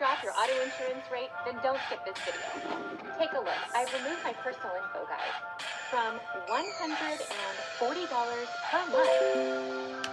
drop your auto insurance rate? Then don't skip this video. Take a look. I've removed my personal info guide from $140 per month.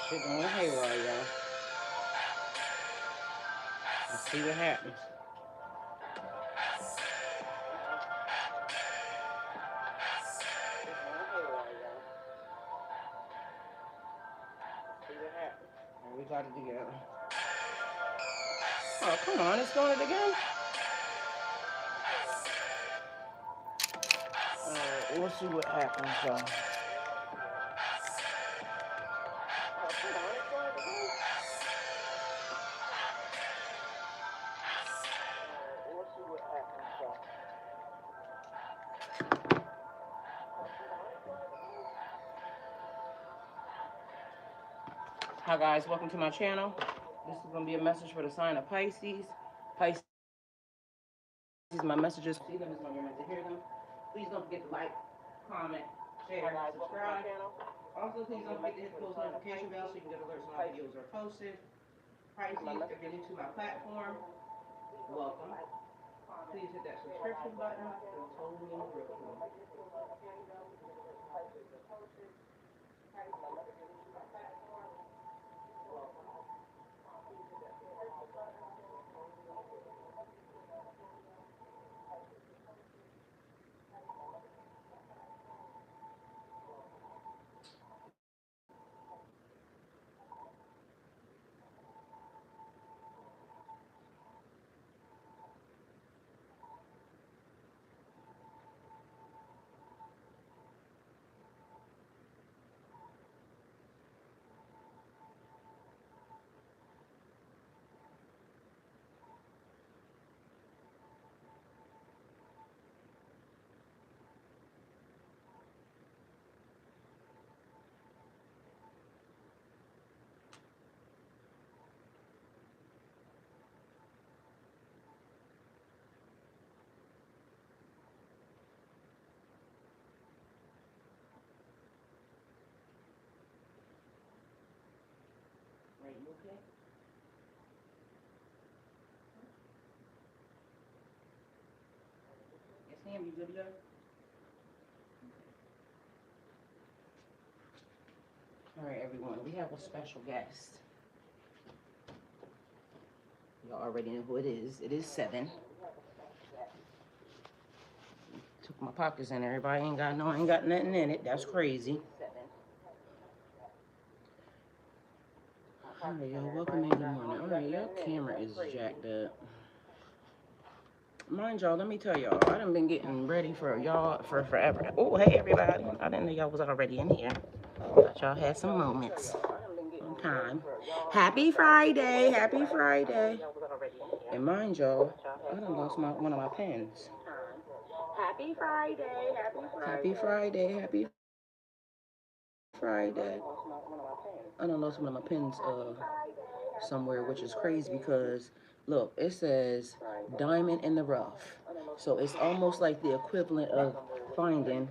Shit going haywire, y'all. Let's see what happens. And we got it together. Oh, come on, it's doing it again. We'll see what happens, y'all. Hi guys, welcome to my channel. This is going to be a message for the sign of Pisces. Pisces, my messages. See them as long as you're meant to hear them. Please don't forget to like, comment, share, subscribe. Also, please don't forget to hit the post notification bell so you can get alerts when my videos are posted. Pisces, if you're new to my platform, welcome. Please hit that subscription button. It's totally real cool. Right, you okay? Yes, ma'am, you good to go? All right, everyone, we have a special guest. Y'all already know who it is. It is 7. Took my pockets in. Everybody ain't got nothing in it. That's crazy. All right, y'all, welcome in. Good morning. All right, your camera is jacked up. Mind y'all, let me tell y'all, I done been getting ready for y'all for forever. Oh, hey, everybody. I didn't know y'all was already in here. Thought y'all had some moments on time. Happy Friday. Happy Friday. And mind y'all, I done lost one of my pens. Happy Friday. Happy Friday. Happy Friday. I done lost one of my pens somewhere, which is crazy because look, it says diamond in the rough. So it's almost like the equivalent of finding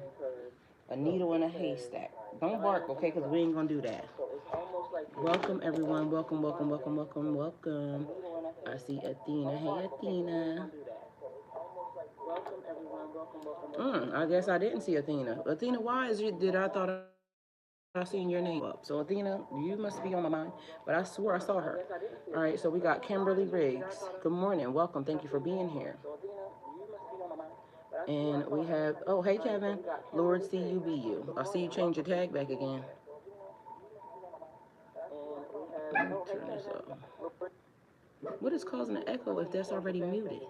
a needle in a haystack. Don't bark, okay? Because we ain't gonna do that. Welcome everyone. Welcome, welcome, welcome, welcome, welcome. I see Athena. Hey Athena. I guess I didn't see Athena. Athena, why is it that I thought I seen your name up? So Athena, you must be on my mind, but I swore I saw her. All right, so we got Kimberly Riggs. Good morning, welcome, thank you for being here. And we have, oh, hey Kevin, Lord CUBU. I see you change your tag back again. Let me turn this up. What is causing an echo if that's already muted?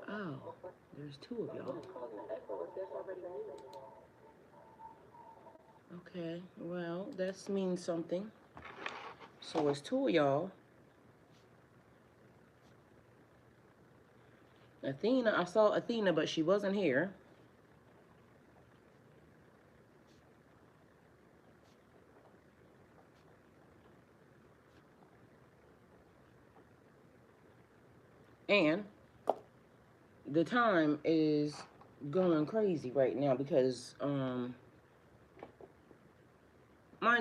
Oh. There's two of y'all. Okay, well, that means something. So it's two of y'all. Athena, I saw Athena, but she wasn't here. And the time is going crazy right now because, mind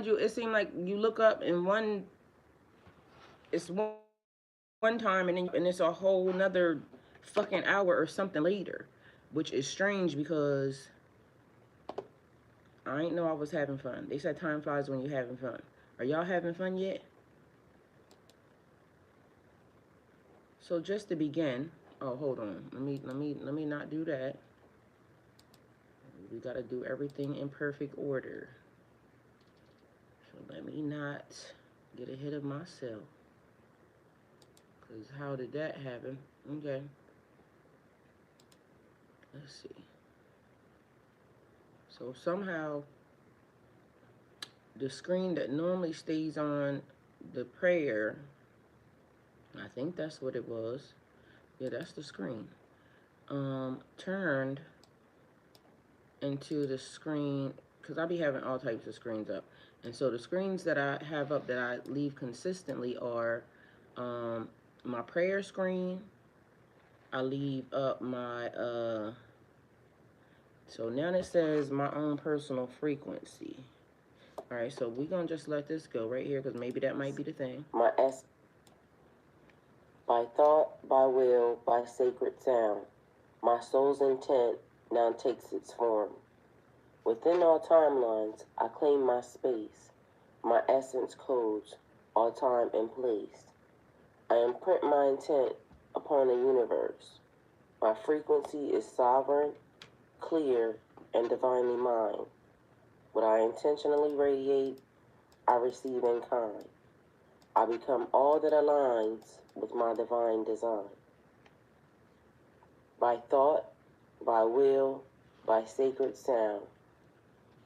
you, it seemed like you look up and it's one time and then and it's a whole nother fucking hour or something later, which is strange because I ain't know I was having fun. They said time flies when you're having fun. Are y'all having fun yet? So just to begin, oh hold on, let me not do that. We gotta do everything in perfect order. So let me not get ahead of myself. Cause how did that happen? Okay. Let's see. So somehow the screen that normally stays on the prayer, I think that's what it was. Yeah, that's the screen. Turned into the screen, because I be having all types of screens up. And so the screens that I have up that I leave consistently are my prayer screen. I leave up my, so now it says my own personal frequency. All right, so we're going to just let this go right here because maybe that might be the thing. My S. By thought, by will, by sacred sound, my soul's intent now takes its form. Within all timelines, I claim my space, my essence codes, all time and place. I imprint my intent upon the universe. My frequency is sovereign, clear, and divinely mine. What I intentionally radiate, I receive in kind. I become all that aligns with my divine design. By thought, by will, by sacred sound,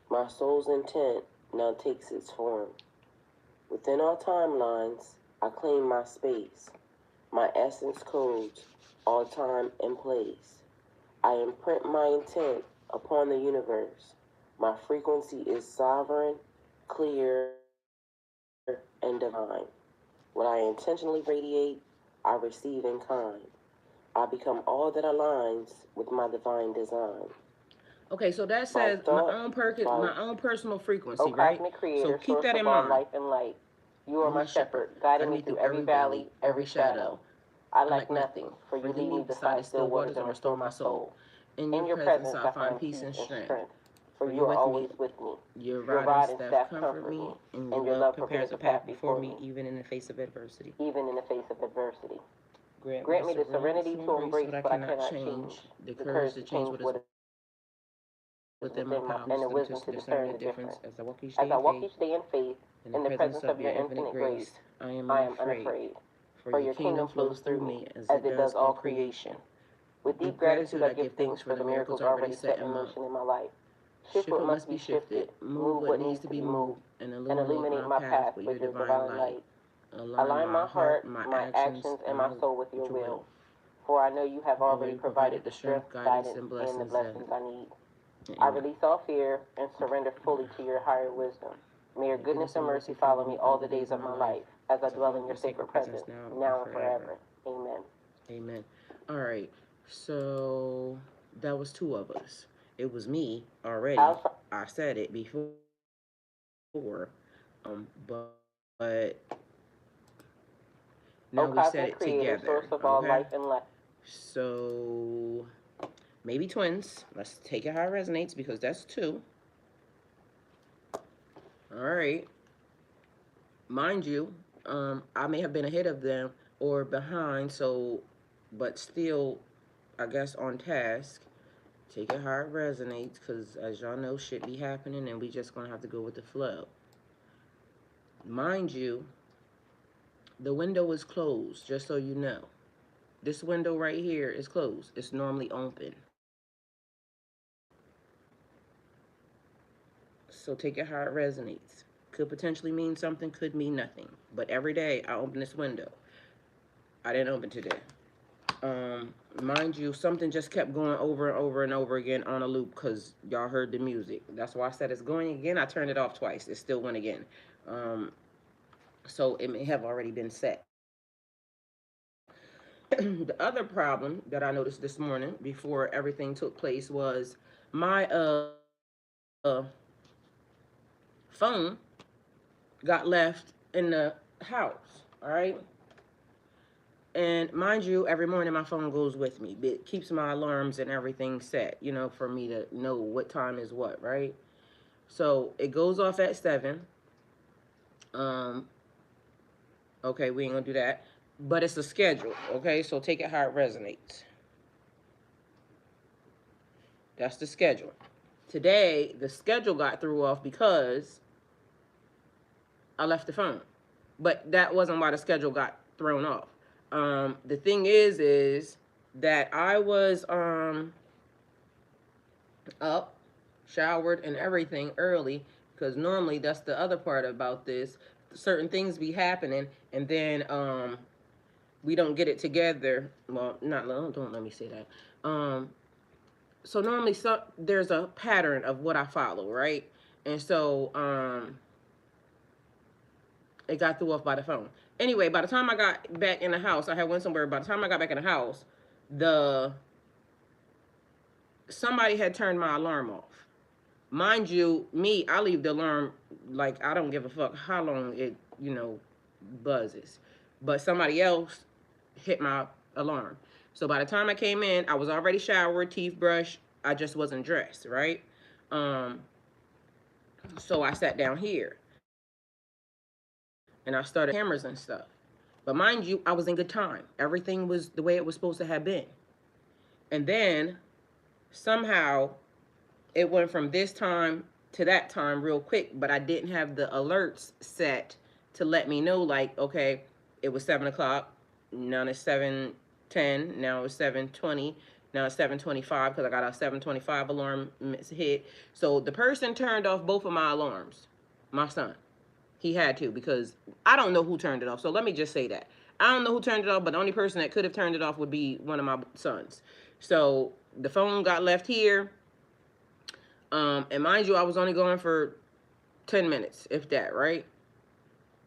my soul's intent now takes its form. Within all timelines, I claim my space, my essence codes, all time and place. I imprint my intent upon the universe. My frequency is sovereign, clear, and divine. What I intentionally radiate, I receive in kind. I become all that aligns with my divine design. Okay, so that says thought, my own personal frequency, O right? cosmic creator, So keep that in source of all mind. life and light. You are my shepherd, guiding me through every valley, every shadow. I lack nothing, for you lead me beside still waters and restore my soul. In your presence I find peace and strength. For you are always with me. Your rod and staff comfort me, and your love prepares a path before me, even in the face of adversity. Even in the face of adversity. Grant me the serenity to embrace what I cannot change, the courage to change what is within my power, and the wisdom to discern the difference as I walk each day in faith, in the presence of your infinite grace. I am unafraid, for your kingdom flows through me as it does all creation. With deep gratitude, I give thanks for the miracles already set in motion in my life. Shift what must be shifted, move what needs to be moved, and illuminate my path with your divine light. Align my heart, my actions, and my soul with your will. For I know you have already provided the strength, guidance, and the blessings I need. I release all fear and surrender fully to your higher wisdom. May your goodness and mercy follow me all the days of my life as I dwell in your sacred presence, now and forever. Amen. Amen. All right. So that was two of us. It was me already. I said it before. But now we said it together. Source of all life and life. So maybe twins. Let's take it how it resonates because that's two. All right. Mind you, I may have been ahead of them or behind, so, but still, I guess on task. Take it how it resonates because, as y'all know, shit be happening and we just gonna have to go with the flow. Mind you, the window is closed, just so you know. This window right here is closed. It's normally open. So take it how it resonates. Could potentially mean something, could mean nothing. But every day I open this window. I didn't open today. Mind you, something just kept going over and over and over again on a loop because y'all heard the music. That's why I said it's going again. I turned it off twice. It still went again. So it may have already been set. The other problem that I noticed this morning before everything took place was my phone got left in the house. All right. And mind you, every morning my phone goes with me. It keeps my alarms and everything set, you know, for me to know what time is what, right? So it goes off at 7. Um, okay, we ain't gonna do that. But it's a schedule, okay? So take it how it resonates. That's the schedule. Today, the schedule got threw off because I left the phone. But that wasn't why the schedule got thrown off. The thing is that I was up, showered, and everything early because normally that's the other part about this. Certain things be happening, and then we don't get it together. Well, not don't let me say that. So normally there's a pattern of what I follow, right? And so it got threw off by the phone. Anyway, by the time I got back in the house, I had went somewhere. By the time I got back in the house, somebody had turned my alarm off. Mind you, me, I leave the alarm, like, I don't give a fuck how long it, buzzes. But somebody else hit my alarm. So by the time I came in, I was already showered, teeth brushed. I just wasn't dressed, right? So I sat down here and I started cameras and stuff. But mind you, I was in good time. Everything was the way it was supposed to have been. And then somehow it went from this time to that time real quick, but I didn't have the alerts set to let me know, like, okay, it was 7 o'clock, now it's 7:10, now it's 7:20, now it's 7:25 because I got a 7:25 alarm hit. So the person turned off both of my alarms, my son. He had to, because I don't know who turned it off. So let me just say that. I don't know who turned it off, but the only person that could have turned it off would be one of my sons. So the phone got left here. And mind you, I was only going for 10 minutes, if that, right?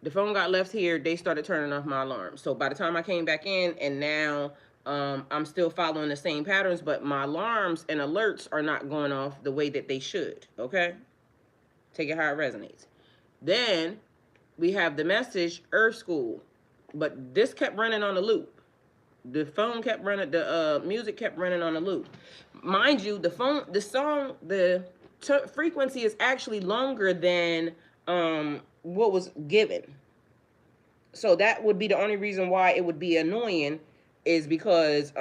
The phone got left here. They started turning off my alarm. So by the time I came back in, and now I'm still following the same patterns, but my alarms and alerts are not going off the way that they should, okay? Take it how it resonates. Then we have the message, Earth School. But this kept running on a loop. The phone kept running, the music kept running on a loop. Mind you, the frequency is actually longer than what was given. So that would be the only reason why it would be annoying, is because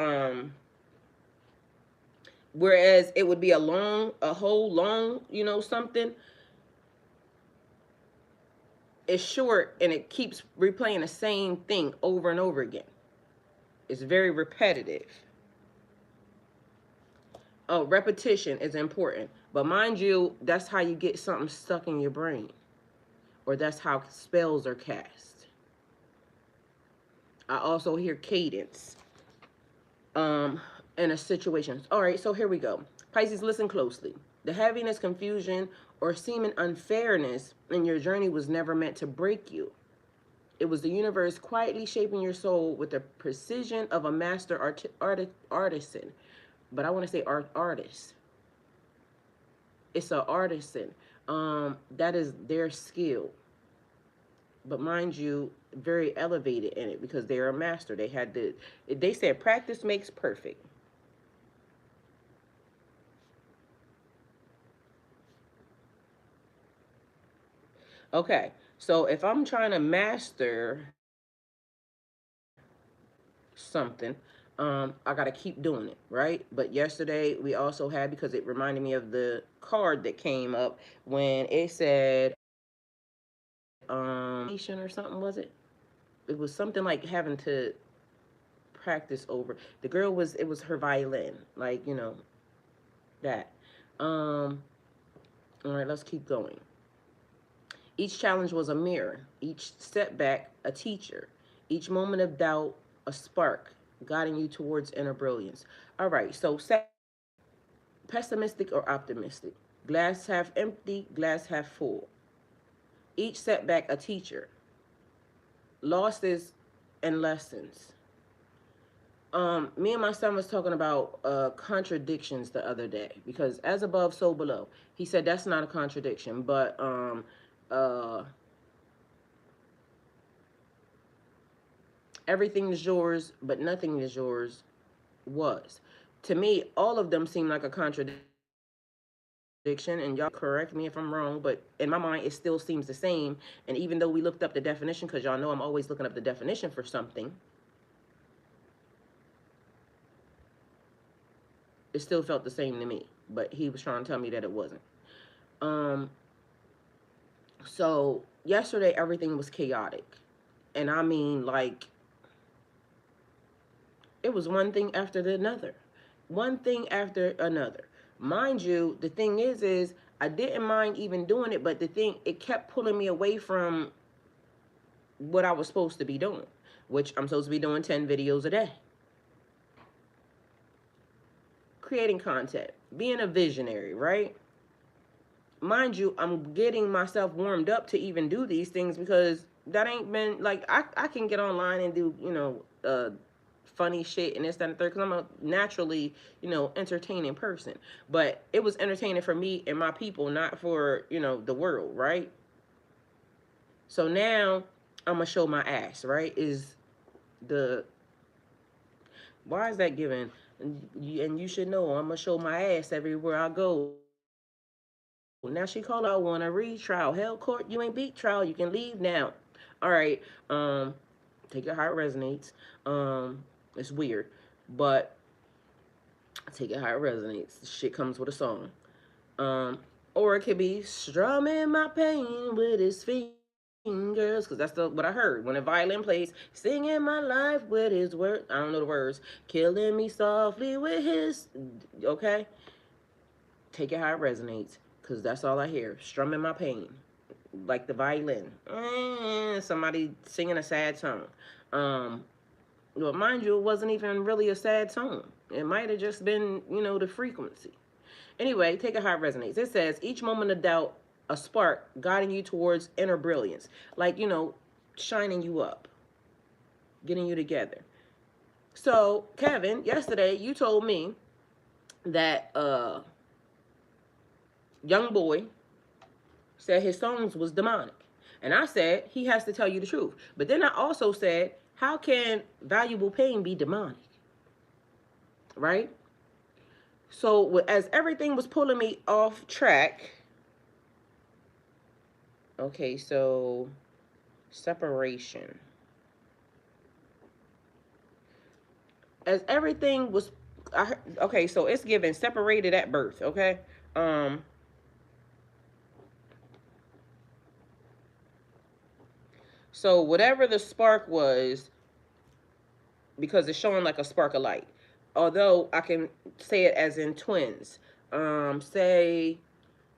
whereas it would be a whole long, something, it's short and it keeps replaying the same thing over and over again. It's very repetitive. Oh, repetition is important. But mind you, that's how you get something stuck in your brain. Or that's how spells are cast. I also hear cadence in a situation. All right, so here we go. Pisces, listen closely. The heaviness, confusion, or seeming unfairness in your journey was never meant to break you. It was the universe quietly shaping your soul with the precision of a master artisan. But I want to say artist. It's an artisan. That is their skill. But mind you, very elevated in it because they're a master. They said practice makes perfect. Okay, so if I'm trying to master something, I got to keep doing it, right? But yesterday we also had, because it reminded me of the card that came up when it said, or something, was it? It was something like having to practice over. The girl it was her violin, like, that. All right, let's keep going. Each challenge was a mirror, each setback a teacher, each moment of doubt a spark, guiding you towards inner brilliance. All right, so pessimistic or optimistic? Glass half empty, glass half full. Each setback a teacher, losses and lessons. Me and my son was talking about contradictions the other day, because as above, so below. He said that's not a contradiction, but everything is yours, but nothing is yours was. To me, all of them seem like a contradiction, and y'all correct me if I'm wrong, but in my mind, it still seems the same. And even though we looked up the definition, because y'all know I'm always looking up the definition for something, it still felt the same to me. But he was trying to tell me that it wasn't. So yesterday, everything was chaotic. And I mean, like, it was one thing after another. One thing after another. Mind you, the thing is I didn't mind even doing it, but the thing, it kept pulling me away from what I was supposed to be doing, which I'm supposed to be doing 10 videos a day. Creating content, being a visionary, right? Mind you, I'm getting myself warmed up to even do these things, because that ain't been, like, I can get online and do, you know, funny shit and this, that, and the third, because I'm a naturally, you know, entertaining person. But it was entertaining for me and my people, not for, you know, the world, right? So now I'm gonna show my ass, right? Is the, why is that given? And you should know I'm gonna show my ass everywhere I go. Now she called, I want a retrial. Hell, court, you ain't beat trial. You can leave now. All right. Take it how it resonates. It's weird, but take it how it resonates. The shit comes with a song. Or it could be strumming my pain with his fingers, because that's what I heard when a violin plays. Singing my life with his words. I don't know the words. Killing me softly with his. Okay. Take it how it resonates, because that's all I hear. Strumming my pain, like the violin. Somebody singing a sad song. Well, mind you, it wasn't even really a sad song. It might have just been, you know, the frequency. Anyway, take it how it resonates. It says, each moment of doubt, a spark guiding you towards inner brilliance. Like, you know, shining you up, getting you together. So, Kevin, yesterday you told me that young boy said his songs was demonic. And I said, he has to tell you the truth. But then I also said, how can valuable pain be demonic? Right? So as everything was pulling me off track, okay, so separation. As everything was, okay, so it's given separated at birth, okay? So whatever the spark was, because it's showing like a spark of light. Although I can say it as in twins. Say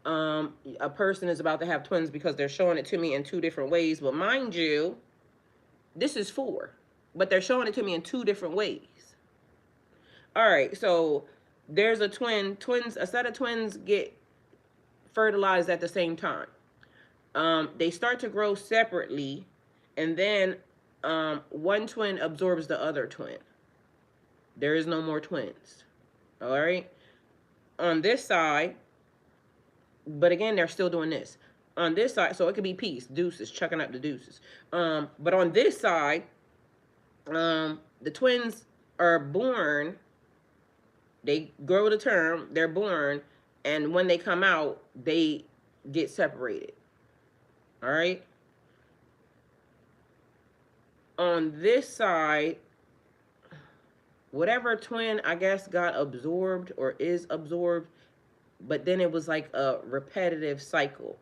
a person is about to have twins, because they're showing it to me in two different ways. But mind you, this is 4. But they're showing it to me in 2 different ways. All right, so there's a a set of twins get fertilized at the same time. They start to grow separately, and then one twin absorbs the other twin. There is no more twins. All right. On this side, but again, they're still doing this. On this side, so it could be peace, deuces, chucking up the deuces. But on this side, the twins are born, they grow to term, they're born, and when they come out, they get separated. All right. On this side, whatever twin, I guess, got absorbed or is absorbed, but then it was like a repetitive cycle.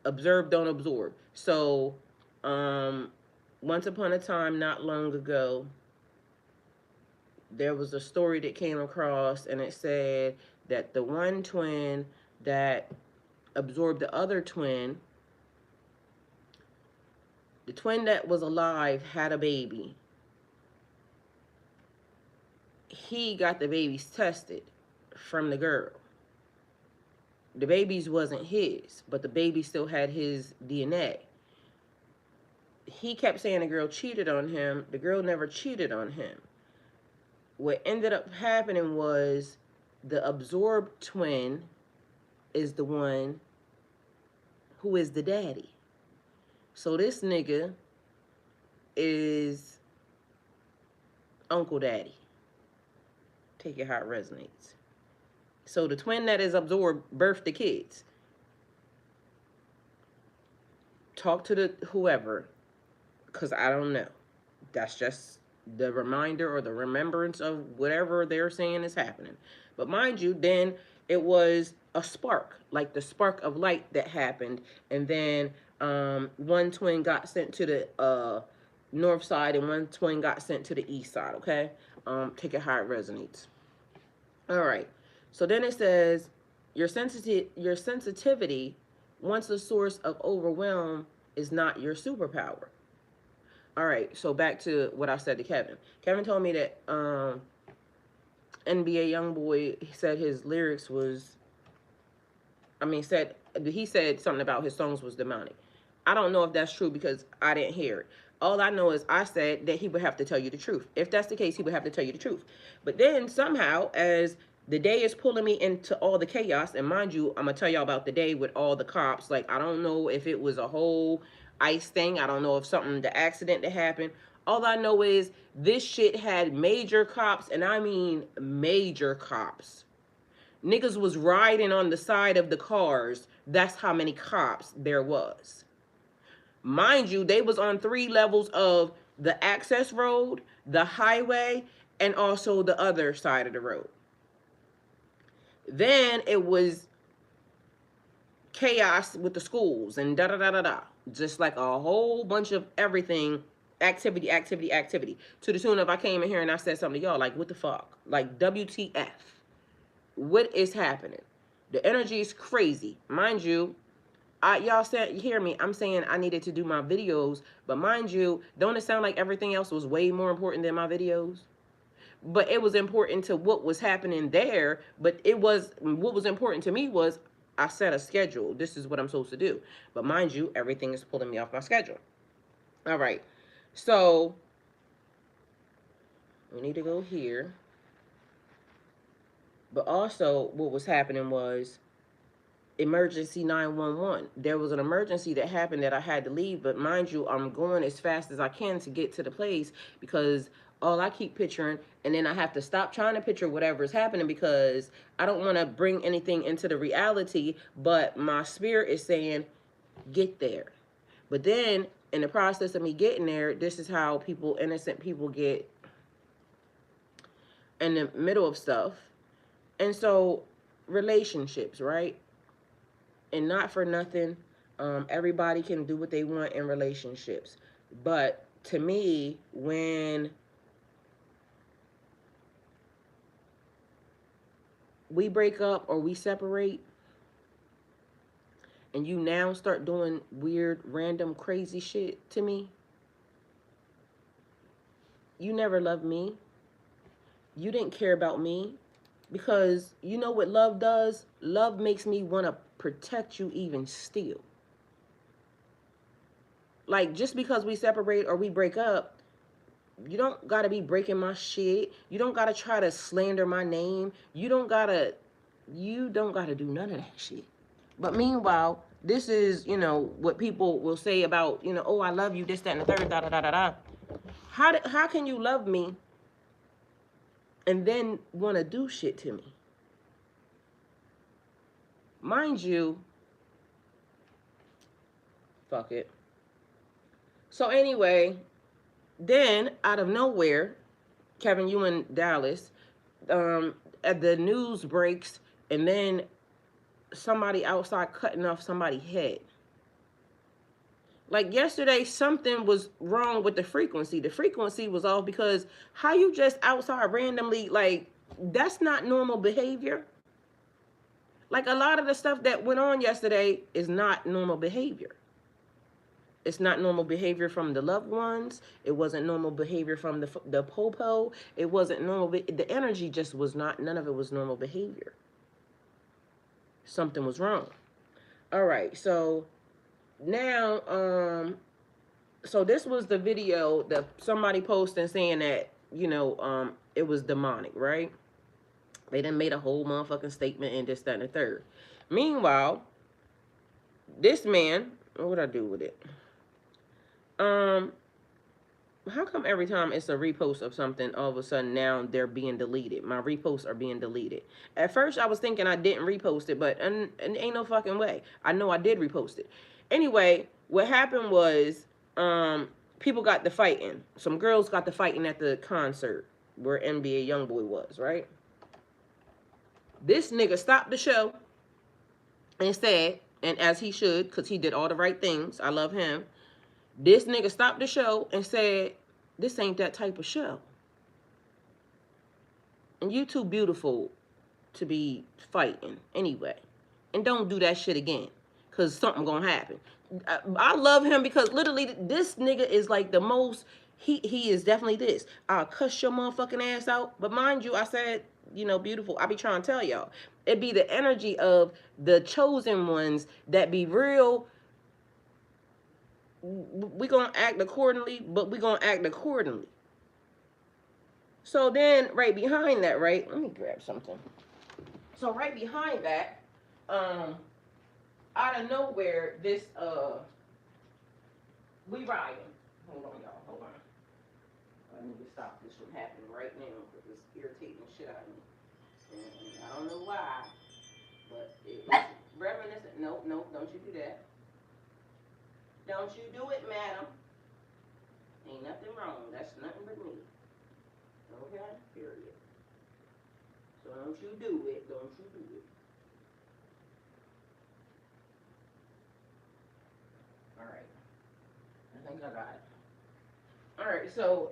Observe, don't absorb. So, once upon a time, not long ago, there was a story that came across, and it said that the one twin that absorbed the other twin. The twin that was alive had a baby. He got the babies tested from the girl. The babies wasn't his, but the baby still had his DNA. He kept saying the girl cheated on him. The girl never cheated on him. What ended up happening was the absorbed twin is the one who is the daddy. So this nigga is Uncle Daddy. Take it how it resonates. So the twin that is absorbed birthed the kids. Talk to the whoever, because I don't know. That's just the reminder or the remembrance of whatever they're saying is happening. But mind you, then it was a spark, like the spark of light that happened. And then one twin got sent to the north side and one twin got sent to the east side, okay? Take it how it resonates. All right. So then it says, your sensitivity, once the source of overwhelm, is not your superpower. All right, so back to what I said to Kevin. Kevin told me that NBA Youngboy, he said his lyrics was, he said something about his songs was demonic. I don't know if that's true because I didn't hear it. All I know is I said that he would have to tell you the truth. If that's the case, he would have to tell you the truth. But then somehow, as the day is pulling me into all the chaos, and mind you, I'm going to tell y'all about the day with all the cops. Like, I don't know if it was a whole ICE thing. I don't know if the accident that happened. All I know is this shit had major cops, and I mean major cops. Niggas was riding on the side of the cars. That's how many cops there was. Mind you, they was on 3 levels of the access road, the highway, and also the other side of the road. Then it was chaos with the schools and da-da-da-da-da. Just like a whole bunch of everything, activity. To the tune of I came in here and I said something to y'all, like, what the fuck? Like, WTF? What is happening? The energy is crazy. Mind you, y'all said, hear me, I'm saying I needed to do my videos, but mind you, don't it sound like everything else was way more important than my videos? But it was important to what was happening there, but what was important to me was I set a schedule. This is what I'm supposed to do. But mind you, everything is pulling me off my schedule. All right. So we need to go here. But also what was happening was emergency 911. There was an emergency that happened that I had to leave, but mind you, I'm going as fast as I can to get to the place because all I keep picturing, and then I have to stop trying to picture whatever is happening because I don't want to bring anything into the reality, but my spirit is saying, get there. But then in the process of me getting there, this is how innocent people get in the middle of stuff. And so relationships, right? And not for nothing, everybody can do what they want in relationships. But to me, when we break up or we separate, and you now start doing weird, random, crazy shit to me, you never loved me. You didn't care about me. Because you know what love does? Love makes me want to protect you even still. Like, just because we separate or we break up, you don't got to be breaking my shit. You don't got to try to slander my name. You don't got to do none of that shit. But meanwhile, this is, what people will say about, oh, I love you, this, that, and the third, da-da-da-da-da. How can you love me and then want to do shit to me? Mind you, fuck it. So anyway, then out of nowhere, Kevin, you in Dallas, the news breaks, and then somebody outside cutting off somebody's head. Like yesterday, something was wrong with the frequency. The frequency was off because how you just outside randomly, like, that's not normal behavior. Like, a lot of the stuff that went on yesterday is not normal behavior. It's not normal behavior from the loved ones. It wasn't normal behavior from the popo. It wasn't normal. The energy just was not, none of it was normal behavior. Something was wrong. All right, so now, so this was the video that somebody posted saying that, you know, it was demonic, right? They done made a whole motherfucking statement and this, that, and the third. Meanwhile, this man, what would I do with it? How come every time it's a repost of something, all of a sudden now they're being deleted? My reposts are being deleted. At first, I was thinking I didn't repost it, but and ain't no fucking way. I know I did repost it. Anyway, what happened was, people got to fighting. Some girls got to fighting at the concert where NBA Youngboy was, right? This nigga stopped the show and said, and as he should, because he did all the right things, I love him. This nigga stopped the show and said, this ain't that type of show. And you too beautiful to be fighting anyway. And don't do that shit again, because something gonna happen. I love him because literally this nigga is like the most, he is definitely this. I'll cuss your motherfucking ass out. But mind you, I said, you know, beautiful. I be trying to tell y'all. It be the energy of the chosen ones that be real. We gonna act accordingly, but we gonna act accordingly. So then, right behind that, right? Let me grab something. So right behind that, out of nowhere, this we riding. Hold on, y'all. Hold on. I need to stop this from happening right now because it's irritating the shit out of me. And I don't know why, but it's reminiscent. Nope, nope. Don't you do that. Don't you do it, madam. Ain't nothing wrong. That's nothing but me. Okay? Period. So don't you do it. Don't you do it. Alright. I think I got it. Alright, so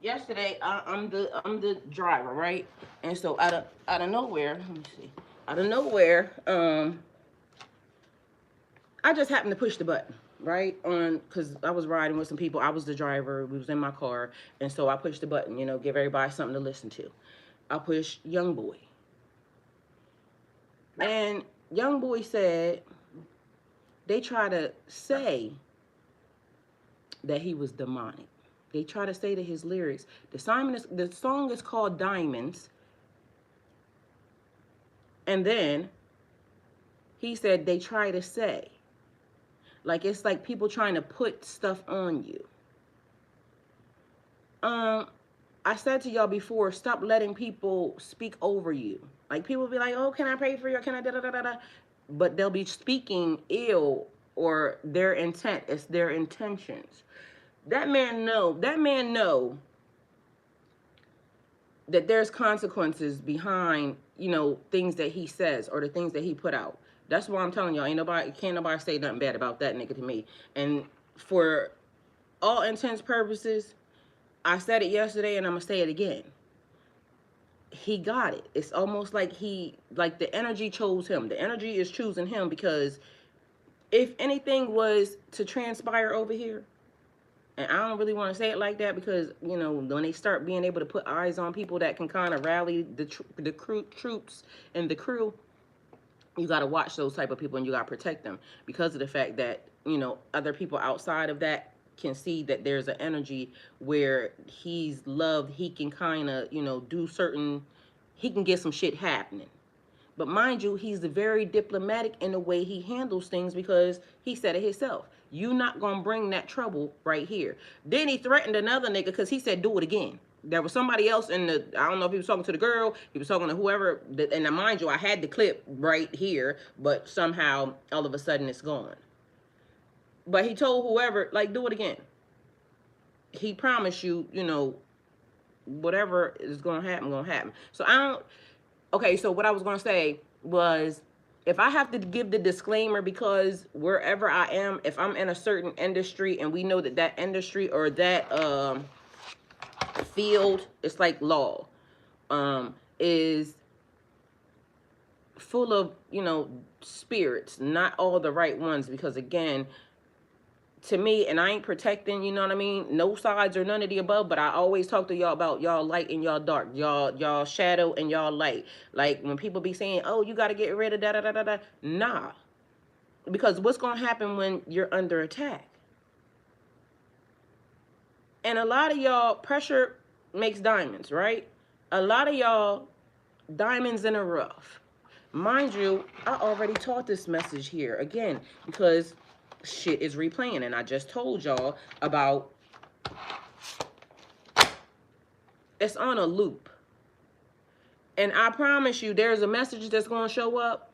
yesterday I'm the driver, right? And so out of nowhere, let me see. Out of nowhere, I just happened to push the button, right? Because I was riding with some people. I was the driver. We was in my car. And so I pushed the button, you know, give everybody something to listen to. I pushed Young Boy. And Young Boy said they try to say that he was demonic. They try to say to his lyrics. The song is called Diamonds. And then he said they try to say. Like, it's like people trying to put stuff on you. I said to y'all before, stop letting people speak over you. Like, people be like, oh, can I pray for you? Or can I da-da-da-da-da? But they'll be speaking ill or their intent. It's their intentions. That man know that there's consequences behind, you know, things that he says or the things that he put out. That's why I'm telling y'all, can't nobody say nothing bad about that nigga to me. And for all intents purposes, I said it yesterday and I'm gonna say it again. He got it. It's almost like the energy chose him. The energy is choosing him because if anything was to transpire over here, and I don't really want to say it like that because, you know, when they start being able to put eyes on people that can kind of rally the troops and the crew, you got to watch those type of people and you got to protect them because of the fact that, you know, other people outside of that can see that there's an energy where he's loved. He can kind of, you know, he can get some shit happening. But mind you, he's very diplomatic in the way he handles things because he said it himself. You not going to bring that trouble right here. Then he threatened another nigga because he said, do it again. There was somebody else I don't know if he was talking to the girl, he was talking to whoever, and mind you, I had the clip right here, but somehow, all of a sudden, it's gone. But he told whoever, like, do it again. He promised you, you know, whatever is going to happen. So okay, so what I was going to say was, if I have to give the disclaimer because wherever I am, if I'm in a certain industry and we know that industry or that field, it's like law, is full of, you know, spirits, not all the right ones, because again, to me, and I ain't protecting, you know what I mean, no sides or none of the above, but I always talk to y'all about y'all light and y'all dark, y'all shadow and y'all light. Like when people be saying, oh, you got to get rid of da da da da da, nah, because what's gonna happen when you're under attack? And a lot of y'all, pressure makes diamonds, right? A lot of y'all, diamonds in a rough. Mind you, I already taught this message here again, because shit is replaying, and I just told y'all about it's on a loop. And I promise you, there's a message that's going to show up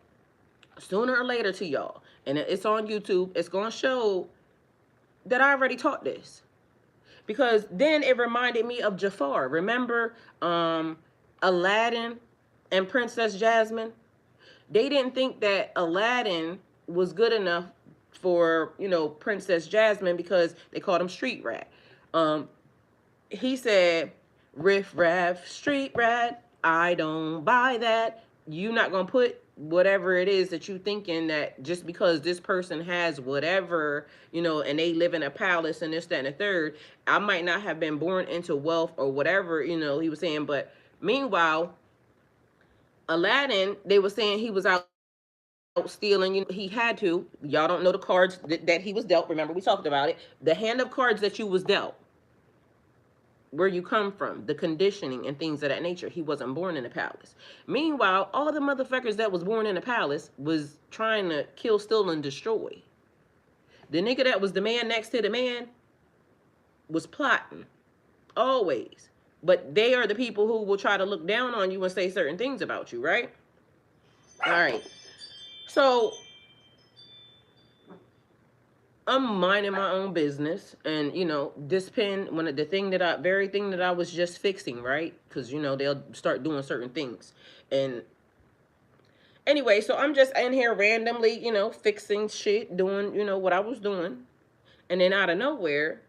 sooner or later to y'all. And it's on YouTube. It's going to show that I already taught this. Because then it reminded me of Jafar. Remember Aladdin and Princess Jasmine? They didn't think that Aladdin was good enough for, you know, Princess Jasmine, because they called him street rat. He said, riff raff, street rat, I don't buy that. You not gonna put whatever it is that you thinking that just because this person has whatever, you know, and they live in a palace and this, that, and the third, I might not have been born into wealth or whatever, you know, he was saying. But meanwhile, Aladdin, they were saying he was out stealing. You know, he had to. Y'all don't know the cards that he was dealt. Remember, we talked about it. The hand of cards that you was dealt, where you come from, the conditioning and things of that nature. He wasn't born in a palace. Meanwhile, all the motherfuckers that was born in a palace was trying to kill, steal, and destroy. The nigga that was the man next to the man was plotting, always. But they are the people who will try to look down on you and say certain things about you, right? All right. So I'm minding my own business, and you know, this pen, when the thing that very thing that I was just fixing, right? Because you know they'll start doing certain things, and anyway, so I'm just in here randomly, you know, fixing shit, doing, you know, what I was doing, and then out of nowhere,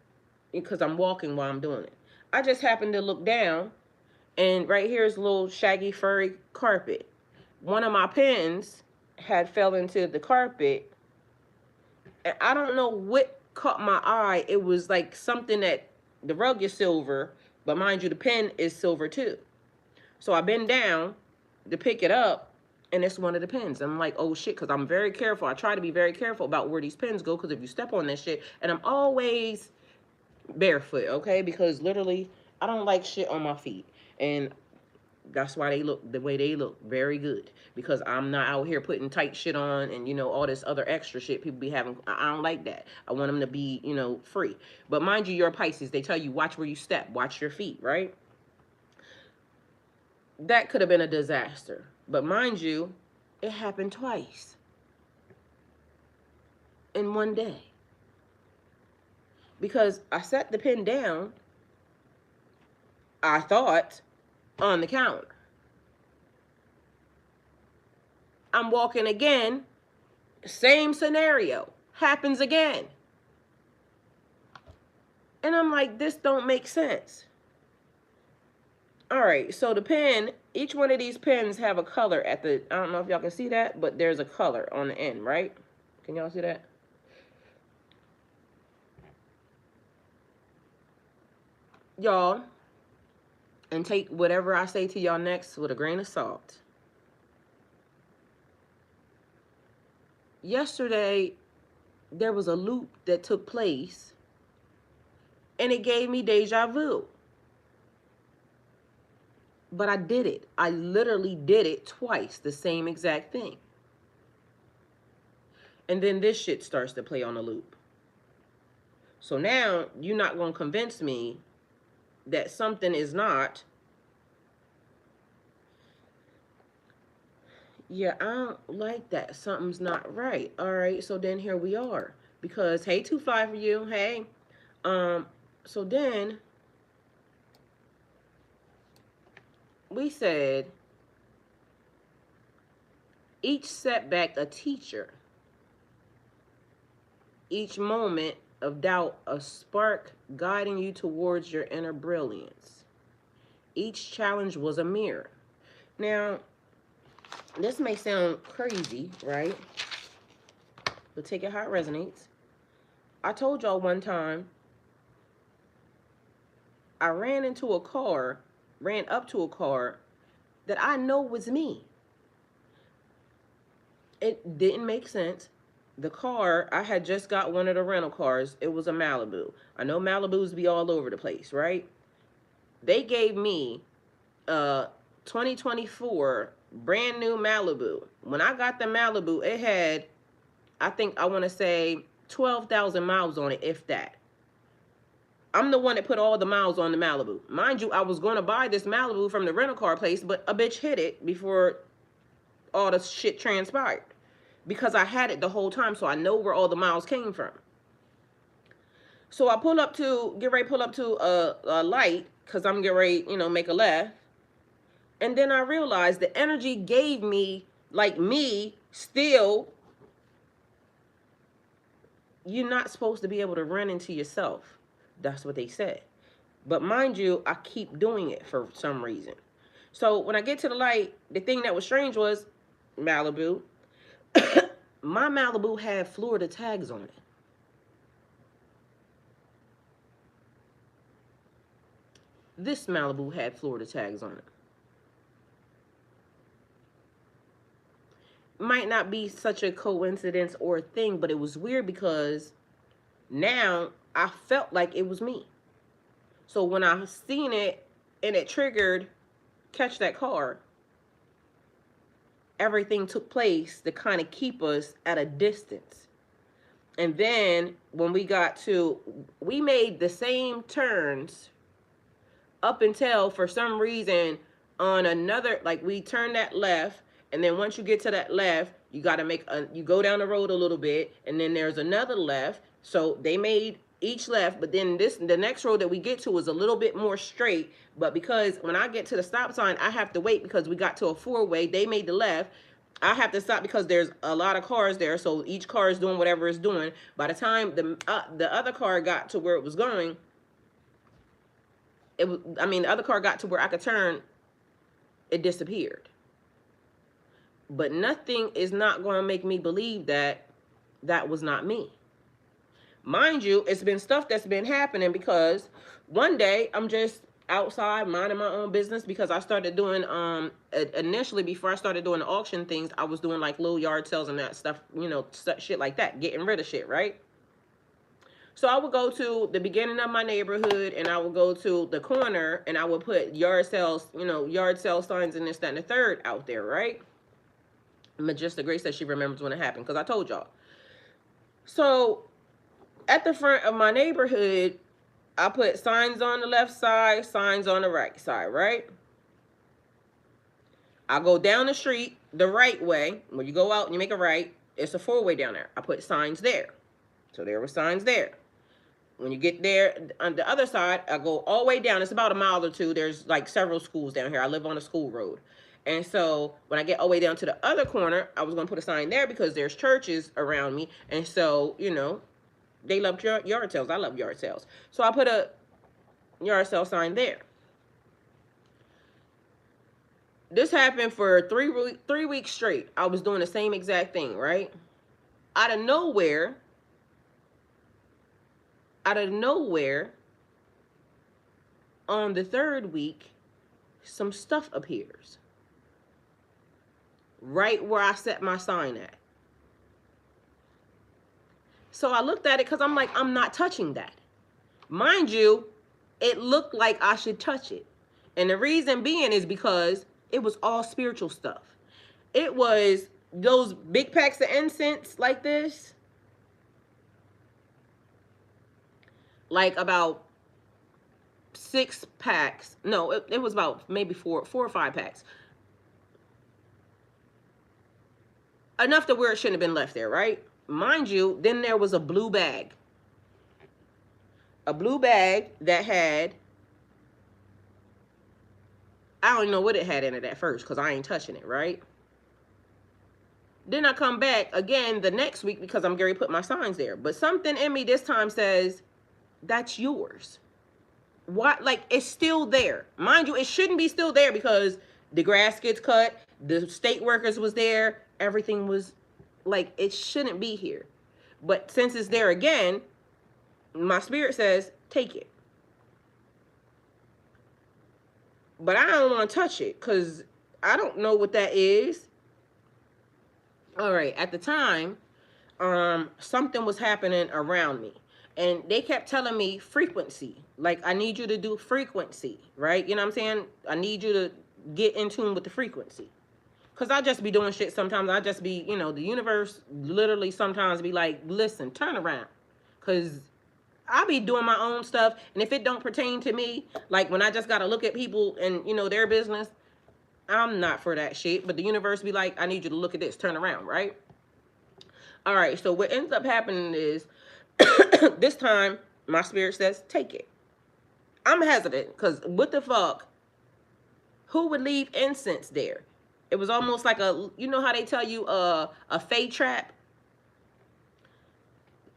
because I'm walking while I'm doing it, I just happened to look down, and right here is a little shaggy furry carpet. One of my pens had fell into the carpet. I don't know what caught my eye. It was like something that the rug is silver, but mind you, the pen is silver too. So I bend down to pick it up, and it's one of the pens. I'm like, oh shit, because I'm very careful. I try to be very careful about where these pens go, because if you step on that shit, and I'm always barefoot, okay? Because literally, I don't like shit on my feet. And that's why they look the way they look, very good, because I'm not out here putting tight shit on and, you know, all this other extra shit people be having. I don't like that. I want them to be, you know, free. But mind you, you're a Pisces. They tell you, watch where you step, watch your feet, right? That could have been a disaster. But mind you, it happened twice in one day. Because I set the pen down, I thought, on the counter. I'm walking again, same scenario happens again. And I'm like, this don't make sense. All right, so the pen, each one of these pens have a color at the, I don't know if y'all can see that, but there's a color on the end, right? Can y'all see that? Y'all, and take whatever I say to y'all next with a grain of salt. Yesterday, there was a loop that took place, and it gave me deja vu. But I did it. I literally did it twice, the same exact thing. And then this shit starts to play on a loop. So now, you're not going to convince me that something is not. Yeah, I don't like that. Something's not right. All right, so then here we are. Because, hey, 2-5 for you. Hey. So then, we said, each setback a teacher. Each moment of doubt a spark guiding you towards your inner brilliance. Each challenge was a mirror. Now, this may sound crazy, right? But take it how it resonates. I told y'all one time I ran up to a car that I know was me. It didn't make sense. The car, I had just got one of the rental cars. It was a Malibu. I know Malibus be all over the place, right? They gave me a 2024 brand new Malibu. When I got the Malibu, it had, I want to say 12,000 miles on it, if that. I'm the one that put all the miles on the Malibu. Mind you, I was going to buy this Malibu from the rental car place, but a bitch hit it before all the shit transpired. Because I had it the whole time, so I know where all the miles came from. So I get ready to pull up to a light, because I'm getting ready, make a left. And then I realized the energy gave me, like me, still, you're not supposed to be able to run into yourself. That's what they said. But mind you, I keep doing it for some reason. So when I get to the light, the thing that was strange was Malibu. My Malibu had Florida tags on it. This Malibu had Florida tags on it. Might not be such a coincidence or a thing, but it was weird because now I felt like it was me. So when I seen it and it triggered catch that car, everything took place to kind of keep us at a distance. And then when we made the same turns up until, for some reason, on another, like we turned that left, and then once you get to that left, you got to you go down the road a little bit, and then there's another left. So they made each left, but then the next road that we get to is a little bit more straight. But because when I get to the stop sign, I have to wait because we got to a four-way. They made the left. I have to stop because there's a lot of cars there, so each car is doing whatever it's doing. By the time the other car got to where it was going, the other car got to where I could turn, it disappeared. But nothing is not going to make me believe that that was not me. Mind you, it's been stuff that's been happening because one day I'm just outside minding my own business because I started doing, initially before I started doing the auction things, I was doing like little yard sales and that stuff, shit like that, getting rid of shit, right? So I would go to the beginning of my neighborhood and I would go to the corner and I would put yard sales, yard sale signs and this, that, and the third out there, right? Majestic Grace says she remembers when it happened because I told y'all. So at the front of my neighborhood, I put signs on the left side, signs on the right side, right? I go down the street the right way. When you go out and you make a right, it's a four-way down there. I put signs there. So there were signs there. When you get there on the other side, I go all the way down. It's about a mile or two. There's like several schools down here. I live on a school road. And so when I get all the way down to the other corner, I was going to put a sign there because there's churches around me. And so, they love yard sales. I love yard sales. So I put a yard sale sign there. This happened for 3 weeks straight. I was doing the same exact thing, right? Out of nowhere, on the third week, some stuff appears. Right where I set my sign at. So I looked at it because I'm like, I'm not touching that. Mind you, it looked like I should touch it. And the reason being is because it was all spiritual stuff. It was those big packs of incense like this. Like about 6 packs. No, it was about maybe four or 5 packs. Enough to where it shouldn't have been left there, right? Mind you, then there was a blue bag. A blue bag that had, I don't even know what it had in it at first because I ain't touching it, right? Then I come back again the next week because I'm going to put my signs there. But something in me this time says, that's yours. What? Like, it's still there. Mind you, it shouldn't be still there because The grass gets cut. The state workers was there. Everything was like, it shouldn't be here. But since it's there again, my spirit says, take it. But I don't want to touch it because I don't know what that is. All right, at the time, something was happening around me. And they kept telling me frequency. Like, I need you to do frequency, right? You know what I'm saying? I need you to get in tune with the frequency. Because I just be doing shit sometimes. I just be, you know, the universe literally sometimes be like, listen, turn around. Because I be doing my own stuff. And if it don't pertain to me, like when I just got to look at people and, you know, their business, I'm not for that shit. But the universe be like, I need you to look at this, turn around, right? All right, so what ends up happening is this time my spirit says, take it. I'm hesitant because what the fuck? Who would leave incense there? It was almost like a, you know how they tell you a fey trap?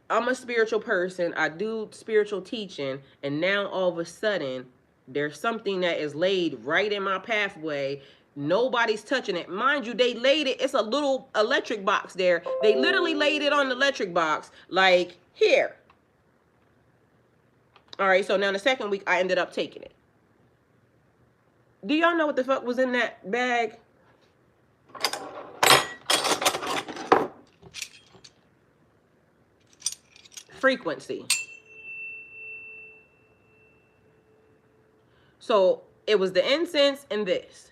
I'm a spiritual person. I do spiritual teaching. And now all of a sudden, there's something that is laid right in my pathway. Nobody's touching it. Mind you, they laid it. It's a little electric box there. They literally laid it on the electric box. Like, here. All right, so now the second week, I ended up taking it. Do y'all know what the fuck was in that bag? Frequency. So it was the incense and this.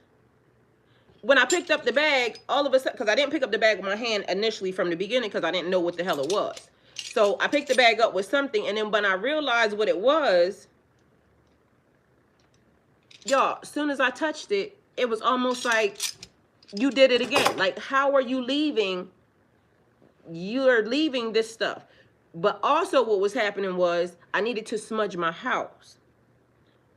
When I picked up the bag, all of a sudden, because I didn't pick up the bag with my hand initially from the beginning because I didn't know what the hell it was. So I picked the bag up with something, and then when I realized what it was, y'all, as soon as I touched it, it was almost like you did it again. Like, how are you leaving? You're leaving this stuff. But also what was happening was I needed to smudge my house.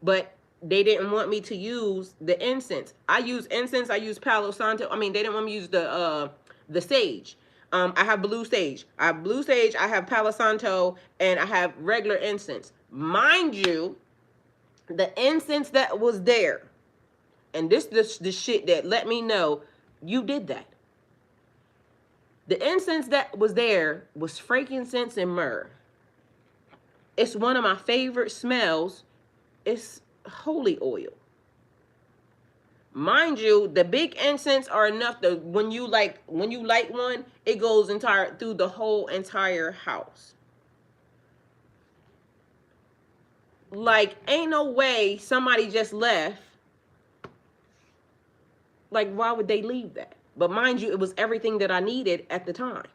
But they didn't want me to use the incense. I use incense. I use Palo Santo. I mean, they didn't want me to use the sage. I have blue sage. I have blue sage. I have Palo Santo, and I have regular incense. Mind you, the incense that was there, and this the shit that let me know you did that. The incense that was there was frankincense and myrrh. It's one of my favorite smells. It's holy oil. Mind you, the big incense are enough to when you light one, it goes through the whole entire house. Like, ain't no way somebody just left. Like, why would they leave that? But mind you, it was everything that I needed at the time.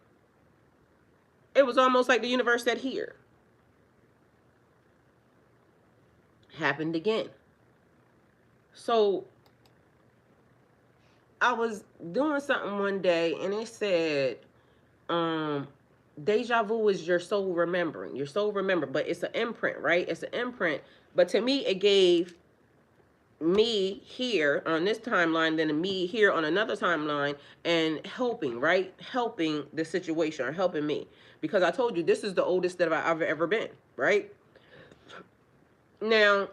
It was almost like the universe said, here. Happened again. So I was doing something one day and it said, deja vu is your soul remembering. Your soul remember, but it's an imprint, right? It's an imprint. But to me, it gave me here on this timeline, then me here on another timeline, and helping, right? Helping the situation or helping me. Because I told you, this is the oldest that I've ever been, right? Now,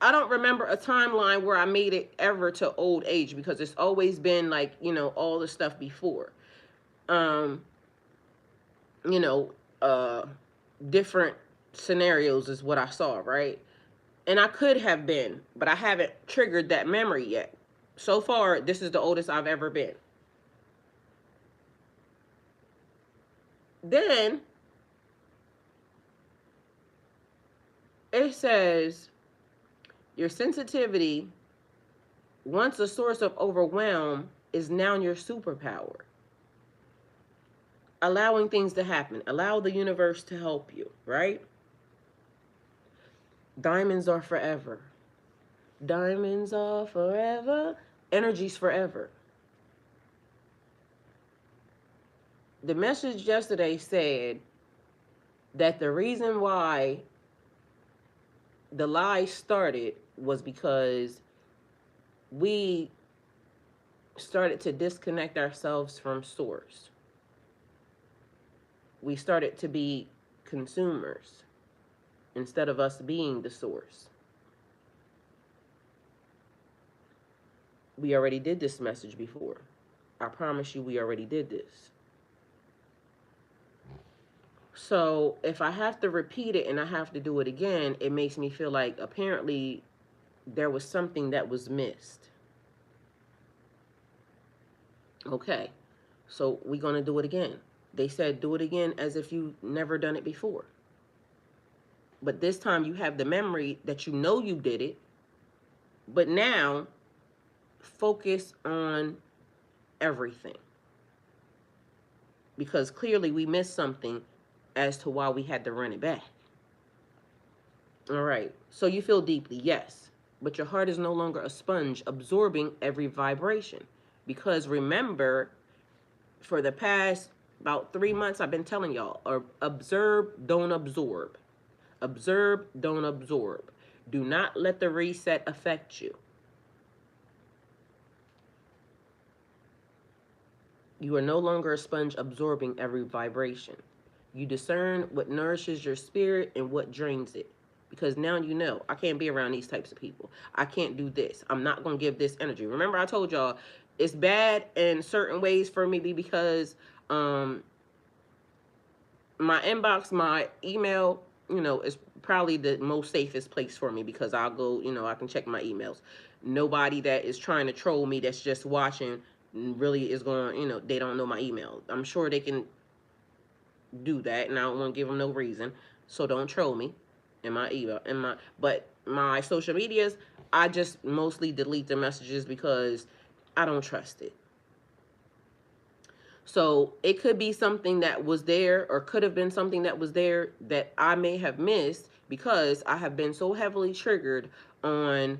I don't remember a timeline where I made it ever to old age because it's always been like, you know, all the stuff before. You know, different scenarios is what I saw, right? And I could have been, but I haven't triggered that memory yet. So far, this is the oldest I've ever been. Then it says your sensitivity, once a source of overwhelm, is now your superpower. Allowing things to happen. Allow the universe to help you, right? Diamonds are forever. Diamonds are forever. Energy's forever. The message yesterday said that the reason why the lie started was because we started to disconnect ourselves from source. We started to be consumers instead of us being the source. We already did this message before. I promise you we already did this. So if I have to repeat it and I have to do it again, it makes me feel like apparently there was something that was missed. Okay, so we're going to do it again. They said do it again as if you've never done it before. But this time you have the memory that you know you did it. But now focus on everything. Because clearly we missed something as to why we had to run it back. All right, so you feel deeply, yes. But your heart is no longer a sponge absorbing every vibration. Because remember, for the past about 3 months, I've been telling y'all, or observe, don't absorb. Observe, don't absorb. Do not let the reset affect you. You are no longer a sponge absorbing every vibration. You discern what nourishes your spirit and what drains it. Because now you know, I can't be around these types of people. I can't do this. I'm not going to give this energy. Remember, I told y'all, it's bad in certain ways for me because my inbox, my email, you know, is probably the most safest place for me because I'll go, you know, I can check my emails. Nobody that is trying to troll me that's just watching really is going, you know, they don't know my email. I'm sure they can do that, and I don't want to give them no reason, so don't troll me in my email. But my social medias, I just mostly delete the messages because I don't trust it. So it could be something that was there, or could have been something that was there that I may have missed because I have been so heavily triggered on,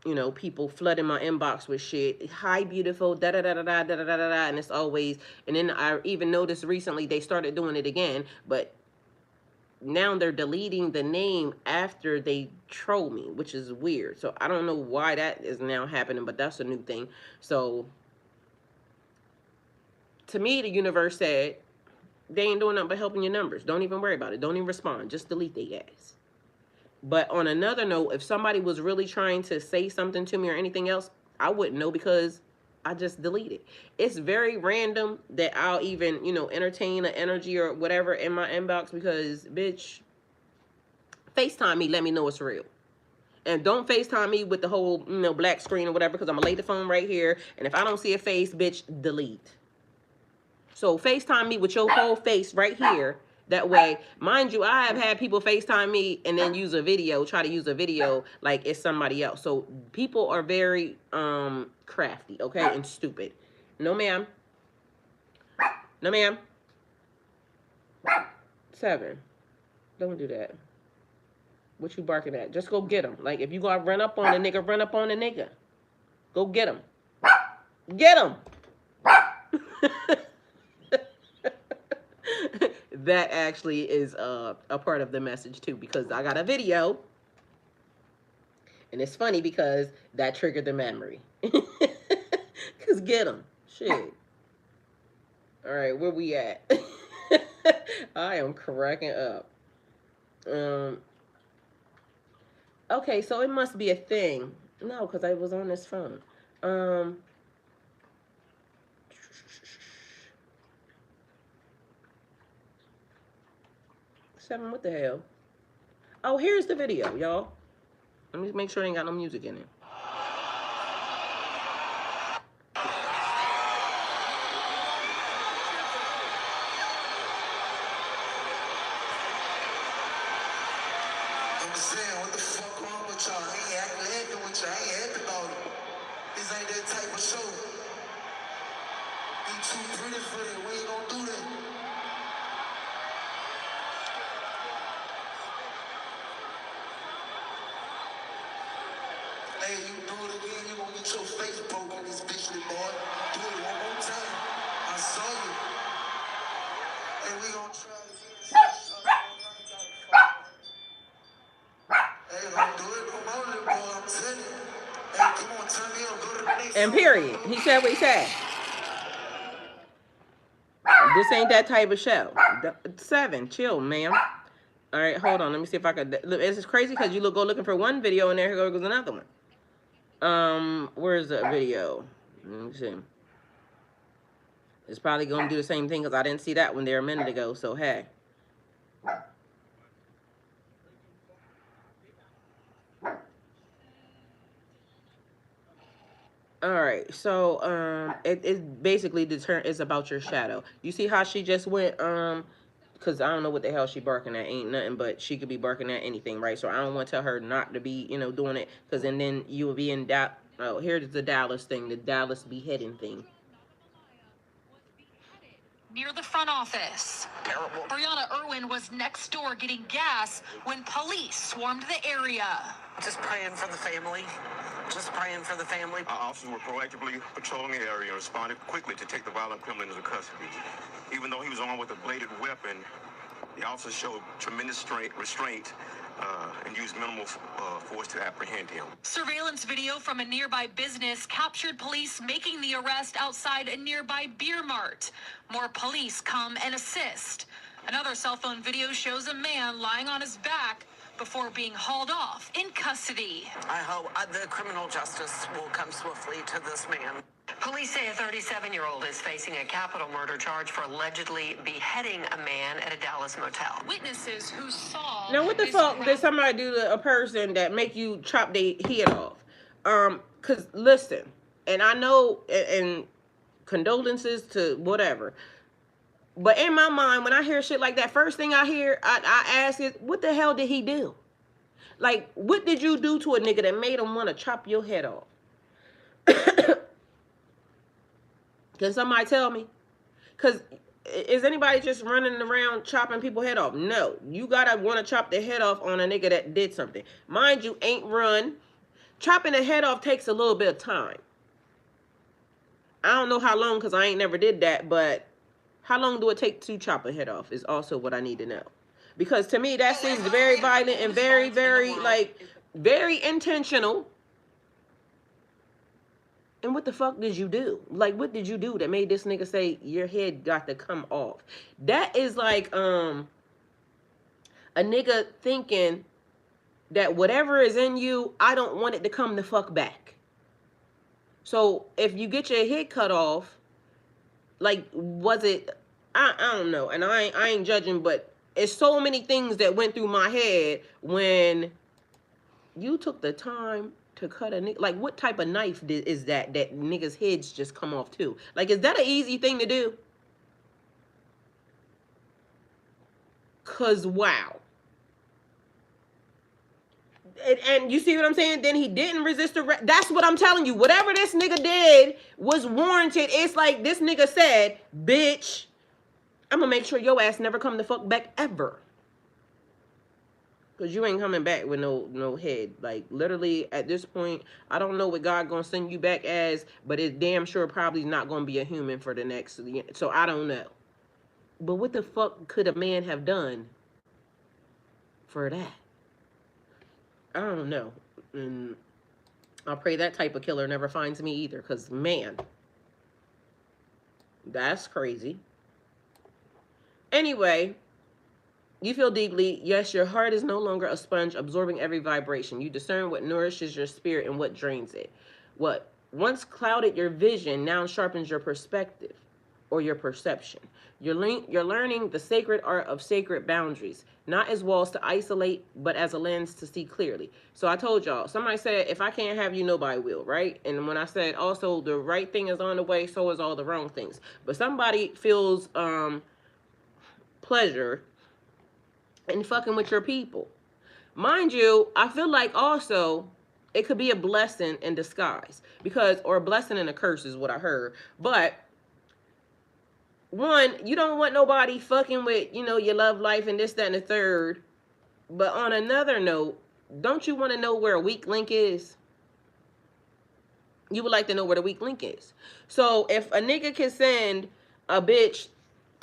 you know, people flooding my inbox with shit. Hi, beautiful, da da da da da da da da da, and it's always. And then I even noticed recently they started doing it again, but now they're deleting the name after they troll me, which is weird. So I don't know why that is now happening, but that's a new thing. So to me, the universe said, they ain't doing nothing but helping your numbers. Don't even worry about it. Don't even respond. Just delete their ass. But on another note, if somebody was really trying to say something to me or anything else, I wouldn't know because I just delete it. It's very random that I'll even, you know, entertain an energy or whatever in my inbox because, bitch, FaceTime me. Let me know it's real. And don't FaceTime me with the whole, you know, black screen or whatever because I'm going to lay the phone right here. And if I don't see a face, bitch, delete. So FaceTime me with your whole face right here. That way, mind you, I have had people FaceTime me and then use a video, try to use a video like it's somebody else. So people are very crafty, okay, and stupid. No, ma'am. No, ma'am. 7. Don't do that. What you barking at? Just go get him. Like, if you gonna run up on a nigga, run up on a nigga. Go get him. Get him. That actually is a part of the message too, because I got a video, and it's funny because that triggered the memory. Cause get them, shit. All right, where we at? I am cracking up. Okay, so it must be a thing. No, because I was on this phone. 7, what the hell? Oh, here's the video, y'all. Let me make sure I ain't got no music in it. I'm saying, what the fuck wrong with y'all? I ain't happy with y'all. I ain't happy about it. This ain't that type of show. You too pretty for that. We ain't gonna do that. Hey, you do it again, you gonna get your face broke on this bitch, little boy. Do it one more time. I saw you. Hey, we gonna try it again. Hey, don't do it no more, little boy. I'm telling you. Hey, come on, turn me up. Go to the next And song. period. He said what he said. This ain't that type of show. 7, chill, ma'am. All right, hold on. Let me see if I could. Look, it's crazy because you go looking for one video and there goes another one. Where's the video? Let me see. It's probably going to do the same thing because I didn't see that one there a minute ago. So, hey. All right. So, it's basically it's about your shadow. You see how she just went, because I don't know what the hell she barking at. Ain't nothing but she could be barking at anything, right? So, I don't want to tell her not to be, doing it because then you will be in doubt. Oh, here's the Dallas thing, the Dallas beheading thing. Near the front office. Terrible. Brianna Irwin was next door getting gas when police swarmed the area. Just praying for the family. Just praying for the family. Our officers were proactively patrolling the area and responded quickly to take the violent criminal into custody. Even though he was armed with a bladed weapon, the officers showed tremendous restraint and used minimal force to apprehend him. Surveillance video from a nearby business captured police making the arrest outside a nearby beer mart. More police come and assist. Another cell phone video shows a man lying on his back before being hauled off in custody. I hope the criminal justice will come swiftly to this man. Police say a 37-year-old is facing a capital murder charge for allegedly beheading a man at a Dallas motel. Witnesses who saw... Now, what the fuck did somebody do to a person that make you chop their head off? Because, listen, and I know, and condolences to whatever, but in my mind, when I hear shit like that, first thing I hear, I ask is, what the hell did he do? Like, what did you do to a nigga that made him want to chop your head off? Can somebody tell me? Because is anybody just running around chopping people's head off? No. You gotta want to chop the head off on a nigga that did something. Mind you, ain't run. Chopping the head off takes a little bit of time. I don't know how long because I ain't never did that, but how long do it take to chop a head off is also what I need to know. Because to me, that seems very violent and very, very, like, very intentional. And what the fuck did you do? Like, what did you do that made this nigga say your head got to come off? That is like a nigga thinking that whatever is in you, I don't want it to come the fuck back. So if you get your head cut off, like, was it, I don't know. And I ain't judging, but it's so many things that went through my head when you took the time to cut a nigga. Like, what type of knife is that niggas' heads just come off too? Like, is that an easy thing to do? Cause wow. And you see what I'm saying? Then he didn't resist arrest. That's what I'm telling you. Whatever this nigga did was warranted. It's like this nigga said, bitch, I'm gonna make sure your ass never come the fuck back ever. Because you ain't coming back with no head. Like, literally, at this point, I don't know what God gonna send you back as, but it's damn sure probably not gonna be a human for the next, so I don't know. But what the fuck could a man have done for that? I don't know. And I pray that type of killer never finds me either, because, man, that's crazy. Anyway, you feel deeply. Yes, your heart is no longer a sponge absorbing every vibration. You discern what nourishes your spirit and what drains it. What once clouded your vision now sharpens your perspective or your perception. You're learning the sacred art of sacred boundaries, not as walls to isolate, but as a lens to see clearly. So I told y'all, somebody said, if I can't have you, nobody will, right? And when I said also the right thing is on the way, so is all the wrong things. But somebody feels pleasure in fucking with your people. Mind you, I feel like also it could be a blessing in disguise, because, or a blessing and a curse is what I heard. But one, you don't want nobody fucking with, your love life and this, that, and the third. But on another note, don't you want to know where a weak link is? You would like to know where the weak link is. So if a nigga can send a bitch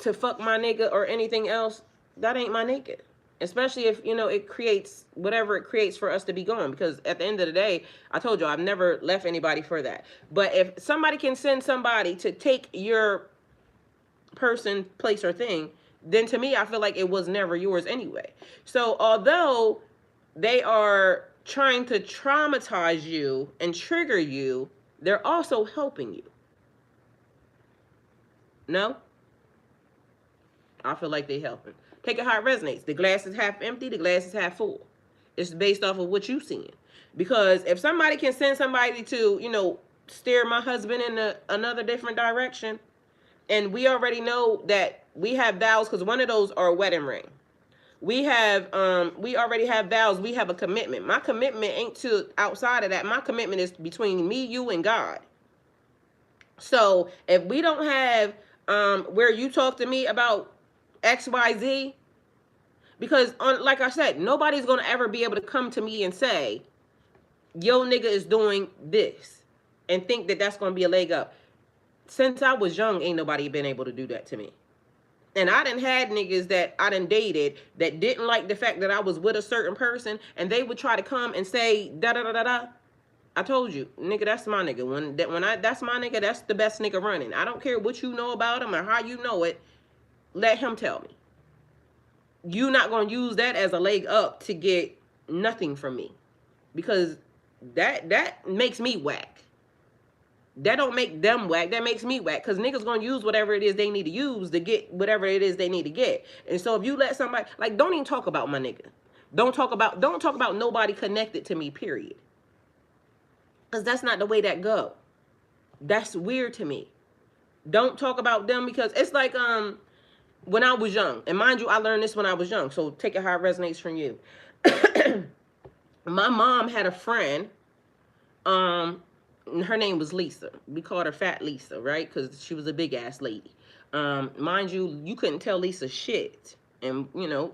to fuck my nigga or anything else, that ain't my nigga. Especially if, it creates whatever it creates for us to be going. Because at the end of the day, I told you, I've never left anybody for that. But if somebody can send somebody to take your person, place, or thing, then to me, I feel like it was never yours anyway. So although they are trying to traumatize you and trigger you, they're also helping you. No? I feel like they helping. Take it how it resonates. The glass is half empty, the glass is half full. It's based off of what you're seeing. Because if somebody can send somebody to, you know, steer my husband in another different direction, and we already know that we have vows, because one of those are a wedding ring. We already have vows. We have a commitment. My commitment ain't to outside of that. My commitment is between me, you, and God. So if we don't have where you talk to me about XYZ, because like I said, nobody's gonna ever be able to come to me and say, yo nigga is doing this, and think that that's gonna be a leg up. Since I was young, ain't nobody been able to do that to me. And I done had niggas that I done dated that didn't like the fact that I was with a certain person, and they would try to come and say da da da da da. I told you, nigga, that's my nigga. That's my nigga, that's the best nigga running. I don't care what you know about him or how you know it. Let him tell me. You not gonna use that as a leg up to get nothing from me, because that makes me whack. That don't make them whack. That makes me whack, because niggas gonna use whatever it is they need to use to get whatever it is they need to get. And so if you let somebody, like, don't even talk about my nigga. Don't talk about nobody connected to me, period. Because that's not the way that go. That's weird to me. Don't talk about them, because it's like when I was young, and mind you, I learned this when I was young, so take it how it resonates from you. My mom had a friend, her name was Lisa. We called her Fat Lisa, right? Because she was a big ass lady. Mind you, you couldn't tell Lisa shit. And, you know,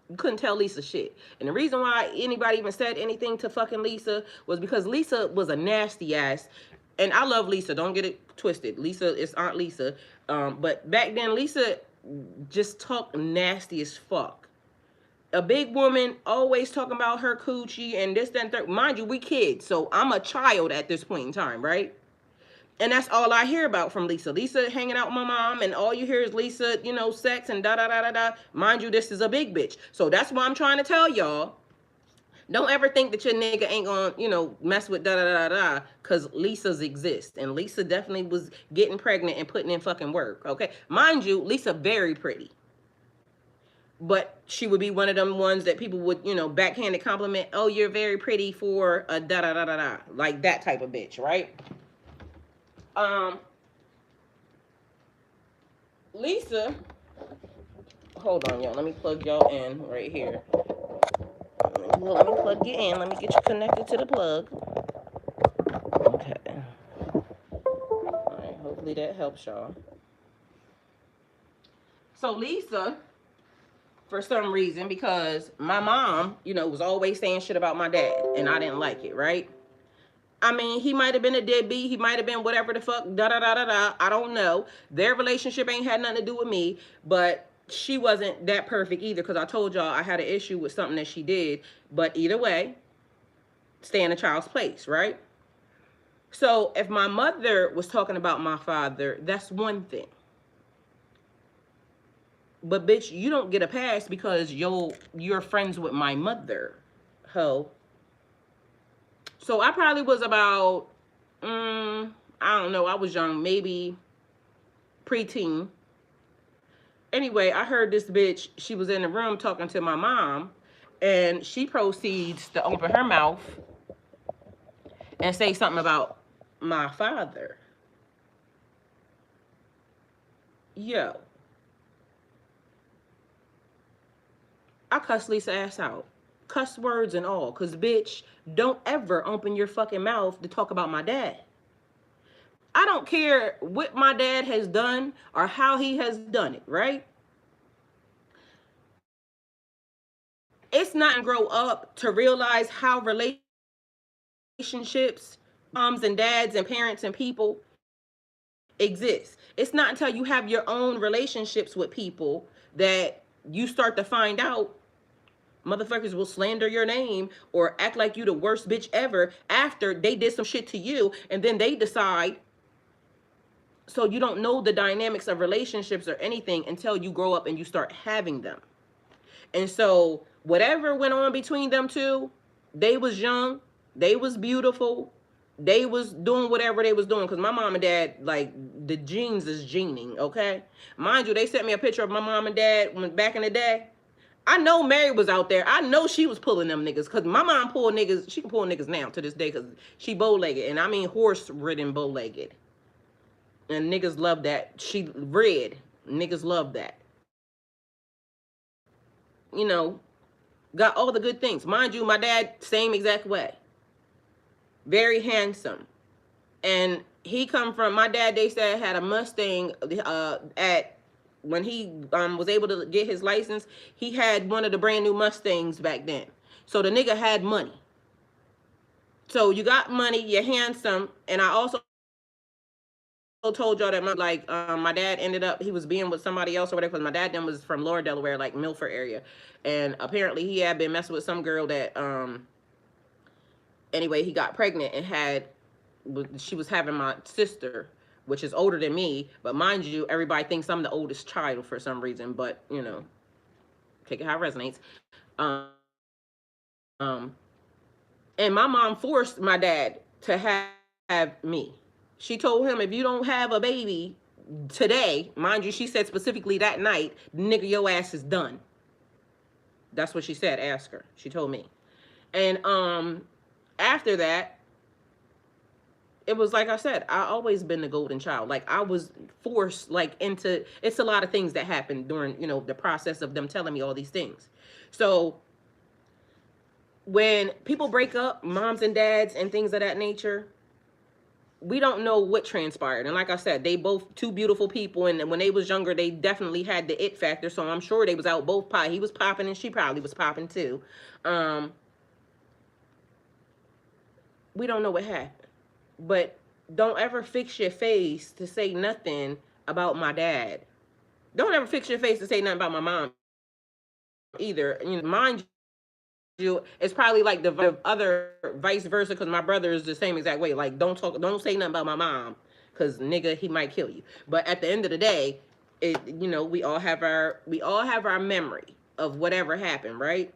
you couldn't tell Lisa shit. And the reason why anybody even said anything to fucking Lisa was because Lisa was a nasty ass. And I love Lisa, don't get it twisted. Lisa is Aunt Lisa. But back then, Lisa just talked nasty as fuck. A big woman always talking about her coochie and this, that, and third. Mind you, we kids, so I'm a child at this point in time, right? And that's all I hear about from Lisa. Lisa hanging out with my mom, and all you hear is Lisa, you know, sex and da-da-da-da-da. Mind you, this is a big bitch. So that's why I'm trying to tell y'all, don't ever think that your nigga ain't gonna, you know, mess with da-da-da-da, because Lisa's exist. And Lisa definitely was getting pregnant and putting in fucking work, okay? Mind you, Lisa very pretty. But she would be one of them ones that people would, you know, backhanded compliment. Oh, you're very pretty for a da-da-da-da-da. Like that type of bitch, right? Lisa, hold on, y'all. Let me plug y'all in right here. Let me plug you in. Let me get you connected to the plug. Okay. All right, hopefully that helps y'all. So Lisa, for some reason, because my mom, you know, was always saying shit about my dad, and I didn't like it, right? I mean, he might have been a deadbeat. He might have been whatever the fuck, da-da-da-da-da. I don't know. Their relationship ain't had nothing to do with me, but she wasn't that perfect either, because I told y'all I had an issue with something that she did. But either way, stay in a child's place, right? So if my mother was talking about my father, that's one thing. But bitch, you don't get a pass because you're friends with my mother, ho. So I probably was about, I don't know, I was young, maybe preteen. Anyway, I heard this bitch, she was in the room talking to my mom, and she proceeds to open her mouth and say something about my father. Yo. I cussed Lisa ass out. Cuss words and all. Because, bitch, don't ever open your fucking mouth to talk about my dad. I don't care what my dad has done or how he has done it, right? It's not to grow up to realize how relationships, moms and dads and parents and people exist. It's not until you have your own relationships with people that you start to find out motherfuckers will slander your name or act like you the worst bitch ever after they did some shit to you, and then they decide. So you don't know the dynamics of relationships or anything until you grow up and you start having them. And so whatever went on between them two, They was young, they was beautiful, they was doing whatever they was doing. Cause my mom and dad, like, the genes is gening, okay? Mind you, they sent me a picture of my mom and dad when back in the day. I know Mary was out there. I know she was pulling them niggas. Cause my mom pulled niggas. She can pull niggas now to this day. Cause she bow-legged, and I mean horse-ridden bow-legged. And niggas love that. She red. Niggas love that. You know, got all the good things. Mind you, my dad, same exact way. Very handsome. And he come from, my dad, they said, had a Mustang at, when he was able to get his license, he had one of the brand new Mustangs back then. So the nigga had money. So you got money, you're handsome, and I also told y'all that my dad ended up, he was being with somebody else or whatever, because my dad then was from Lower Delaware, like Milford area, and apparently he had been messing with some girl that anyway, he got pregnant and she was having my sister, which is older than me, but mind you, everybody thinks I'm the oldest child for some reason, but you know, take it how it resonates. And my mom forced my dad to have me. She told him, if you don't have a baby today, mind you, she said specifically that night, nigga, your ass is done. That's what she said. Ask her. She told me. And after that, it was like I said, I always been the golden child. Like I was forced like into, it's a lot of things that happened during, you know, the process of them telling me all these things. So when people break up, moms and dads and things of that nature, we don't know what transpired. And like I said, they both two beautiful people, and when they was younger, they definitely had the it factor. So I'm sure they was out both pie. He was popping and she probably was popping too. We don't know what happened. But don't ever fix your face to say nothing about my dad. Don't ever fix your face to say nothing about my mom either. You know, mind you, it's probably like the other vice versa, because my brother is the same exact way. Like, don't say nothing about my mom, because nigga, he might kill you. But at the end of the day, you know, we all have our memory of whatever happened, right?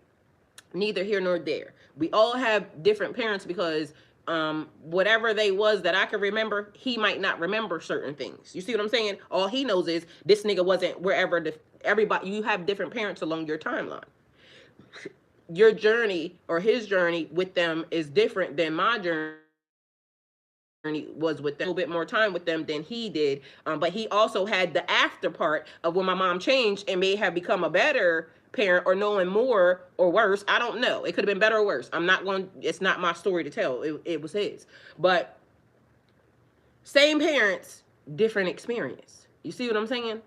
Neither here nor there. We all have different parents, because whatever they was that I can remember, he might not remember certain things. You see what I'm saying? All he knows is this nigga wasn't wherever everybody, you have different parents along your timeline. Your journey or his journey with them is different than my journey was with them. A little bit more time with them than he did, but he also had the after part of when my mom changed and may have become a better parent, or knowing more or worse. I don't know. It could have been better or worse. It's not my story to tell. It was his. But same parents, different experience. You see what I'm saying?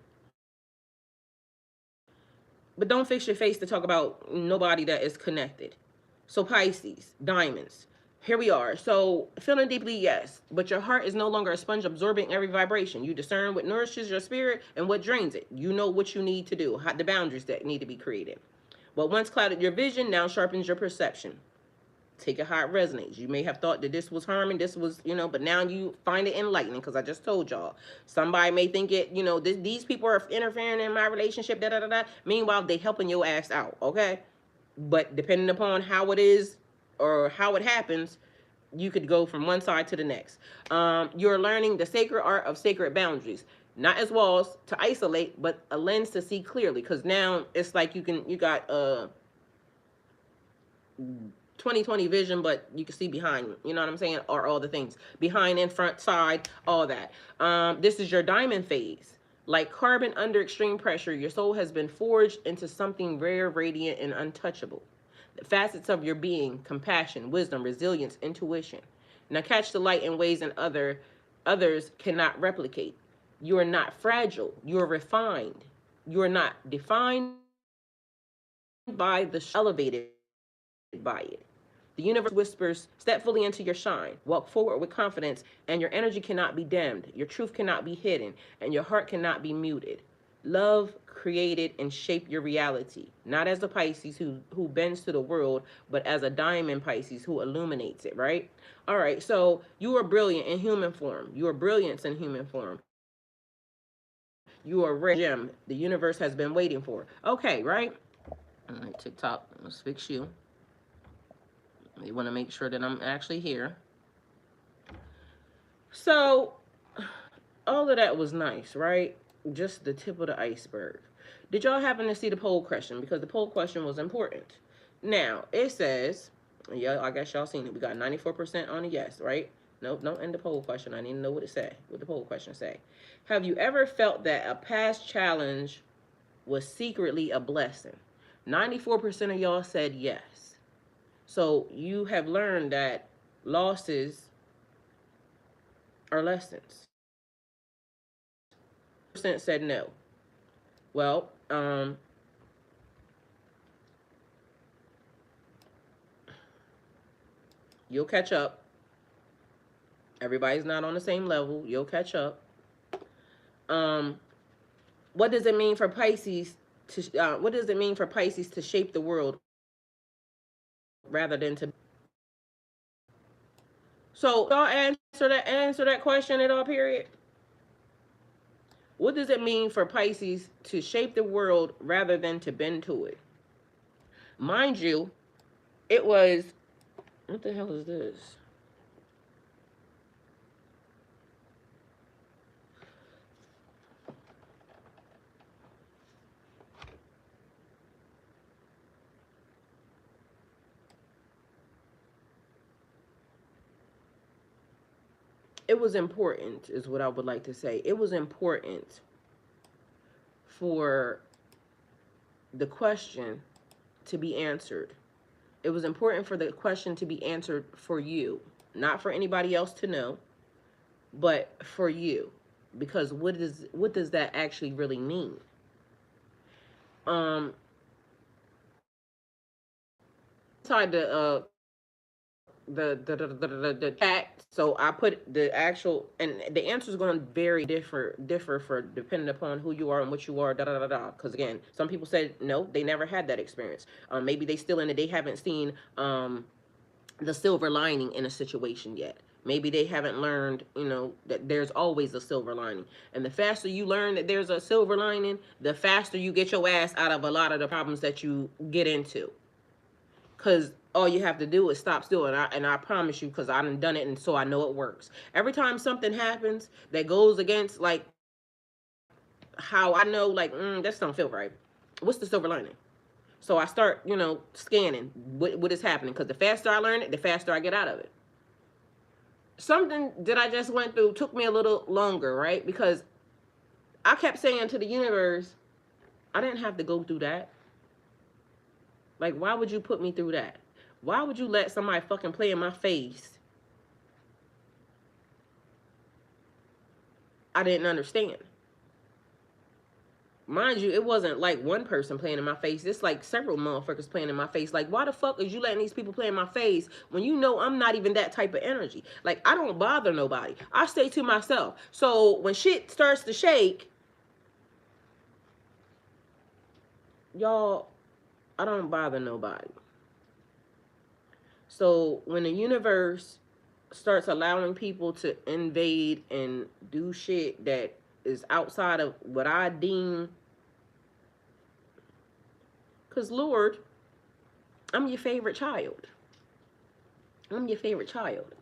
But don't fix your face to talk about nobody that is connected. So Pisces, diamonds. Here we are. So feeling deeply, yes, but your heart is no longer a sponge absorbing every vibration. You discern what nourishes your spirit and what drains it. You know what you need to do, the boundaries that need to be created. What once clouded your vision now sharpens your perception. Take it how it resonates. You may have thought that this was harming, this was, you know, but now you find it enlightening, because I just told y'all. Somebody may think it, you know, these people are interfering in my relationship, da da da da. Meanwhile, they helping your ass out, okay? But depending upon how it is or how it happens, you could go from one side to the next. You're learning the sacred art of sacred boundaries. Not as walls to isolate, but a lens to see clearly. Because now it's like you got 20/20 vision, but you can see behind, you know what I'm saying, or all the things behind, in front, side, all that. This is your diamond phase. Like carbon under extreme pressure, your soul has been forged into something rare, radiant, and untouchable. The facets of your being: compassion, wisdom, resilience, intuition. Now catch the light in ways and others cannot replicate. You are not fragile. You are refined. You are not defined by the elevated by it. The universe whispers, step fully into your shine, walk forward with confidence, and your energy cannot be dimmed, your truth cannot be hidden, and your heart cannot be muted. Love created and shaped your reality, not as a Pisces who bends to the world, but as a diamond Pisces who illuminates it, right? All right, so you are brilliant in human form. You are brilliance in human form. You are a rare gem the universe has been waiting for. Okay, right? All right, TikTok, let's fix you. They want to make sure that I'm actually here. So, all of that was nice, right? Just the tip of the iceberg. Did y'all happen to see the poll question? Because the poll question was important. Now, it says, yeah, I guess y'all seen it. We got 94% on a yes, right? Nope, don't end the poll question. I need to know what it say, what the poll question say. Have you ever felt that a past challenge was secretly a blessing? 94% of y'all said yes. So you have learned that losses are lessons. Percent said no. Well, you'll catch up. Everybody's not on the same level. You'll catch up. What does it mean for Pisces to? What does it mean for Pisces to shape the world rather than to? So y'all answer that question at all. Period. What does it mean for Pisces to shape the world rather than to bend to it? Mind you, it was. What the hell is this? It was important, is what I would like to say. It was important for the question to be answered. It was important for the question to be answered for you, not for anybody else to know, but for you. Because what does that actually really mean? Inside the chat, so I put the actual, and the answer is going to differ for depending upon who you are and what you are, because again, some people said no, they never had that experience. Maybe they still in it, they haven't seen the silver lining in a situation yet. Maybe they haven't learned, that there's always a silver lining. And the faster you learn that there's a silver lining, the faster you get your ass out of a lot of the problems that you get into. Because all you have to do is stop still. And I promise you, because I done it, and so I know it works. Every time something happens that goes against, like, how I know, like, that don't feel right. What's the silver lining? So I start, scanning what is happening. Because the faster I learn it, the faster I get out of it. Something that I just went through took me a little longer, right? Because I kept saying to the universe, I didn't have to go through that. Like, why would you put me through that? Why would you let somebody fucking play in my face? I didn't understand. Mind you, it wasn't like one person playing in my face. It's like several motherfuckers playing in my face. Like, why the fuck is you letting these people play in my face when you know I'm not even that type of energy? Like, I don't bother nobody. I stay to myself. So when shit starts to shake, y'all, I don't bother nobody. So when the universe starts allowing people to invade and do shit that is outside of what I deem, because Lord, I'm your favorite child. I'm your favorite child.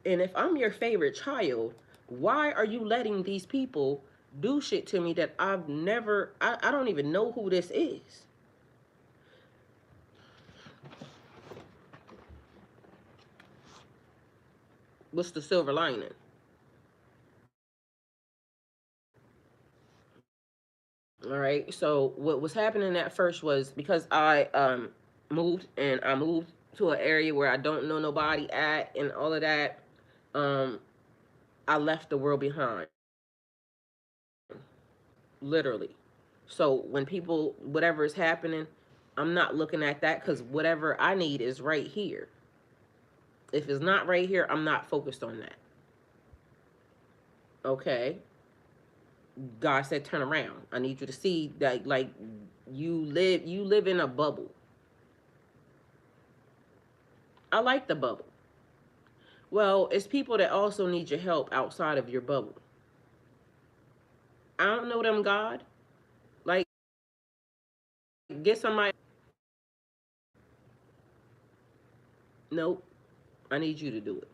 And if I'm your favorite child, why are you letting these people do shit to me that I've never, I don't even know who this is? What's the silver lining? All right. So what was happening at first was because I moved, and I moved to an area where I don't know nobody at and all of that. I left the world behind. Literally. So when people, whatever is happening, I'm not looking at that, because whatever I need is right here. If it's not right here, I'm not focused on that. Okay. God said, turn around. I need you to see that, like, you live in a bubble. I like the bubble. Well, it's people that also need your help outside of your bubble. I don't know them, God. Like, get somebody. Nope. I need you to do it.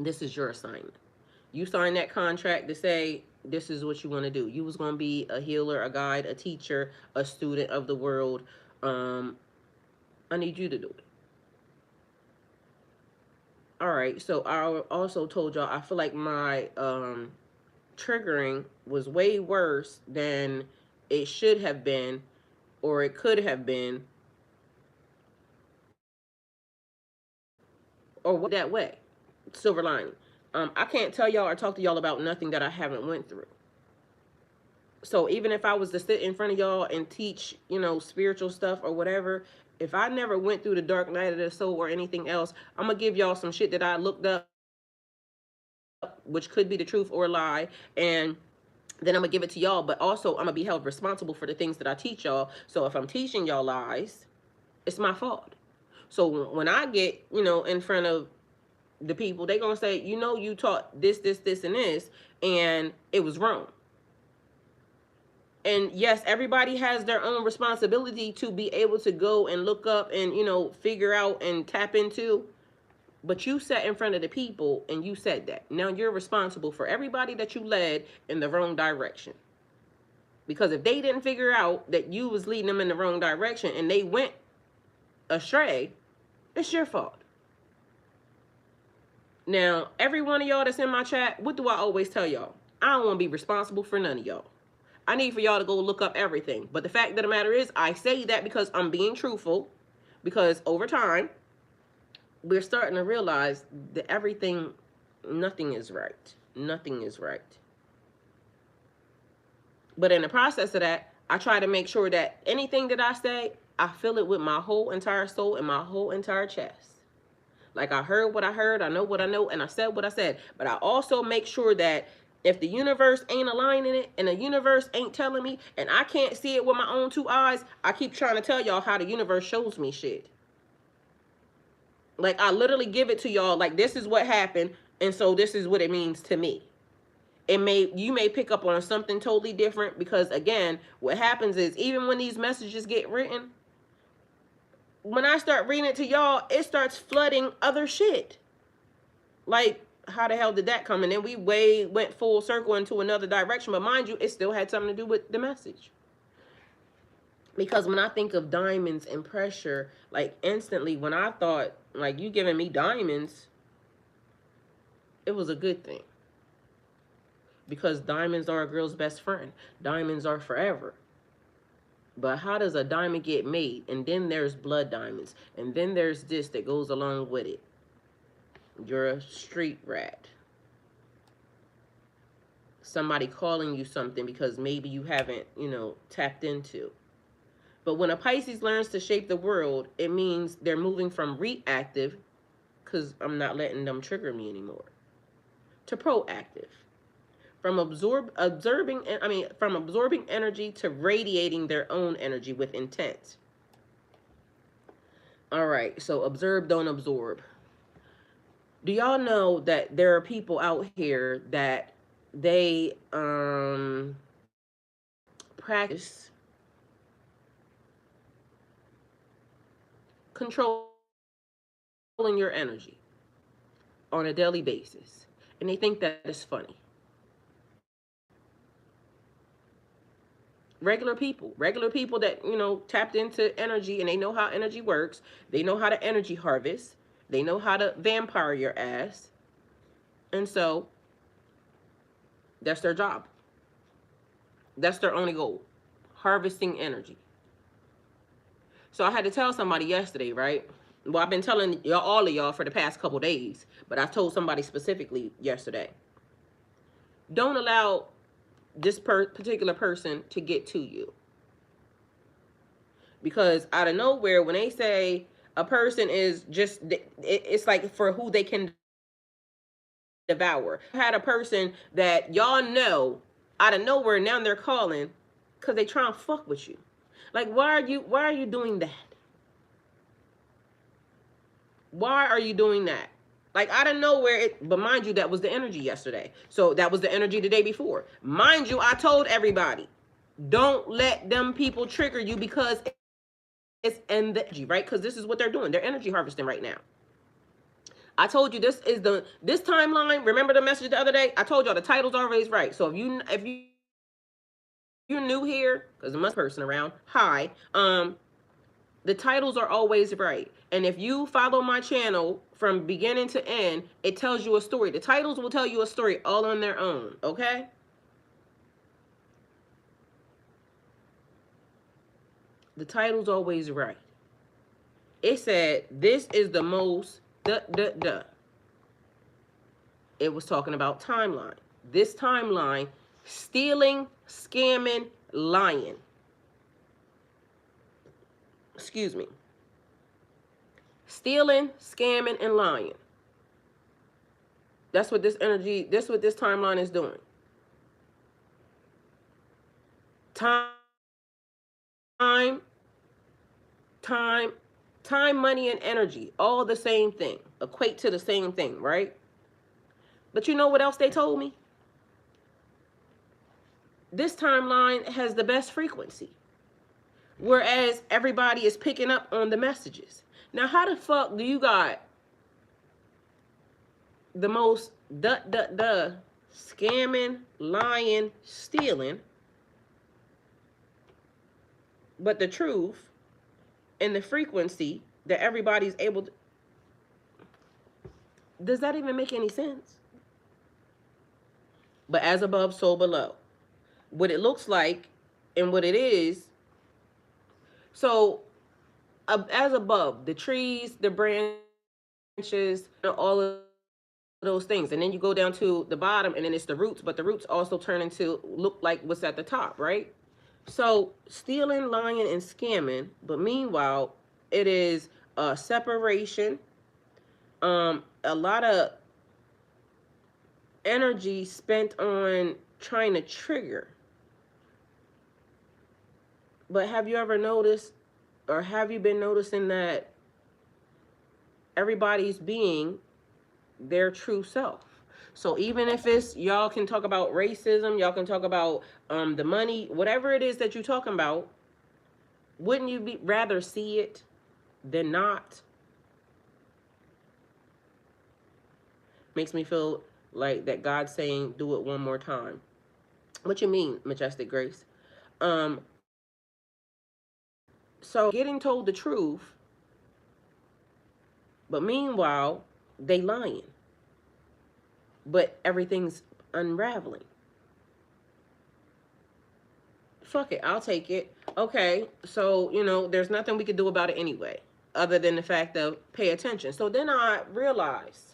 This is your assignment. You signed that contract to say this is what you want to do. You was going to be a healer, a guide, a teacher, a student of the world. I need you to do it. All right. So I also told y'all I feel like my triggering was way worse than it should have been, or it could have been, or that way. Silver lining. I can't tell y'all or talk to y'all about nothing that I haven't went through. So even if I was to sit in front of y'all and teach, you know, spiritual stuff or whatever, if I never went through the dark night of the soul or anything else, I'm gonna give y'all some shit that I looked up, which could be the truth or a lie, and then I'm gonna give it to y'all. But also, I'm gonna be held responsible for the things that I teach y'all. So if I'm teaching y'all lies, it's my fault. So when I get, you know, in front of the people, they gonna say, you know, you taught this, this, this, and this, and it was wrong. And yes, everybody has their own responsibility to be able to go and look up and, you know, figure out and tap into. But you sat in front of the people and you said that. Now you're responsible for everybody that you led in the wrong direction. Because if they didn't figure out that you was leading them in the wrong direction and they went astray, it's your fault. Now, every one of y'all that's in my chat, what do I always tell y'all? I don't want to be responsible for none of y'all. I need for y'all to go look up everything. But the fact of the matter is, I say that because I'm being truthful. Because over time, we're starting to realize that nothing is right. Nothing is right. But in the process of that, I try to make sure that anything that I say, I feel it with my whole entire soul and my whole entire chest. Like, I heard what I heard, I know what I know, and I said what I said. But I also make sure that if the universe ain't aligning it and the universe ain't telling me and I can't see it with my own two eyes, I keep trying to tell y'all how the universe shows me shit. Like, I literally give it to y'all like, this is what happened, and so this is what it means to me. You may pick up on something totally different because, again, what happens is even when these messages get written, when I start reading it to y'all, it starts flooding other shit. Like, how the hell did that come? And then we went full circle into another direction. But mind you, it still had something to do with the message. Because when I think of diamonds and pressure, like, instantly, when I thought, like, you giving me diamonds, it was a good thing. Because diamonds are a girl's best friend. Diamonds are forever. But how does a diamond get made? And then there's blood diamonds. And then there's this that goes along with it. You're a street rat. Somebody calling you something because maybe you haven't, you know, tapped into. But when a Pisces learns to shape the world, it means they're moving from reactive, because I'm not letting them trigger me anymore, to proactive. From absorbing energy to radiating their own energy with intent. All right, so observe, don't absorb. Do y'all know that there are people out here that they practice controlling your energy on a daily basis, and they think that is funny? Regular people that, you know, tapped into energy and they know how energy works. They know how to energy harvest. They know how to vampire your ass. And so that's their job. That's their only goal. Harvesting energy. So I had to tell somebody yesterday, right? Well, I've been telling y'all, all of y'all, for the past couple days, but I told somebody specifically yesterday. Don't allow this particular person to get to you. Because out of nowhere, when they say a person is just, it's like for who they can devour. I had a person that y'all know out of nowhere, now they're calling because they try and fuck with you. Like, why are you doing that? Why are you doing that? Like, out of nowhere, but mind you, that was the energy yesterday. So that was the energy the day before. Mind you, I told everybody, don't let them people trigger you, because and the energy, right? Because this is what they're doing. They're energy harvesting right now. I told you this timeline. Remember the message the other day? I told y'all the title's always right. So if you're new here, because I'm a person around, hi. The titles are always right. And if you follow my channel from beginning to end, it tells you a story. The titles will tell you a story all on their own, okay? The title's always right. It said, this is the most, It was talking about timeline. This timeline, stealing, scamming, lying. Excuse me. Stealing, scamming, and lying. That's what this timeline is doing. Time, money, and energy, all the same thing, equate to the same thing, right? But you know what else they told me? This timeline has the best frequency, whereas everybody is picking up on the messages. Now, how the fuck do you got the most scamming, lying, stealing, but the truth and the frequency that everybody's able to... Does that even make any sense? But as above, so below. What it looks like and what it is. So as above, the trees, the branches, all of those things. And then you go down to the bottom and then it's the roots, but the roots also turn into look like what's at the top, right? So stealing, lying, and scamming, but meanwhile, it is separation, a lot of energy spent on trying to trigger. But have you ever noticed, or have you been noticing that everybody's being their true self? So even if it's, y'all can talk about racism, y'all can talk about the money, whatever it is that you're talking about, wouldn't you rather see it than not? Makes me feel like that God's saying, do it one more time. What you mean, Majestic Grace? So getting told the truth, but meanwhile, they lying. But everything's unraveling. Fuck it, I'll take it. Okay, so, there's nothing we could do about it anyway, other than the fact of pay attention. So then I realized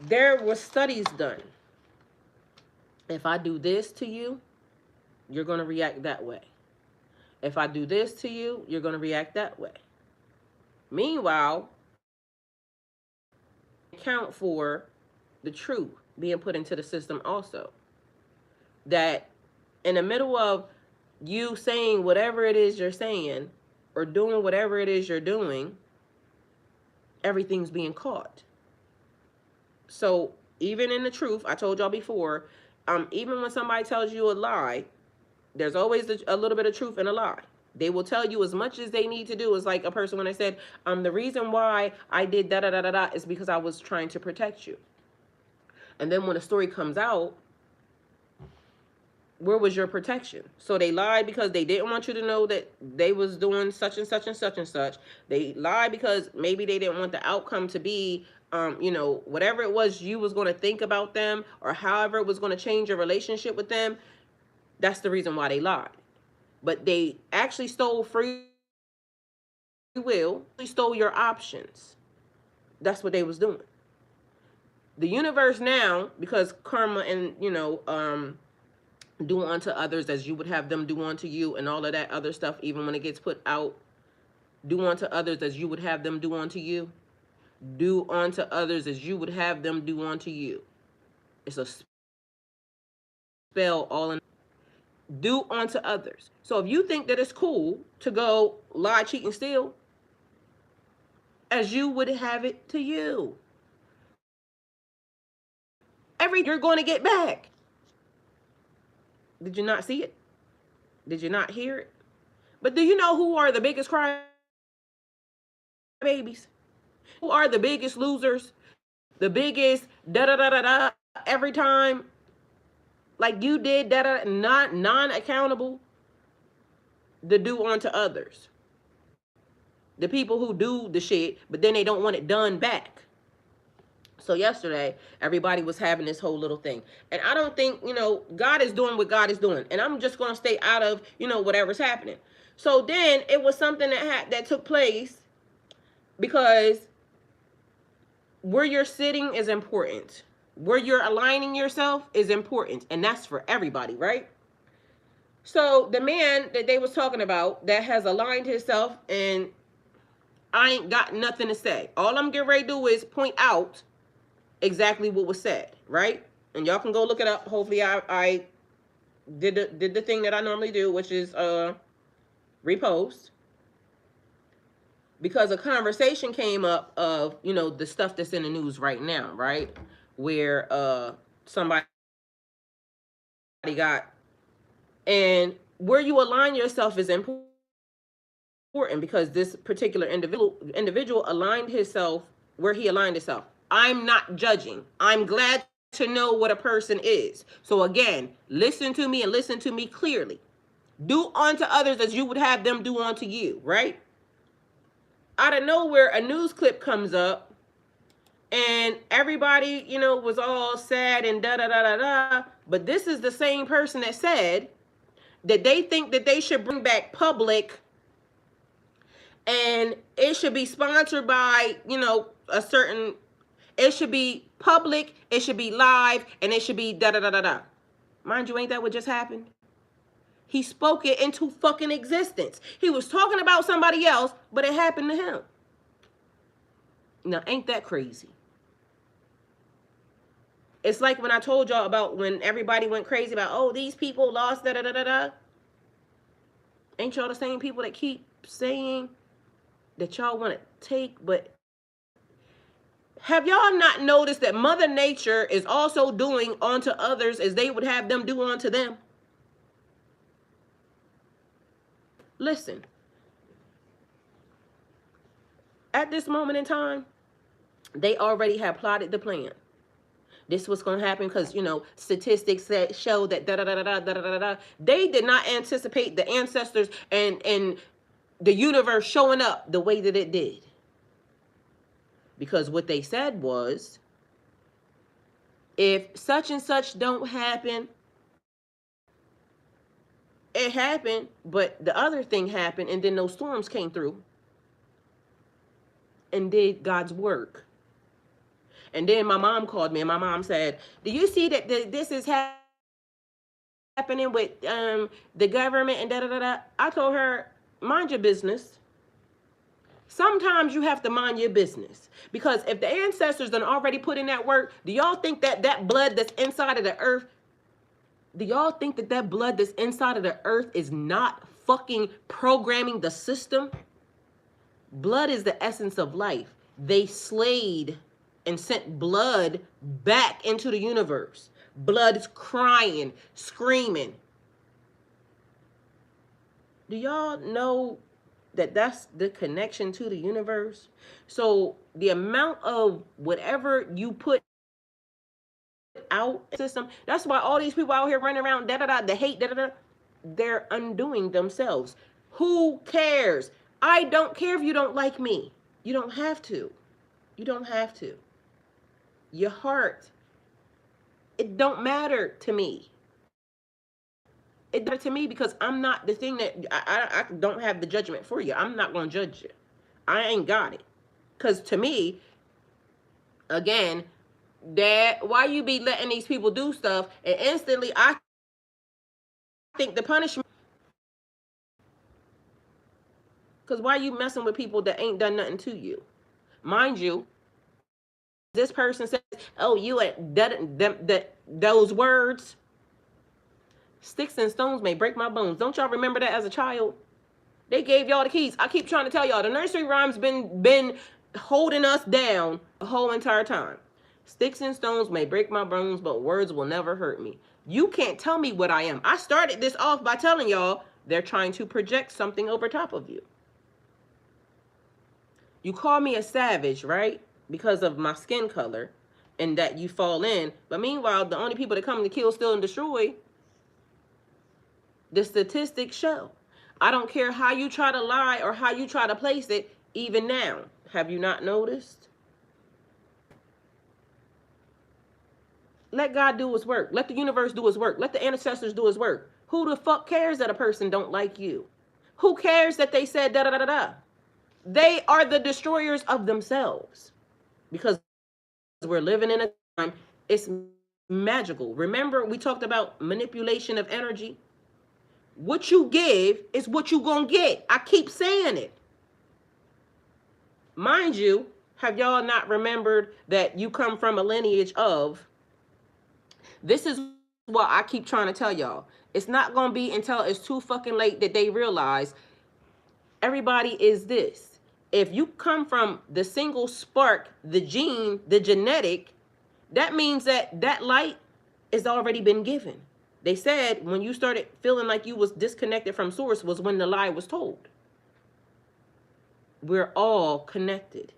there were studies done. If I do this to you, you're going to react that way. If I do this to you, you're going to react that way. Meanwhile, account for the truth being put into the system also. That in the middle of you saying whatever it is you're saying or doing whatever it is you're doing, everything's being caught. So even in the truth, I told y'all before, even when somebody tells you a lie, there's always a little bit of truth in a lie. They will tell you as much as they need to do. It's like a person when I said, the reason why I did da-da-da-da-da is because I was trying to protect you. And then when a story comes out, where was your protection? So they lied because they didn't want you to know that they was doing such and such and such and such. They lied because maybe they didn't want the outcome to be, whatever it was you was going to think about them or however it was going to change your relationship with them. That's the reason why they lied. But they actually stole free will. They stole your options. That's what they was doing. The universe now, because karma and, do unto others as you would have them do unto you and all of that other stuff, even when it gets put out, do unto others as you would have them do unto you. Do unto others as you would have them do unto you. It's a spell all in. Do unto others. So if you think that it's cool to go lie, cheat, and steal, as you would have it to you, you're going to get back. Did you not see it? Did you not hear it? But do you know who are the biggest cry babies? Who are the biggest losers? The biggest da da da da da every time, like you did da da, not non-accountable, to do unto others. The people who do the shit, but then they don't want it done back. So yesterday, everybody was having this whole little thing. And I don't think, God is doing what God is doing. And I'm just going to stay out of, whatever's happening. So then it was something that took place because where you're sitting is important. Where you're aligning yourself is important. And that's for everybody, right? So the man that they was talking about that has aligned himself, and I ain't got nothing to say. All I'm getting ready to do is point out exactly what was said, right? And y'all can go look it up. Hopefully I did the thing that I normally do, which is repost. Because a conversation came up of, the stuff that's in the news right now, right? Where somebody got, and where you align yourself is important, because this particular individual aligned himself where he aligned himself. I'm not judging. I'm glad to know what a person is. So again, listen to me and listen to me clearly. Do unto others as you would have them do unto you, right? Out of nowhere, a news clip comes up and everybody, was all sad and da da da da da. But this is the same person that said that they think that they should bring back public, and it should be sponsored by, a certain, it should be public, it should be live, and it should be da da da da da. Mind you, ain't that what just happened? He spoke it into fucking existence. He was talking about somebody else, but it happened to him. Now, ain't that crazy? It's like when I told y'all about when everybody went crazy about, oh, these people lost da da da da da. Ain't y'all the same people that keep saying that y'all want to take? But have y'all not noticed that Mother Nature is also doing unto others as they would have them do unto them? Listen, at this moment in time, they already have plotted the plan. This was going to happen because, statistics show that da-da-da-da-da-da-da-da. They did not anticipate the ancestors and the universe showing up the way that it did. Because what they said was, if such and such don't happen, it happened, but the other thing happened, and then those storms came through and did God's work. And then my mom called me, and my mom said, do you see that this is happening with the government and da-da-da-da? I told her, mind your business. Sometimes you have to mind your business. Because if the ancestors done already put in that work, do y'all think that blood that's inside of the earth, do y'all think that blood that's inside of the earth is not fucking programming the system? Blood is the essence of life. They slayed and sent blood back into the universe. Blood is crying, screaming. Do y'all know that that's the connection to the universe? So the amount of whatever you put out system, that's why all these people out here running around da-da-da, the hate, da-da-da, they're undoing themselves. Who cares? I don't care if you don't like me. You don't have to. You don't have to. Your heart, it don't matter to me. It matters to me because I'm not the thing that, I don't have the judgment for you. I'm not going to judge you. I ain't got it. Because to me, again, that why you be letting these people do stuff, and instantly I think the punishment, because why you messing with people that ain't done nothing to you? Mind you, this person says, oh, you those words, sticks and stones may break my bones. Don't y'all remember that as a child? They gave y'all the keys. I keep trying to tell y'all, the nursery rhymes been holding us down the whole entire time. Sticks and stones may break my bones, but words will never hurt me. You can't tell me what I am. I started this off by telling y'all, They're trying to project something over top of you. You call me a savage, right? Because of my skin color and that you fall in. But meanwhile, the only people that come to kill, steal, and destroy, the statistics show. I don't care how you try to lie or how you try to place it, even now. Have you not noticed? Let God do his work. Let the universe do his work. Let the ancestors do his work. Who the fuck cares that a person don't like you? Who cares that they said da-da-da-da-da? They are the destroyers of themselves. Because we're living in a time, it's magical. Remember, we talked about manipulation of energy? What you give is what you gonna get. I keep saying it. Mind you, have y'all not remembered that you come from a lineage of, this is what I keep trying to tell y'all. It's not gonna be until it's too fucking late that they realize everybody is this. If you come from the single spark, the gene, the genetic, that means that that light has already been given. They said when you started feeling like you was disconnected from source was when the lie was told. We're all connected.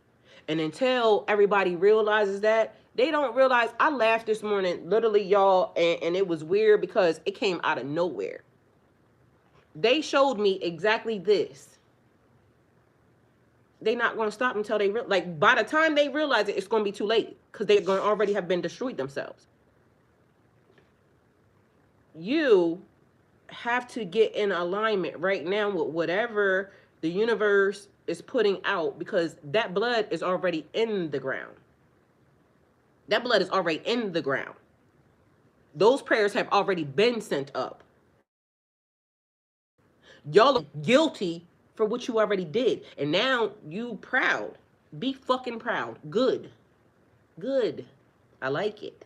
And until everybody realizes that, they don't realize. I laughed this morning, literally, y'all, and it was weird because it came out of nowhere. They showed me exactly this. They're not going to stop until they like by the time they realize it, it's going to be too late because they're going to already have been destroyed themselves. You have to get in alignment right now with whatever the universe is putting out, because that blood is already in the ground. That blood is already in the ground. Those prayers have already been sent up. Y'all are guilty for what you already did. And now you proud. Be fucking proud. Good. Good. I like it.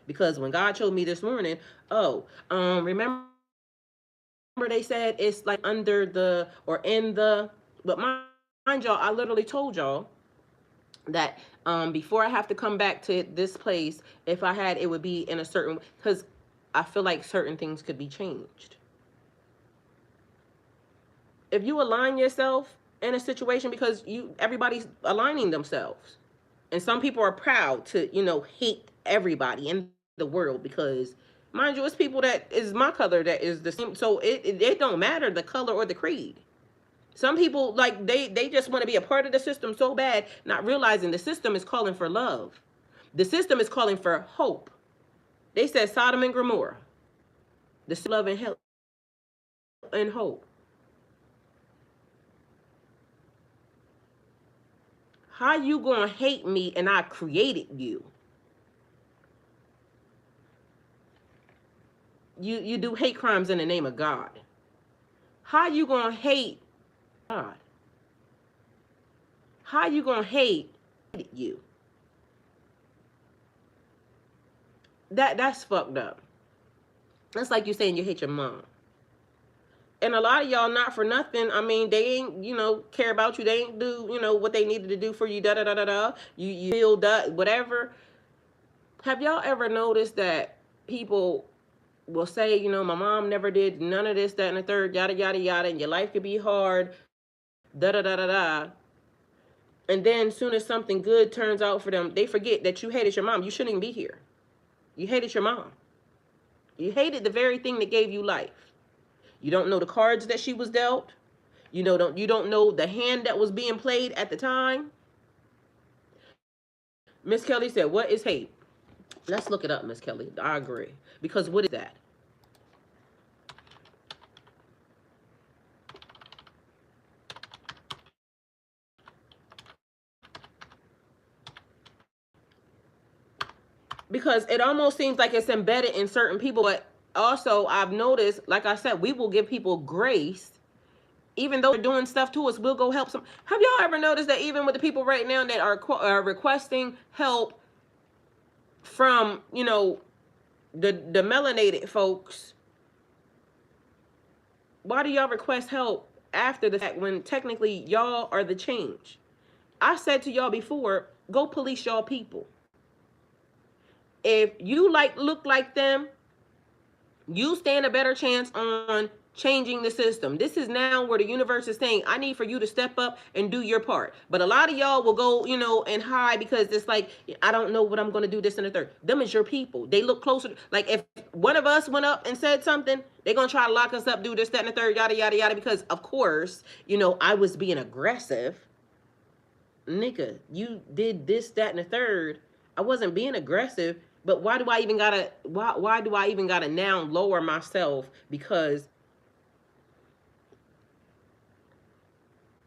Because when God showed me this morning, remember they said it's like under the or in the, but mind y'all, I literally told y'all that before I have to come back to this place, if I had, it would be in a certain, because I feel like certain things could be changed. If you align yourself in a situation, because everybody's aligning themselves, and some people are proud to, hate everybody in the world because, mind you, it's people that is my color that is the same. So it don't matter the color or the creed. Some people, like, they just want to be a part of the system so bad, not realizing the system is calling for love. The system is calling for hope. They said Sodom and Gomorrah. The love and help and hope. How you gonna hate me and I created you? You do hate crimes in the name of God. How you gonna hate God? How you gonna hate you? That's fucked up. That's like you saying you hate your mom. And a lot of y'all, not for nothing, I mean, they ain't, care about you. They ain't do, what they needed to do for you, da-da-da-da-da. You feel that, whatever. Have y'all ever noticed that people will say, my mom never did none of this, that, and the third, yada, yada, yada, and your life could be hard, da-da-da-da-da. And then as soon as something good turns out for them, they forget that you hated your mom. You shouldn't even be here. You hated your mom. You hated the very thing that gave you life. You don't know the cards that she was dealt. You don't know the hand that was being played at the time. Miss Kelly said, what is hate? Let's look it up, Miss Kelly. I agree. Because what is that? Because it almost seems like it's embedded in certain people. But also, I've noticed, like I said, we will give people grace. Even though they're doing stuff to us, we'll go help some. Have y'all ever noticed that even with the people right now that are requesting help from, the melanated folks, why do y'all request help after the fact when technically y'all are the change? I said to y'all before, go police y'all people. If you look like them, you stand a better chance on changing the system. This is now where the universe is saying, I need for you to step up and do your part. But a lot of y'all will go, you know, and hide because it's like, I don't know what I'm going to do, this and the third. Them is your people. They look closer. Like if one of us went up and said something, they're going to try to lock us up, do this, that, and the third, yada, yada, yada. Because of course, you know, I was being aggressive. Nigga, you did this, that, and the third. I wasn't being aggressive. But why do I even gotta, why do I even gotta now lower myself? Because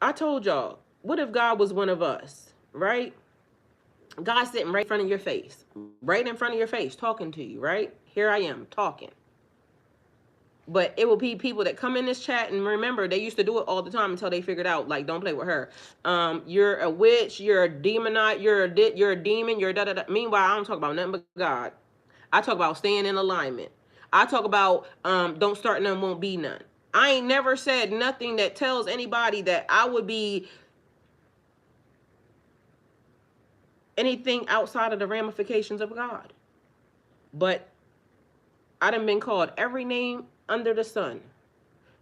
I told y'all, what if God was one of us, right? God sitting right in front of your face, right in front of your face, talking to you, right? Here I am, talking. But it will be people that come in this chat, and remember, they used to do it all the time until they figured out, like, don't play with her. You're a witch, you're a demonite, you're a demon, you're da-da-da. Meanwhile, I don't talk about nothing but God. I talk about staying in alignment. I talk about don't start none, won't be none. I ain't never said nothing that tells anybody that I would be anything outside of the ramifications of God. But I done been called every name under the sun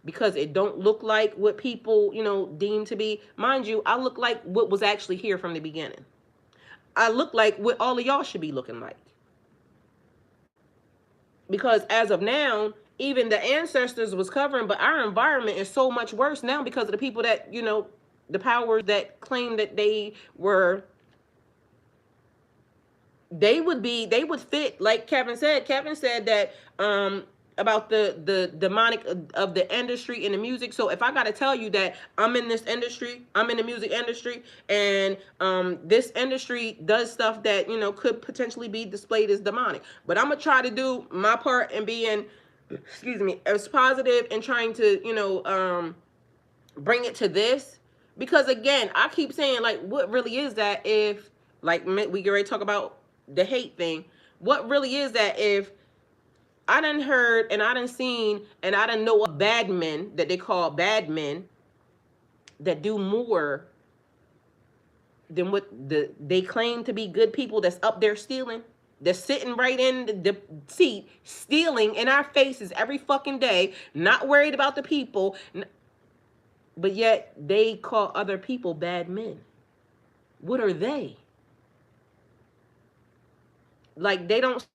because it don't look like what people, you know, deem to be. Mind you, I look like what was actually here from the beginning. I look like what all of y'all should be looking like. Because as of now, even the ancestors was covering, but our environment is so much worse now because of the people that, you know, the powers that claim that they would fit, like Kevin said. Kevin said that about the demonic of the industry and the music. So if I got to tell you that I'm in this industry, I'm in the music industry, and this industry does stuff that, you know, could potentially be displayed as demonic, but I'm gonna try to do my part and being, excuse me, as positive and trying to, you know, bring it to this. Because again, I keep saying, like, what really is that if, like, we already talk about the hate thing, what really is that if I done heard and I done seen and I done know of bad men that they call bad men that do more than what they claim to be good people that's up there stealing, that's sitting right in the seat stealing in our faces every fucking day, not worried about the people, but yet they call other people bad men. What are they? Like, they don't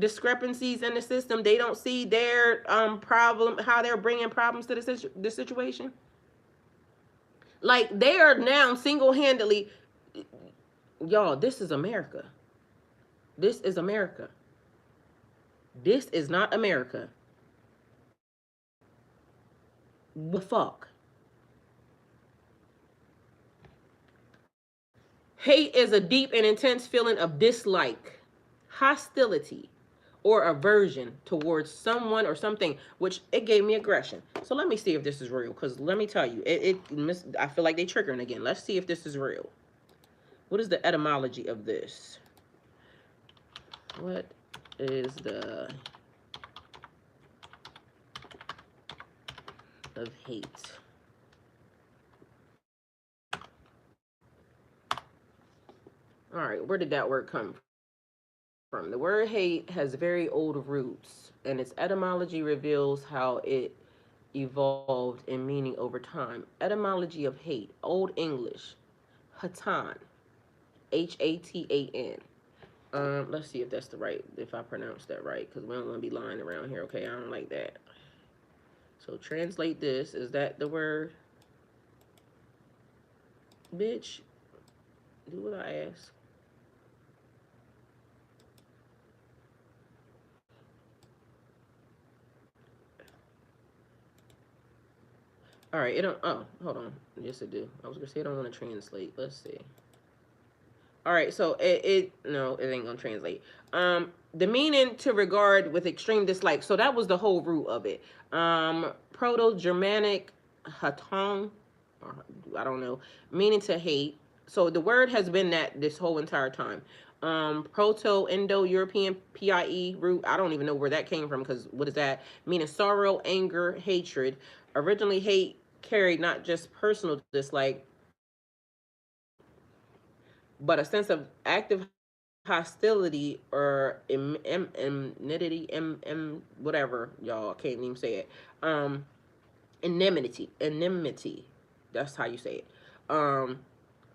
discrepancies in the system. They don't see their problem, how they're bringing problems to the situation. Like, they are now single-handedly, y'all, this is America. This is America. This is not America. What the fuck? Hate is a deep and intense feeling of dislike, hostility, or aversion towards someone or something, which it gave me aggression. So let me see if this is real, because let me tell you, I feel like they triggering again. Let's see if this is real. What is the etymology of this? What is the of hate? All right, where did that word come from? The word hate has very old roots, and its etymology reveals how it evolved in meaning over time. Etymology of hate, Old English, hatan, Hatan. Let's see if that's if I pronounced that right, because we don't want to be lying around here, okay? I don't like that. So translate this. Is that the word? Bitch, do what I ask. All right, it don't, oh, hold on. Yes, it do. I was gonna say I don't want to translate. Let's see. All right, so no, it ain't gonna translate. The meaning to regard with extreme dislike. So that was the whole root of it. Proto-Germanic hatong, or I don't know, meaning to hate. So the word has been that this whole entire time. Proto-Indo-European PIE root. I don't even know where that came from, because what is that? Meaning sorrow, anger, hatred. Originally, hate carried not just personal dislike, but a sense of active hostility or enmity, whatever, y'all, I can't even say it. enmity. That's how you say it.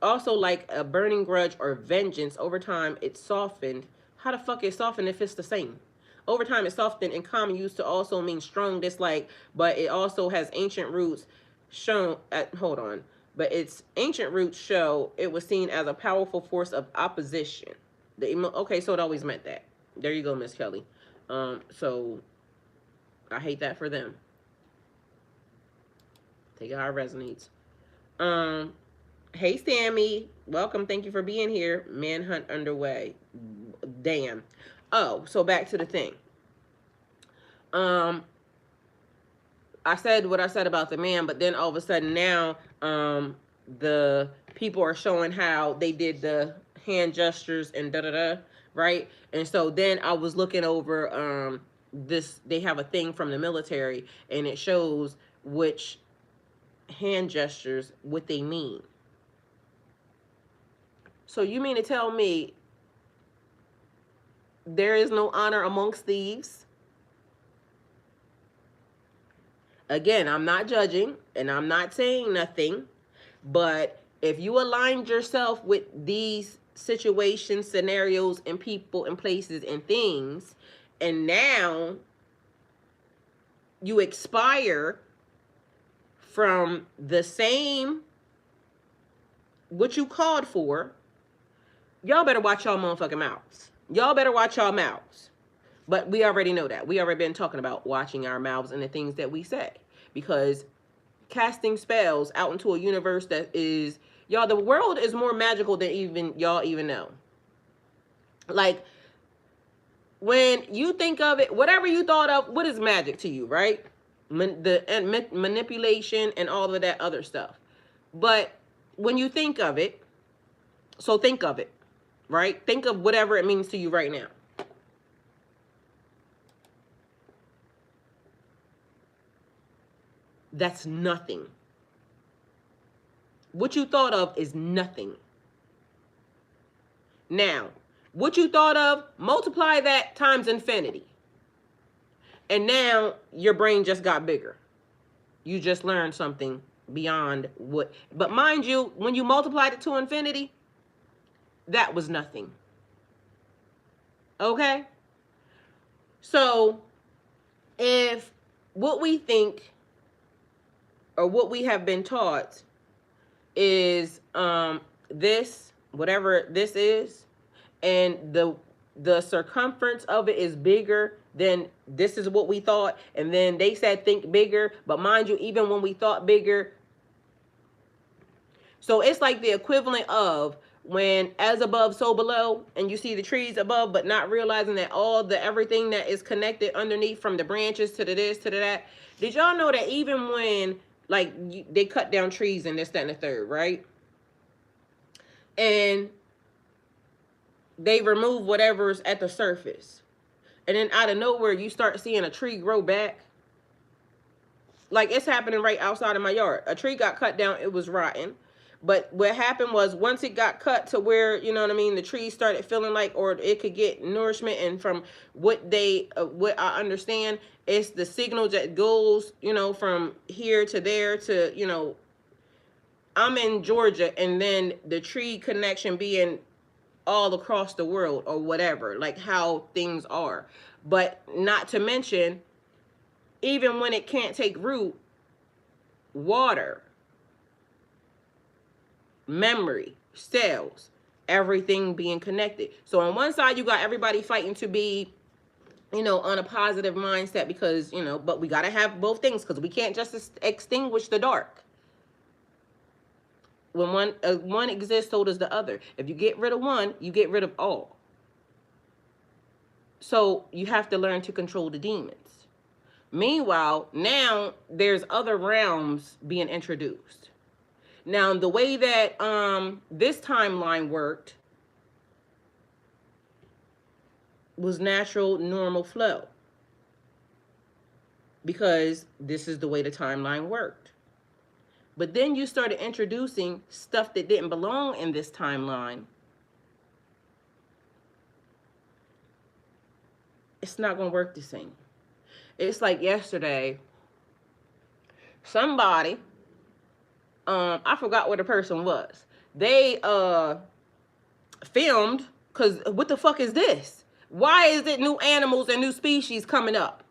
Also, like a burning grudge or vengeance, over time it's softened. How the fuck is softened if it's the same? Over time it's softened and common used to also mean strong dislike, but it also has ancient roots shown at, hold on. But its ancient roots show it was seen as a powerful force of opposition. Okay, so it always meant that. There you go, Miss Kelly. So I hate that for them. Take it how it resonates. Hey Sammy, welcome. Thank you for being here. Manhunt underway. Damn. Oh, so back to the thing. I said what I said about the man, but then all of a sudden now, the people are showing how they did the hand gestures and da da da, right? And so then I was looking over this. They have a thing from the military, and it shows which hand gestures what they mean. So you mean to tell me there is no honor amongst thieves? Again, I'm not judging and I'm not saying nothing, but if you aligned yourself with these situations, scenarios, and people and places and things, and now you expire from the same what you called for, y'all better watch y'all motherfucking mouths. Y'all better watch y'all mouths. But we already know that. We already been talking about watching our mouths and the things that we say. Because casting spells out into a universe that is, y'all, the world is more magical than even y'all even know. Like, when you think of it, whatever you thought of, what is magic to you, right? Manipulation and all of that other stuff. But when you think of it, so think of it, right? Think of whatever it means to you right now. That's nothing. What you thought of is nothing. Now, what you thought of, multiply that times infinity. And now your brain just got bigger. You just learned something beyond what. But mind you, when you multiplied it to infinity, that was nothing. Okay? So, if what we think or what we have been taught is this, whatever this is, and the circumference of it is bigger than this is what we thought, and then they said think bigger, but mind you, even when we thought bigger, so it's like the equivalent of when as above so below, and you see the trees above but not realizing that all the everything that is connected underneath, from the branches to the this to the that. Did y'all know that even when like they cut down trees and this, that, and the third, right? And they remove whatever's at the surface, and then out of nowhere you start seeing a tree grow back. Like, it's happening right outside of my yard. A tree got cut down, it was rotten. But what happened was, once it got cut to where, you know what I mean, the tree started feeling like, or it could get nourishment, and from what they, what I understand, it's the signal that goes, you know, from here to there to, you know, I'm in Georgia, and then the tree connection being all across the world or whatever, like how things are. But not to mention, even when it can't take root, water, memory, cells, everything being connected. So on one side, you got everybody fighting to be, you know, on a positive mindset, because, you know, but we got to have both things, because we can't just extinguish the dark. When one exists, so does the other. If you get rid of one, you get rid of all. So you have to learn to control the demons. Meanwhile, now there's other realms being introduced. Now, the way that this timeline worked was natural, normal flow, because this is the way the timeline worked. But then you started introducing stuff that didn't belong in this timeline. It's not going to work the same. It's like yesterday, somebody, I forgot what the person was. They filmed, because what the fuck is this? Why is it new animals and new species coming up?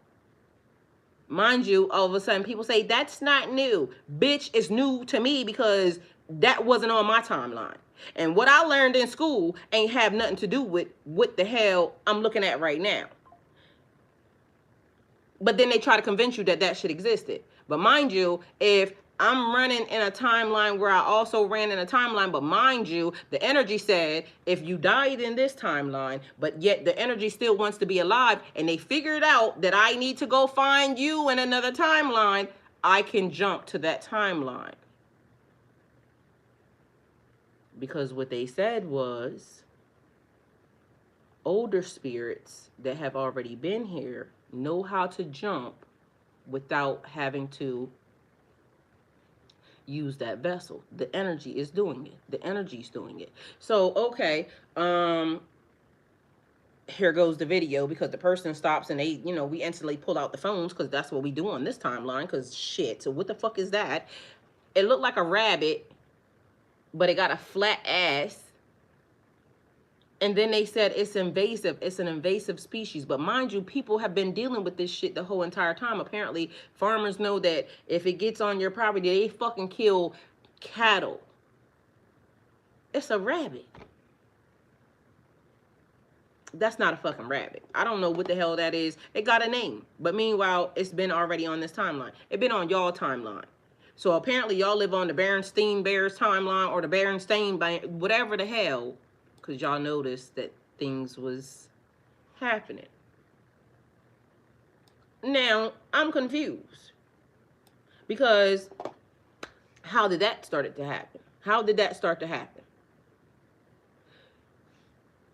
Mind you, all of a sudden people say, that's not new. Bitch, it's new to me because that wasn't on my timeline. And what I learned in school ain't have nothing to do with what the hell I'm looking at right now. But then they try to convince you that that shit existed. But mind you, if I'm running in a timeline where I also ran in a timeline, but mind you, the energy said, if you died in this timeline, but yet the energy still wants to be alive, and they figured out that I need to go find you in another timeline, I can jump to that timeline. Because what they said was, older spirits that have already been here know how to jump without having to use that vessel. The energy is doing it. The energy's doing it. So, okay, here goes the video, because the person stops and they, you know, we instantly pull out the phones because that's what we do on this timeline, because shit, so what the fuck is that? It looked like a rabbit, but it got a flat ass. And then they said it's invasive. It's an invasive species. But mind you, people have been dealing with this shit the whole entire time. Apparently, farmers know that if it gets on your property, they fucking kill cattle. It's a rabbit. That's not a fucking rabbit. I don't know what the hell that is. It got a name. But meanwhile, it's been already on this timeline. It's been on y'all timeline. So apparently, y'all live on the Berenstain Bears timeline or the Berenstain, whatever the hell. Because y'all noticed that things was happening. Now, I'm confused. Because how did that start to happen? How did that start to happen?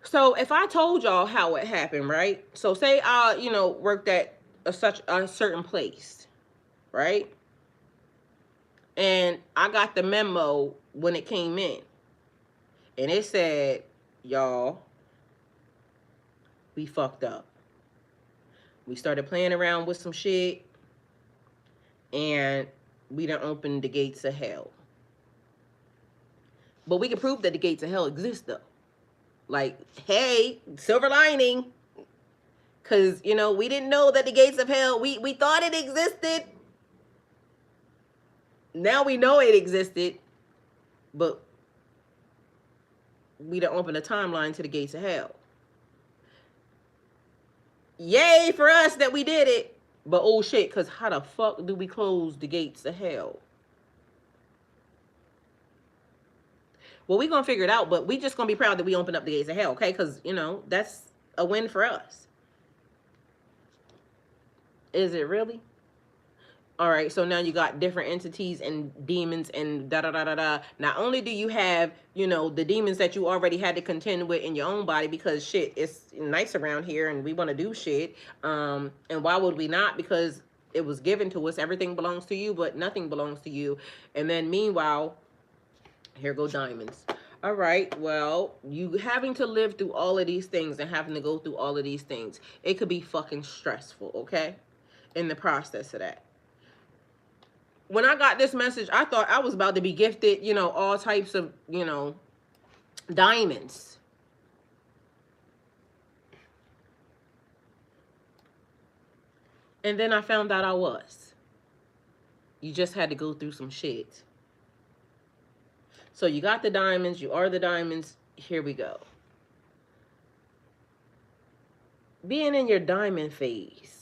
So if I told y'all how it happened, right? So say I, you know, worked at such a certain place, right? And I got the memo when it came in. And it said, y'all, we fucked up. We started playing around with some shit, and we done opened the gates of hell. But we can prove that the gates of hell exist, though. Like, hey, silver lining. Because, you know, we didn't know that the gates of hell, we thought it existed. Now we know it existed, but we done opened a timeline to the gates of hell. Yay for us that we did it. But oh shit, because how the fuck do we close the gates of hell? Well, we gonna figure it out, but we just gonna be proud that we opened up the gates of hell, okay? Because, you know, that's a win for us. Is it really? All right, so now you got different entities and demons and da-da-da-da-da. Not only do you have, you know, the demons that you already had to contend with in your own body, because shit, it's nice around here and we want to do shit. And why would we not? Because it was given to us. Everything belongs to you, but nothing belongs to you. And then meanwhile, here go diamonds. All right, well, you having to live through all of these things and having to go through all of these things, it could be fucking stressful, okay? In the process of that. When I got this message, I thought I was about to be gifted, you know, all types of, you know, diamonds. And then I found out I was. You just had to go through some shit. So you got the diamonds, you are the diamonds. Here we go. Being in your diamond phase.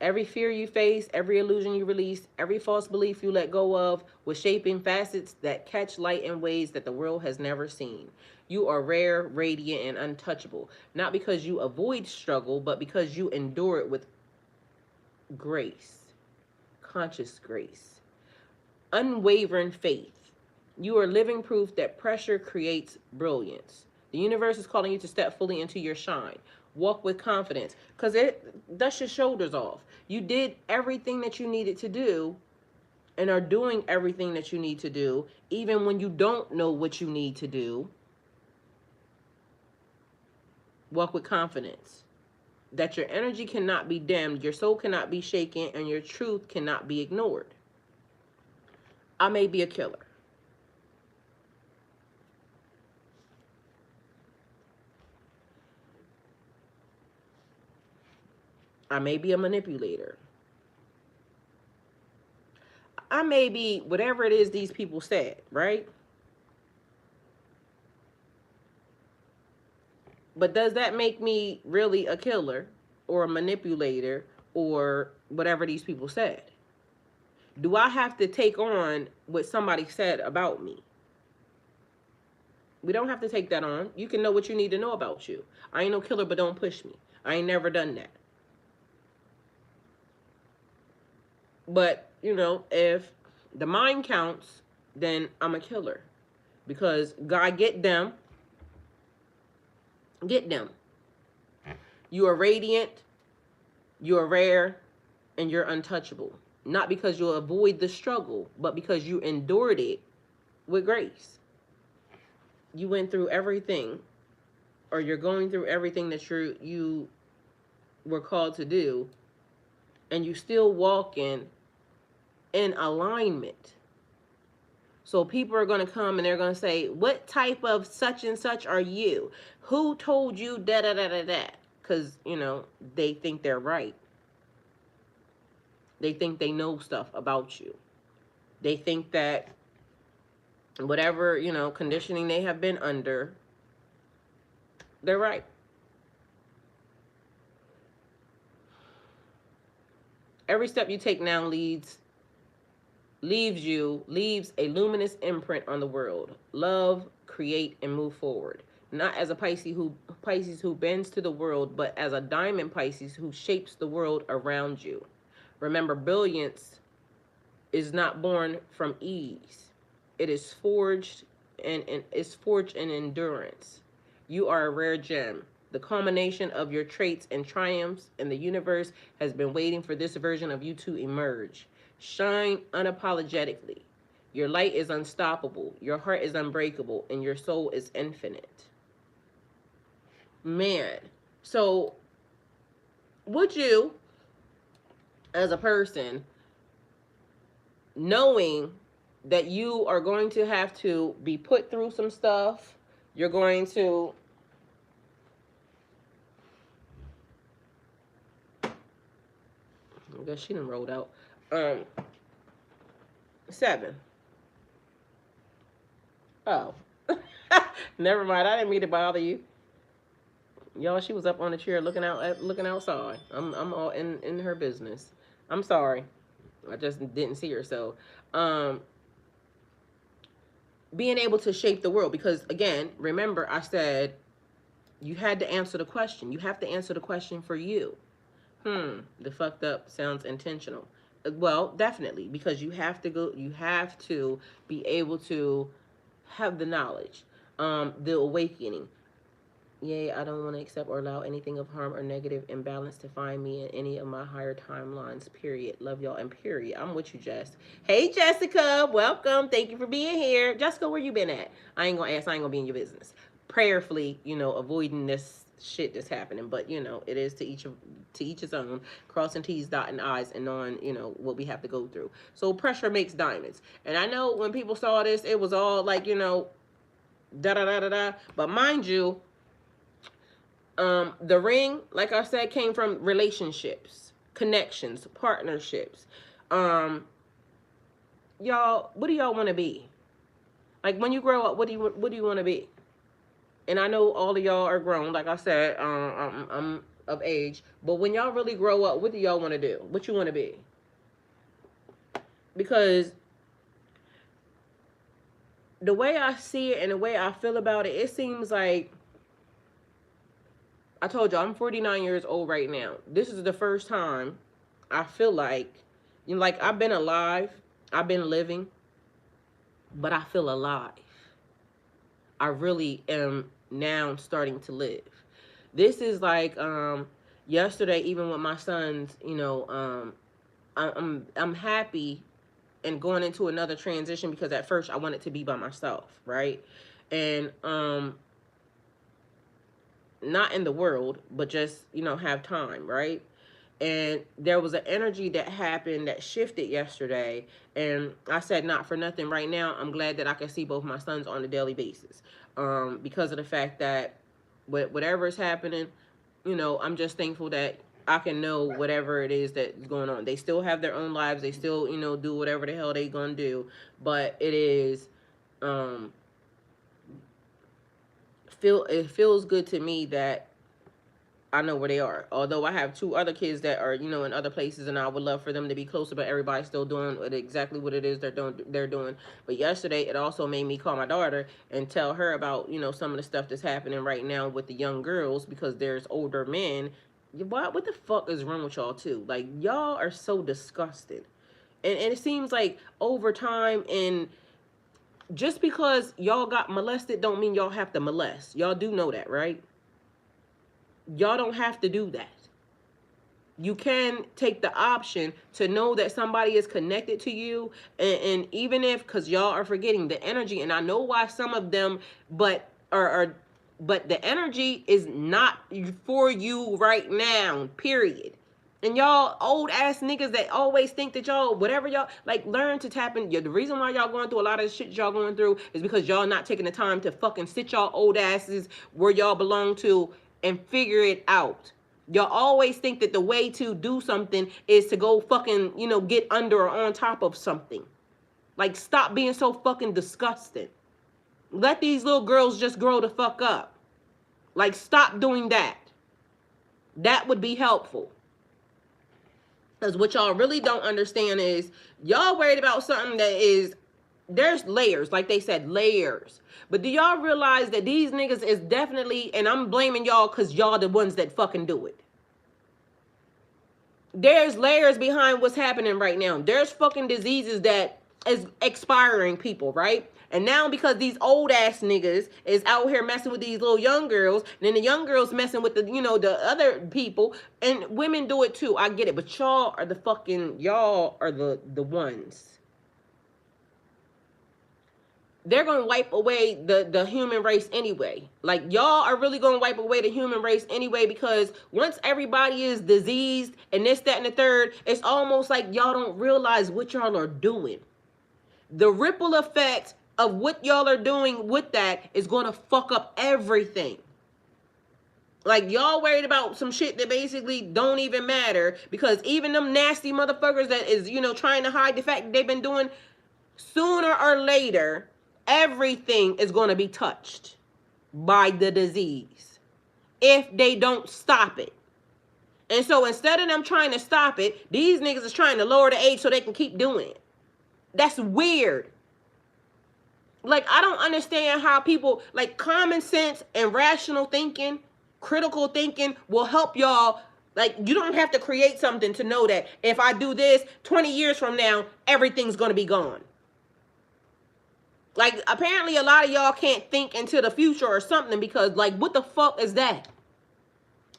Every fear you face, every illusion you release, every false belief you let go of was shaping facets that catch light in ways that the world has never seen. You are rare, radiant, and untouchable. Not because you avoid struggle, but because you endure it with grace. Conscious grace. Unwavering faith. You are living proof that pressure creates brilliance. The universe is calling you to step fully into your shine. Walk with confidence, because it dusts your shoulders off. You did everything that you needed to do and are doing everything that you need to do, even when you don't know what you need to do. Walk with confidence that your energy cannot be dimmed, your soul cannot be shaken, and your truth cannot be ignored. I may be a killer. I may be a manipulator. I may be whatever it is these people said, right? But does that make me really a killer or a manipulator or whatever these people said? Do I have to take on what somebody said about me? We don't have to take that on. You can know what you need to know about you. I ain't no killer, but don't push me. I ain't never done that. But, you know, if the mind counts, then I'm a killer. Because God, get them. Get them. You are radiant, you are rare, and you're untouchable. Not because you'll avoid the struggle, but because you endured it with grace. You went through everything, or you're going through everything that you were called to do, and you still walking in alignment. So people are going to come and they're going to say, what type of such and such are you? Who told you da da da da da? Because, you know, they think they're right. They think they know stuff about you. They think that whatever, you know, conditioning they have been under, they're right. Every step you take now leaves a luminous imprint on the world. Love, create, and move forward. Not as a Pisces who bends to the world, but as a diamond Pisces who shapes the world around you. Remember, brilliance is not born from ease. It is forged and is forged in endurance. You are a rare gem. The culmination of your traits and triumphs, and the universe has been waiting for this version of you to emerge. Shine unapologetically. Your light is unstoppable, your heart is unbreakable, and your soul is infinite. Man, so would you, as a person, knowing that you are going to have to be put through some stuff, you're going to I guess she done rolled out. 7. Oh. Never mind. I didn't mean to bother you. Y'all, she was up on the chair looking outside. I'm all in her business. I'm sorry. I just didn't see her. So, being able to shape the world, because again, remember I said you had to answer the question. You have to answer the question for you. The fucked up sounds intentional. Well, definitely, because you have to be able to have the knowledge, the awakening. Yay, I don't want to accept or allow anything of harm or negative imbalance to find me in any of my higher timelines, period. Love y'all, and period. I'm with you, Jess. Hey, Jessica, welcome. Thank you for being here. Jessica, where you been at? I ain't gonna ask. I ain't gonna be in your business. Prayerfully, you know, avoiding this shit that's happening, but you know, it is to each his own. Crossing T's, dotting I's, and knowing, you know, what we have to go through. So pressure makes diamonds. And I know when people saw this, it was all like, you know, da da da da da. But mind you, the ring, like I said, came from relationships, connections, partnerships. Y'all, what do y'all want to be? Like when you grow up, what do you want to be? And I know all of y'all are grown, like I said, I'm of age. But when y'all really grow up, what do y'all want to do? What you want to be? Because the way I see it and the way I feel about it, it seems like, I told you, I'm 49 years old right now. This is the first time I feel like, you know, like I've been alive, I've been living, but I feel alive. I really am now starting to live. This is like yesterday, even with my sons, you know, I'm happy and going into another transition, because at first I wanted to be by myself, right? And not in the world, but just, you know, have time, right? And there was an energy that happened that shifted yesterday. And I said, not for nothing right now, I'm glad that I can see both my sons on a daily basis. Because of the fact that whatever is happening, you know, I'm just thankful that I can know whatever it is that's going on. They still have their own lives. They still, you know, do whatever the hell they gonna do. But it is, it feels good to me that I know where they are. Although I have 2 other kids that are, you know, in other places, and I would love for them to be closer, but everybody's still doing exactly what it is they're doing. But yesterday, it also made me call my daughter and tell her about, you know, some of the stuff that's happening right now with the young girls, because there's older men. What the fuck is wrong with y'all too? Like, y'all are so disgusted. And it seems like over time, and just because y'all got molested don't mean y'all have to molest. Y'all do know that, right? Y'all don't have to do that. You can take the option to know that somebody is connected to you, and even if, because y'all are forgetting the energy, and I know why some of them, but the energy is not for you right now, period. And y'all old ass niggas that always think that y'all, whatever y'all, like, learn to tap in. The reason why y'all going through a lot of the shit y'all going through is because y'all not taking the time to fucking sit y'all old asses where y'all belong to and figure it out. Y'all always think that the way to do something is to go fucking, you know, get under or on top of something. Like, stop being so fucking disgusting. Let these little girls just grow the fuck up. Like, stop doing that. That would be helpful. Because what y'all really don't understand is y'all worried about something that is, there's layers, like they said, layers. But do y'all realize that these niggas is definitely, and I'm blaming y'all because y'all the ones that fucking do it. There's layers behind what's happening right now. There's fucking diseases that is expiring people, right? And now because these old ass niggas is out here messing with these little young girls, and then the young girls messing with the, you know, the other people, and women do it too. I get it, but y'all are the ones. They're going to wipe away the human race anyway. Like, y'all are really going to wipe away the human race anyway, because once everybody is diseased and this, that, and the third, it's almost like y'all don't realize what y'all are doing. The ripple effect of what y'all are doing with that is going to fuck up everything. Like, y'all worried about some shit that basically don't even matter, because even them nasty motherfuckers that is, you know, trying to hide the fact that they've been doing, sooner or later, everything is going to be touched by the disease if they don't stop it. And so instead of them trying to stop it, these niggas is trying to lower the age so they can keep doing it. That's weird. Like, I don't understand how people, like, common sense and rational thinking, critical thinking will help y'all. Like, you don't have to create something to know that if I do this, 20 years from now, everything's going to be gone. Like, apparently a lot of y'all can't think into the future or something, because, like, what the fuck is that?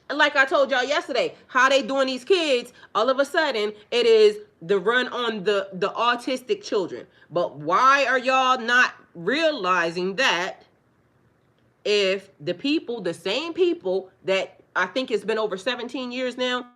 And like I told y'all yesterday, how they doing these kids, all of a sudden, it is the run on the autistic children. But why are y'all not realizing that if the people, the same people that I think it's been over 17 years now,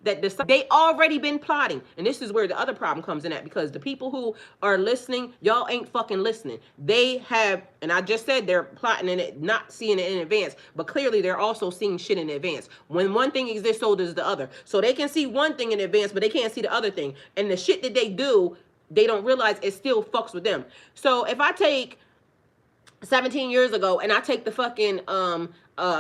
that they already been plotting. And this is where the other problem comes in at, because the people who are listening, y'all ain't fucking listening. They have, and I just said they're plotting in it, not seeing it in advance, but clearly they're also seeing shit in advance. When one thing exists, so does the other. So they can see one thing in advance, but they can't see the other thing. And the shit that they do, they don't realize it still fucks with them. So if I take 17 years ago and I take the fucking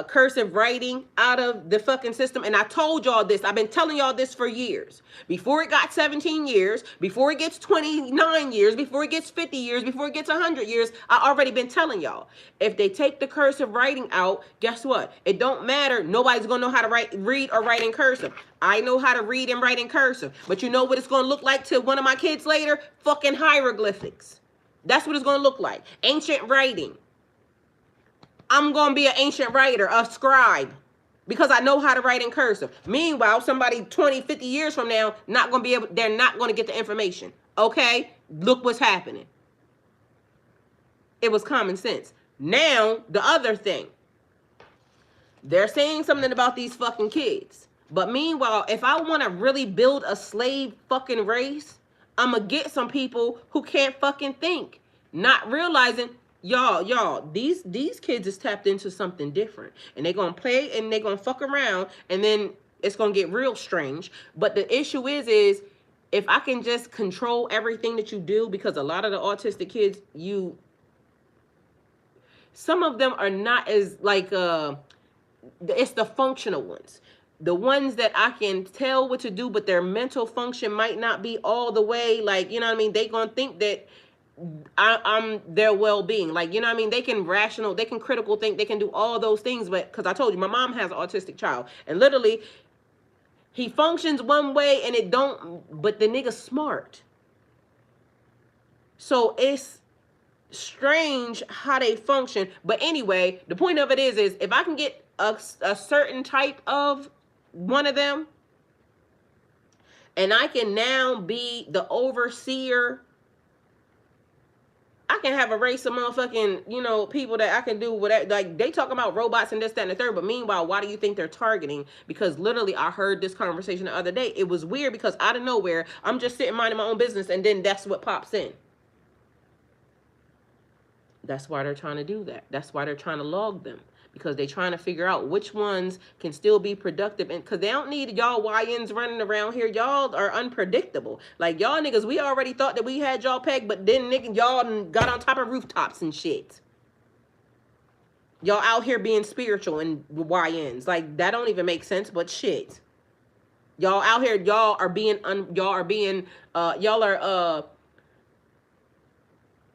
cursive writing out of the fucking system, and I told y'all this, I've been telling y'all this for years, before it got 17 years, before it gets 29 years, before it gets 50 years, before it gets 100 years, I already been telling y'all, if they take the cursive writing out, guess what? It don't matter. Nobody's gonna know how to read or write in cursive. I know how to read and write in cursive, but you know what it's gonna look like to one of my kids later? Fucking hieroglyphics. That's what it's going to look like. Ancient writing. I'm going to be an ancient writer, a scribe, because I know how to write in cursive. Meanwhile, somebody 20, 50 years from now, they're not going to get the information. Okay? Look what's happening. It was common sense. Now, the other thing. They're saying something about these fucking kids. But meanwhile, if I want to really build a slave fucking race, I'm going to get some people who can't fucking think. Not realizing, y'all, these kids is tapped into something different. And they're going to play and they're going to fuck around. And then it's going to get real strange. But the issue is if I can just control everything that you do, because a lot of the autistic kids, some of them are not as like, it's the functional ones. The ones that I can tell what to do, but their mental function might not be all the way, like, you know what I mean? They gonna think that I'm their well-being. Like, you know what I mean? They can rational, they can critical think, they can do all those things. But because I told you, my mom has an autistic child. And literally, he functions one way and it don't, but the nigga's smart. So it's strange how they function. But anyway, the point of it is if I can get a certain type of one of them, and I can now be the overseer, I can have a race of motherfucking, you know, people that I can do whatever. Like, they talk about robots and this, that, and the third, but meanwhile, why do you think they're targeting? Because literally, I heard this conversation the other day. It was weird because out of nowhere, I'm just sitting minding my own business, and then that's what pops in. That's why they're trying to do that. That's why they're trying to log them. Because they're trying to figure out which ones can still be productive. And because they don't need y'all YNs running around here. Y'all are unpredictable. Like, y'all niggas, we already thought that we had y'all pegged, but then niggas, y'all got on top of rooftops and shit. Y'all out here being spiritual and YNs. Like, that don't even make sense, but shit. Y'all out here, y'all are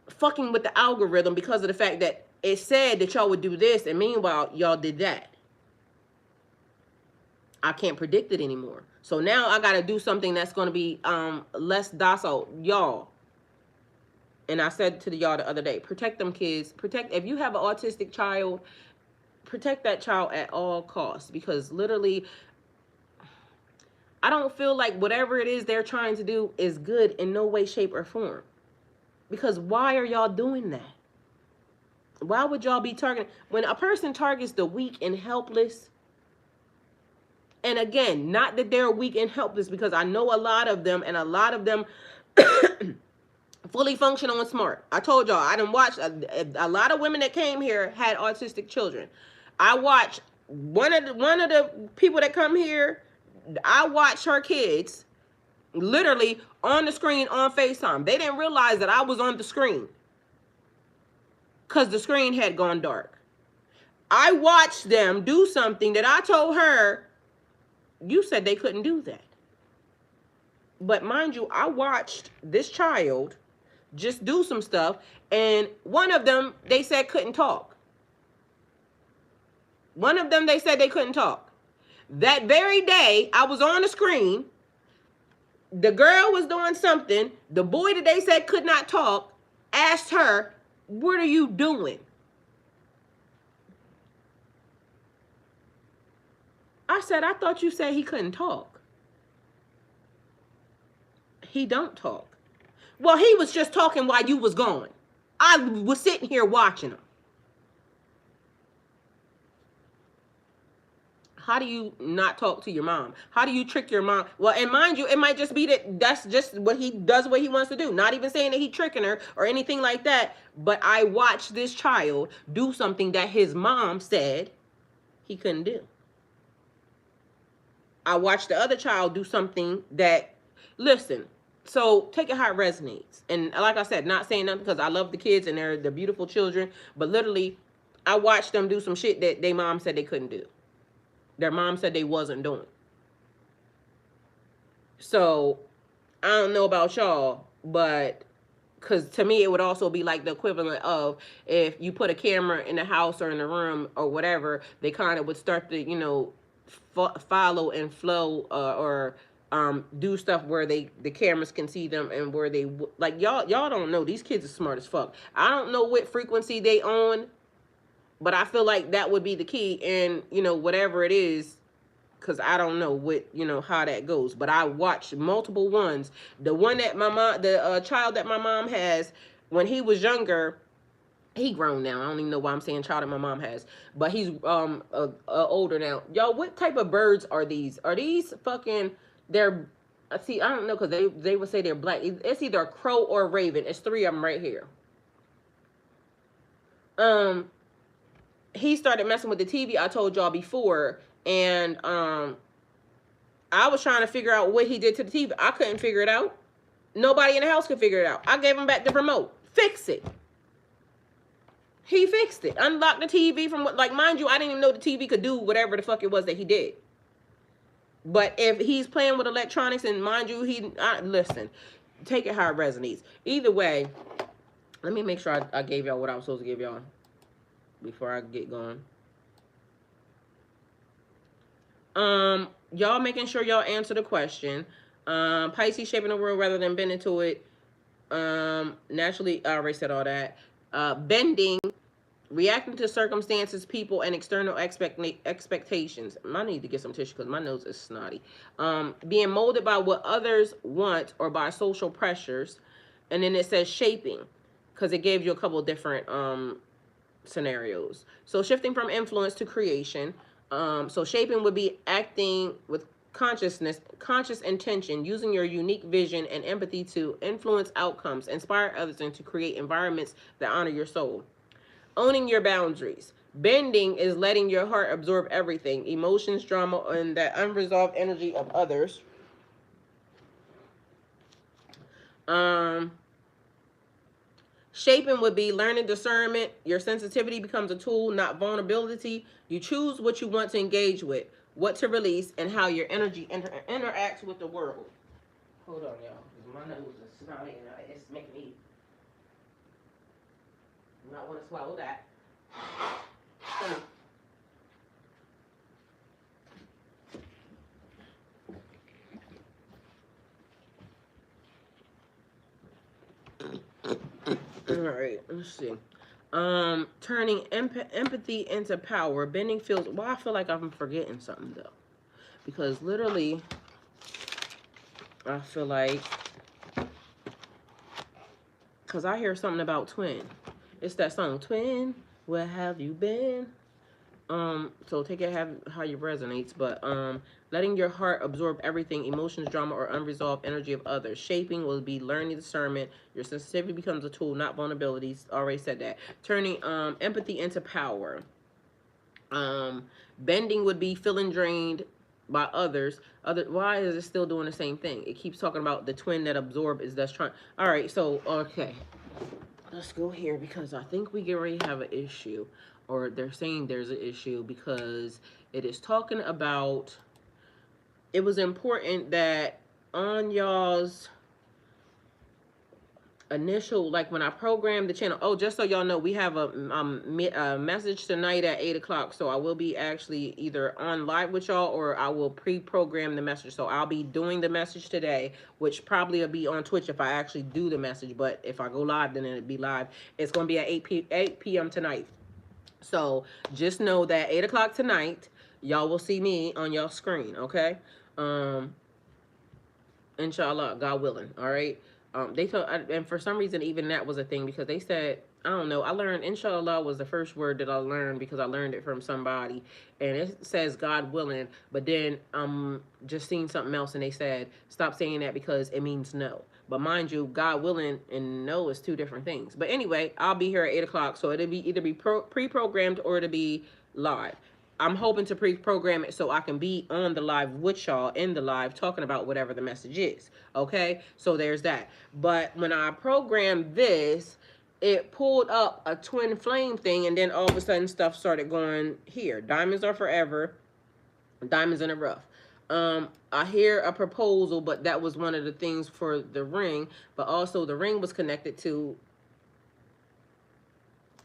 fucking with the algorithm because of the fact that it said that y'all would do this, and meanwhile, y'all did that. I can't predict it anymore. So now I got to do something that's going to be less docile. Y'all, and I said to y'all the other day, protect them kids. Protect, if you have an autistic child, protect that child at all costs. Because literally, I don't feel like whatever it is they're trying to do is good in no way, shape, or form. Because why are y'all doing that? Why would y'all be targeting? When a person targets the weak and helpless, and again, not that they're weak and helpless, because I know a lot of them, and a lot of them fully functional and smart. I told y'all, I done watched a lot of women that came here had autistic children. I watched one of the people that come here, I watched her kids literally on the screen on FaceTime. They didn't realize that I was on the screen, because the screen had gone dark. I watched them do something that I told her, you said they couldn't do that. But mind you, I watched this child just do some stuff, and one of them, they said couldn't talk. One of them, they said they couldn't talk. That very day, I was on the screen. The girl was doing something. The boy that they said could not talk asked her, "What are you doing?" I said, "I thought you said he couldn't talk." He don't talk. Well, he was just talking while you was gone. I was sitting here watching him. How do you not talk to your mom? How do you trick your mom? Well, and mind you, it might just be that that's just what he does, what he wants to do. Not even saying that he tricking her or anything like that. But I watched this child do something that his mom said he couldn't do. I watched the other child do something that, listen, so take it how it resonates. And like I said, not saying nothing because I love the kids and they're the beautiful children. But literally, I watched them do some shit that their mom said they couldn't do. Their mom said they wasn't doing. So, I don't know about y'all, but because to me, it would also be like the equivalent of if you put a camera in the house or in the room or whatever, they kind of would start to, you know, follow and flow or do stuff where the cameras can see them and where they, like, y'all don't know. These kids are smart as fuck. I don't know what frequency they on, but I feel like that would be the key. And, you know, whatever it is, because I don't know what, you know, how that goes. But I watched multiple ones. The one that my mom, the child that my mom has, when he was younger, He grown now. I don't even know why I'm saying child that my mom has, but he's older now. Y'all, what type of birds are these? Are these fucking? They're see. I don't know because they would say they're black. It's either a crow or a raven. It's three of them right here. He started messing with the TV. I told y'all before, and I was trying to figure out what he did to the TV. I couldn't figure it out. Nobody in the house could figure it out. I gave him back the remote. Fix it. He fixed it. Unlocked the TV from what, like, mind you, I didn't even know the TV could do whatever the fuck it was that he did. But if he's playing with electronics, and mind you, listen, take it how it resonates. Either way, let me make sure I gave y'all what I was supposed to give y'all before I get going. Y'all making sure y'all answer the question. Pisces shaping the world rather than bending to it. Naturally, I already said all that. Bending, reacting to circumstances, people, and external expectations. I need to get some tissue because my nose is snotty. Being molded by what others want or by social pressures. And then it says shaping because it gave you a couple different scenarios. So shifting from influence to creation. So shaping would be acting with conscious intention, using your unique vision and empathy to influence outcomes, inspire others, and to create environments that honor your soul. Owning your boundaries. Bending is letting your heart absorb everything, emotions, drama, and that unresolved energy of others. Shaping would be learning discernment. Your sensitivity becomes a tool, not vulnerability. You choose what you want to engage with, what to release, and how your energy interacts with the world. Hold on, y'all, because my nose is snotty and it's making me not want to swallow that. All right, let's see. Turning empathy into power. Bending feels. Well, I feel like I'm forgetting something though, because literally, I feel like, because I hear something about twin. It's that song, Twin. Where have you been? So take it how you resonates, but letting your heart absorb everything, emotions, drama, or unresolved energy of others. Shaping will be learning discernment. Your sensitivity becomes a tool, not vulnerabilities. Already said that. Turning empathy into power. Bending would be feeling drained by others. Why is it still doing the same thing? It keeps talking about the twin that absorb is that's trying. All right, so okay. Let's go here because I think we already have an issue, or they're saying there's an issue because it is talking about, it was important that on y'all's initial, like when I programmed the channel, oh, just so y'all know, we have a message tonight at 8 o'clock, so I will be actually either on live with y'all or I will pre-program the message. So I'll be doing the message today, which probably will be on Twitch if I actually do the message, but if I go live, then it'll be live. It's going to be at 8 p.m. tonight. So just know that 8 o'clock tonight, y'all will see me on y'all screen, okay? Inshallah, God willing, all right? They told, and for some reason, even that was a thing because they said, I don't know, I learned, inshallah was the first word that I learned because I learned it from somebody, and it says God willing, but then just seen something else and they said, stop saying that because it means no. But mind you, God willing and no is two different things. But anyway, I'll be here at 8 o'clock, so it'll be either be pre-programmed or it'll be live. I'm hoping to pre-program it so I can be on the live with y'all in the live talking about whatever the message is. Okay, so there's that. But when I programmed this, it pulled up a twin flame thing, and then all of a sudden stuff started going here. Diamonds are forever. Diamonds in the rough. I hear a proposal, but that was one of the things for the ring. But also the ring was connected to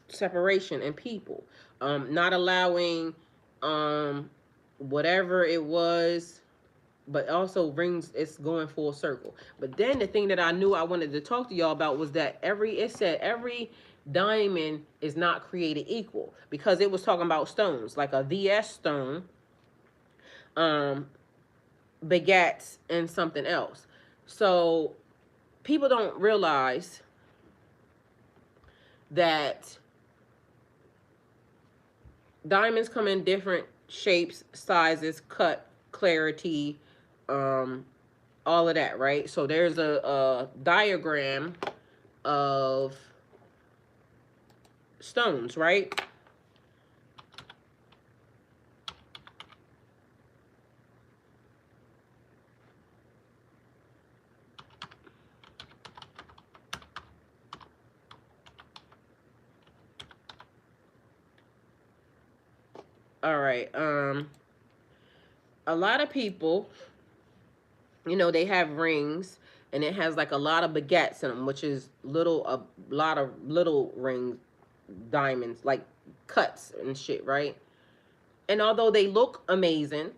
separation and people. Not allowing whatever it was, but also rings, it's going full circle. But then the thing that I knew I wanted to talk to y'all about was that it said every diamond is not created equal, because it was talking about stones, like a VS stone begats and something else. So people don't realize that diamonds come in different shapes, sizes, cut, clarity, all of that, right? So there's a diagram of stones, right? All right. A lot of people, you know, they have rings and it has like a lot of baguettes in them, which is a lot of little ring diamonds, like cuts and shit, right? And although they look amazing,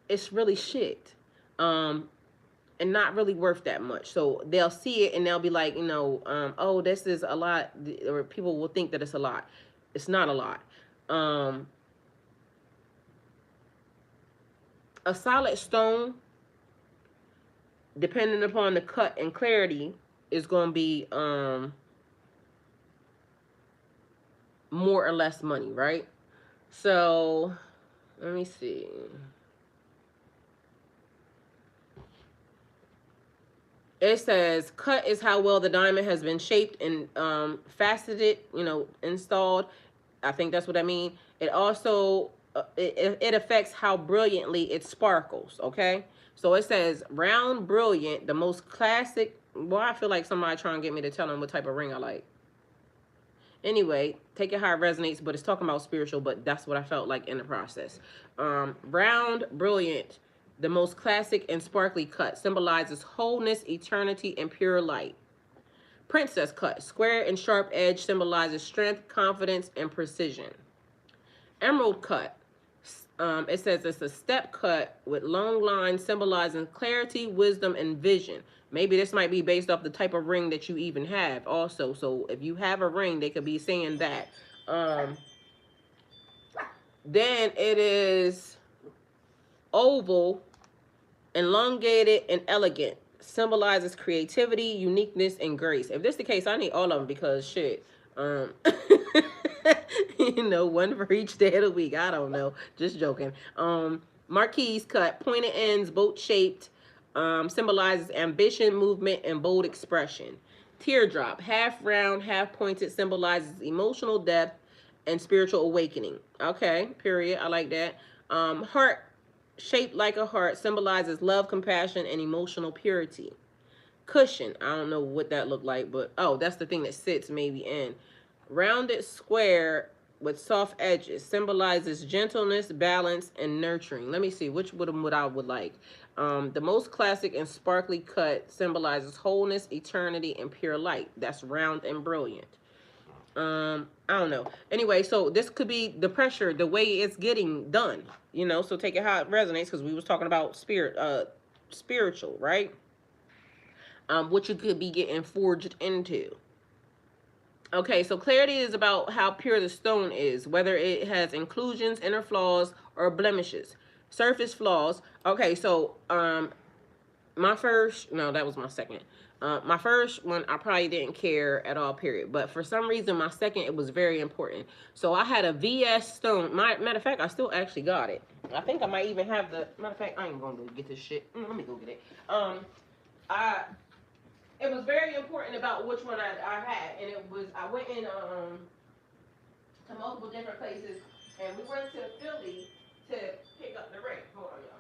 it's really shit. And not really worth that much. So they'll see it and they'll be like, you know, oh, this is a lot, or people will think that it's a lot. It's not a lot. A solid stone, depending upon the cut and clarity, is going to be more or less money, right? So let me see. It says cut is how well the diamond has been shaped and faceted, you know, installed. I think that's what I mean. It also it affects how brilliantly it sparkles. Okay, so it says round, brilliant, the most classic. Well, I feel like somebody trying to get me to tell them what type of ring I like. Anyway, take it how it resonates, but it's talking about spiritual, but that's what I felt like in the process. Round, brilliant, the most classic and sparkly cut, symbolizes wholeness, eternity, and pure light. Princess cut, square and sharp edge, symbolizes strength, confidence, and precision. Emerald cut, it says it's a step cut with long lines symbolizing clarity, wisdom, and vision. Maybe this might be based off the type of ring that you even have also. So if you have a ring, they could be saying that. Then it is oval, elongated, and elegant. Symbolizes creativity, uniqueness, and grace. If this is the case, I need all of them because shit. You know, one for each day of the week. I don't know. Just joking. Marquise cut, pointed ends, boat shaped, symbolizes ambition, movement, and bold expression. Teardrop, half round, half pointed, symbolizes emotional depth and spiritual awakening. Okay, period. I like that. Heart, shaped like a heart, symbolizes love, compassion, and emotional purity. Cushion, I don't know what that looked like, but oh, that's the thing that sits maybe in. Rounded square with soft edges, symbolizes gentleness, balance, and nurturing. Let me see which one I would like. The most classic and sparkly cut symbolizes wholeness, eternity, and pure light. That's round and brilliant. I don't know. Anyway, so this could be the pressure, the way it's getting done, you know, so take it how it resonates, because we was talking about spiritual, right? What you could be getting forged into. Okay, so clarity is about how pure the stone is, whether it has inclusions, inner flaws, or blemishes. Surface flaws. Okay, so my first, no, that was my second. My first one, I probably didn't care at all, period. But for some reason, my second, it was very important. So I had a VS stone. Matter of fact, I still actually got it. I think I might even have the, matter of fact, I ain't gonna go get this shit. Let me go get it. It was very important about which one I had. And it was, I went in to multiple different places. And we went to Philly to pick up the ring. Hold on, y'all.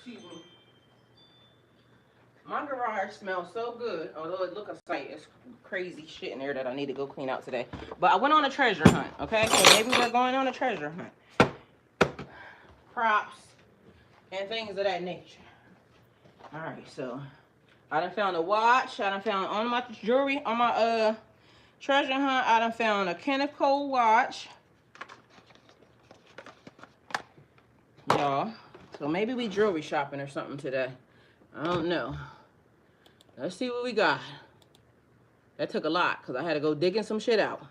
Excuse me. My garage smells so good, although it looks like it's crazy shit in there that I need to go clean out today. But I went on a treasure hunt, okay? So maybe we're going on a treasure hunt. Props and things of that nature. All right, so I done found a watch. I done found on my jewelry, on my treasure hunt, I done found a Kenneth Cole watch. Y'all. So maybe we jewelry shopping or something today. I don't know. Let's see what we got. That took a lot because I had to go digging some shit out.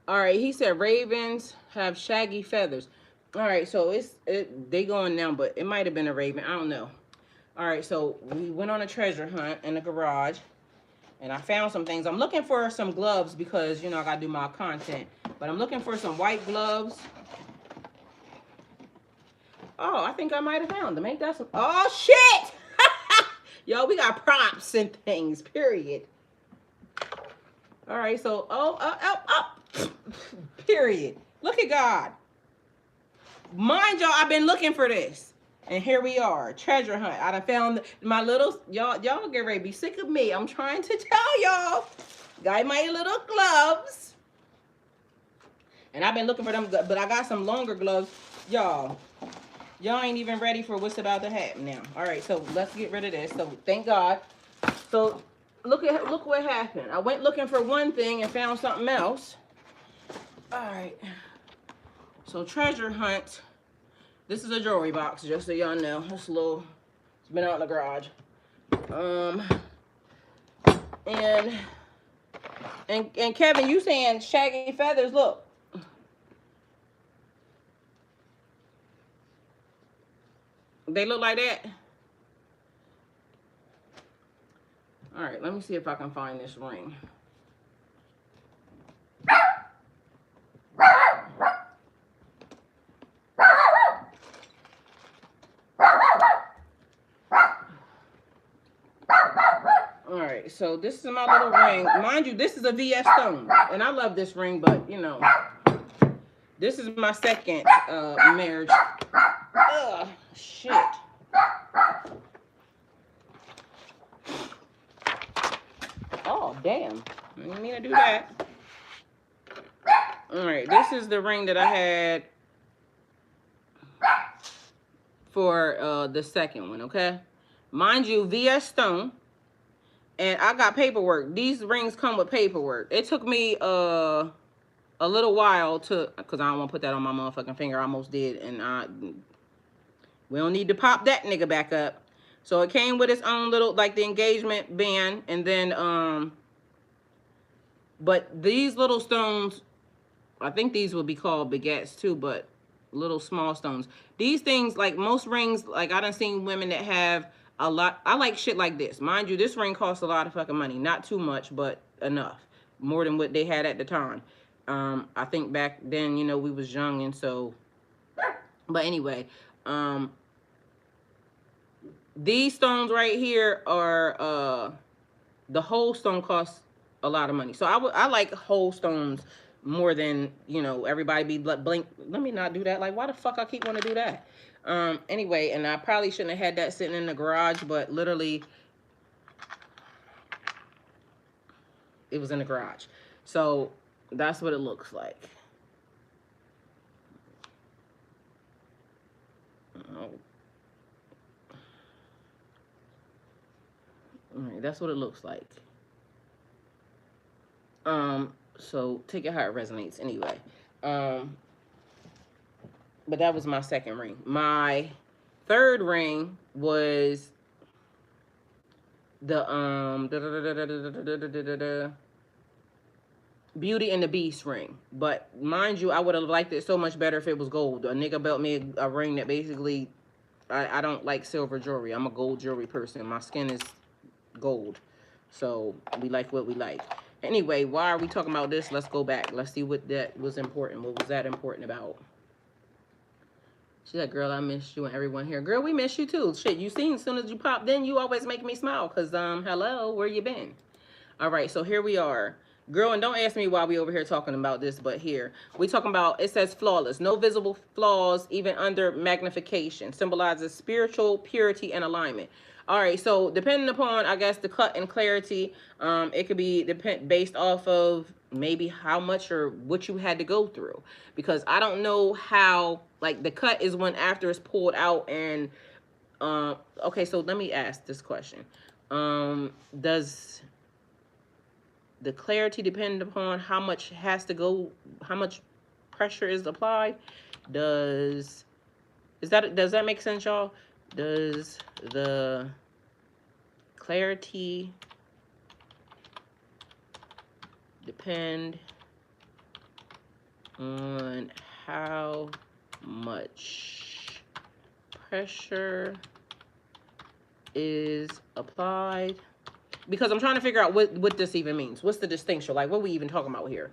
All right, he said ravens have shaggy feathers. All right, so they going now, but it might have been a raven. I don't know. All right, so we went on a treasure hunt in the garage, and I found some things. I'm looking for some gloves because, you know, I got to do my content. But I'm looking for some white gloves. Oh, I think I might have found them. Ain't that some... Oh, shit! Yo, we got props and things, period. All right, so, period. Look at God. Mind y'all, I've been looking for this. And here we are, treasure hunt. I done found my little, y'all get ready to be sick of me. I'm trying to tell y'all. Got my little gloves. And I've been looking for them, but I got some longer gloves. Y'all ain't even ready for what's about to happen now. All right, so let's get rid of this. So thank God. So look what happened. I went looking for one thing and found something else. All right. So treasure hunt. This is a jewelry box, just so y'all know. It's been out in the garage. And Kevin, you saying shaggy feathers? Look. They look like that. All right, let me see if I can find this ring. All right, so this is my little ring. Mind you, this is a VS stone, and I love this ring, but you know, this is my second marriage. Ugh, shit. Oh, damn. I didn't mean to do that. All right, this is the ring that I had for the second one, okay? Mind you, VS stone. And I got paperwork. These rings come with paperwork. It took me a little while to, because I don't want to put that on my motherfucking finger. I almost did. And we don't need to pop that nigga back up. So it came with its own little, like the engagement band. And then, but these little stones, I think these will be called baguettes too, but little small stones. These things, like most rings, like I done seen women that have a lot. I like shit like this. Mind you, this ring costs a lot of fucking money. Not too much, but enough. More than what they had at the time. I think back then, you know, we was young, and so, but anyway, these stones right here are, the whole stone costs a lot of money. So I like whole stones more than, you know, everybody be blink. Let me not do that. Like, why the fuck I keep wanting to do that? Anyway, and I probably shouldn't have had that sitting in the garage, but literally it was in the garage. So that's what it looks like. All right, that's what it looks like. So take it how it resonates anyway. But that was my second ring. My third ring was the Beauty and the Beast ring. But mind you, I would have liked it so much better if it was gold. A nigga built me a ring that basically, I don't like silver jewelry. I'm a gold jewelry person. My skin is gold. So we like what we like. Anyway, why are we talking about this? Let's go back. Let's see what that was important. What was that important about? She said, girl, I missed you and everyone here. Girl, we miss you too. Shit, you seen as soon as you popped in, you always make me smile. Because, hello, where you been? All right, so here we are. Girl, and don't ask me why we over here talking about this, but here we talking about, it says flawless, no visible flaws even under magnification, symbolizes spiritual purity and alignment. All right, so depending upon, I guess, the cut and clarity, it could be based off of maybe how much or what you had to go through, because I don't know how, like, the cut is when after it's pulled out. And okay, so let me ask this question. Does the clarity depend upon how much has to go, how much pressure is applied? Does that make sense, y'all? Does the clarity depend on how much pressure is applied? Because I'm trying to figure out what this even means. What's the distinction? Like, what are we even talking about here?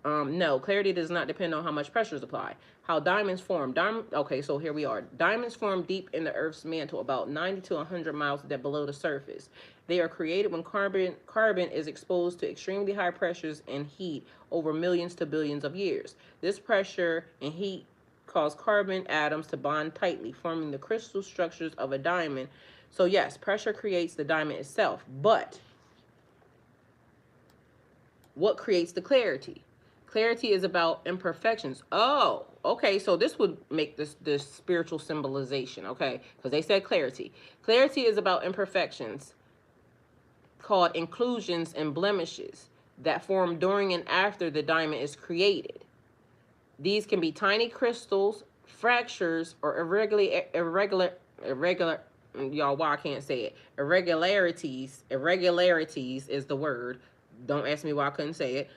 No, clarity does not depend on how much pressure is applied. How diamonds form. Okay, so here we are. Diamonds form deep in the Earth's mantle, about 90 to 100 miles below the surface. They are created when carbon is exposed to extremely high pressures and heat over millions to billions of years. This pressure and heat cause carbon atoms to bond tightly, forming the crystal structures of a diamond. So yes, pressure creates the diamond itself, but what creates the clarity? Clarity is about imperfections. Oh, okay, so this would make this spiritual symbolization, okay? Because they said clarity. Clarity is about imperfections, called inclusions and blemishes, that form during and after the diamond is created. These can be tiny crystals, fractures, or irregular, y'all, why I can't say it. Irregularities is the word. Don't ask me why I couldn't say it.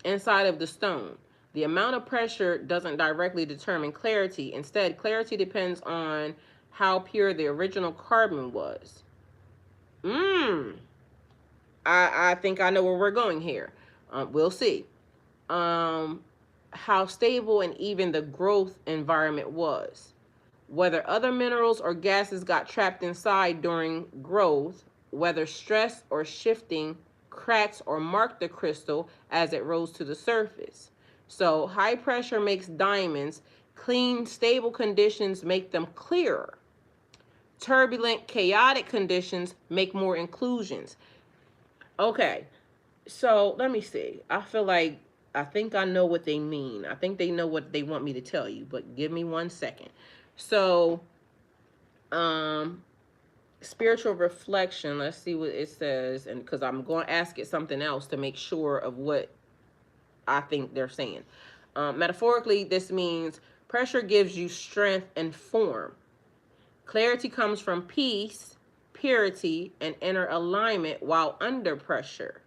Inside of the stone. The amount of pressure doesn't directly determine clarity. Instead, clarity depends on how pure the original carbon was. I think I know where we're going here. We'll see. How stable and even the growth environment was. Whether other minerals or gases got trapped inside during growth, whether stress or shifting cracks or marked the crystal as it rose to the surface. So high pressure makes diamonds. Clean, stable conditions make them clearer. Turbulent, chaotic conditions make more inclusions. Okay, so let me see. I think I know what they mean. I think they know what they want me to tell you, but give me 1 second. So, spiritual reflection, let's see what it says, and because I'm going to ask it something else to make sure of what I think they're saying. Metaphorically, this means pressure gives you strength and form. Clarity comes from peace, purity, and inner alignment while under pressure.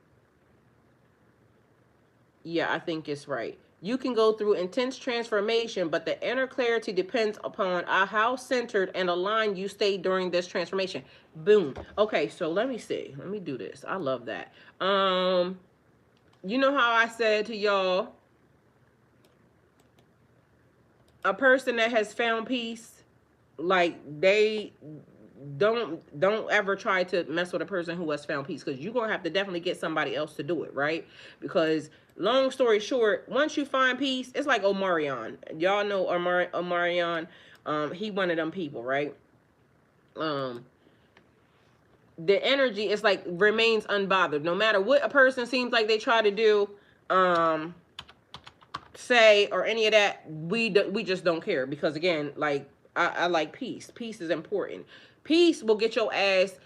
Yeah, I think it's right. You can go through intense transformation, but the inner clarity depends upon how centered and aligned you stay during this transformation. Boom. Okay, so let me see. Let me do this. I love that. You know how I said to y'all, a person that has found peace, like, they don't ever try to mess with a person who has found peace, because you're gonna have to definitely get somebody else to do it, right? Because long story short, once you find peace, it's like Omarion. Y'all know Omarion. He one of them people, right? The energy is like remains unbothered no matter what a person seems like they try to do, say, or any of that. We just don't care, because again, like, I like peace. Peace is important. Peace will get your ass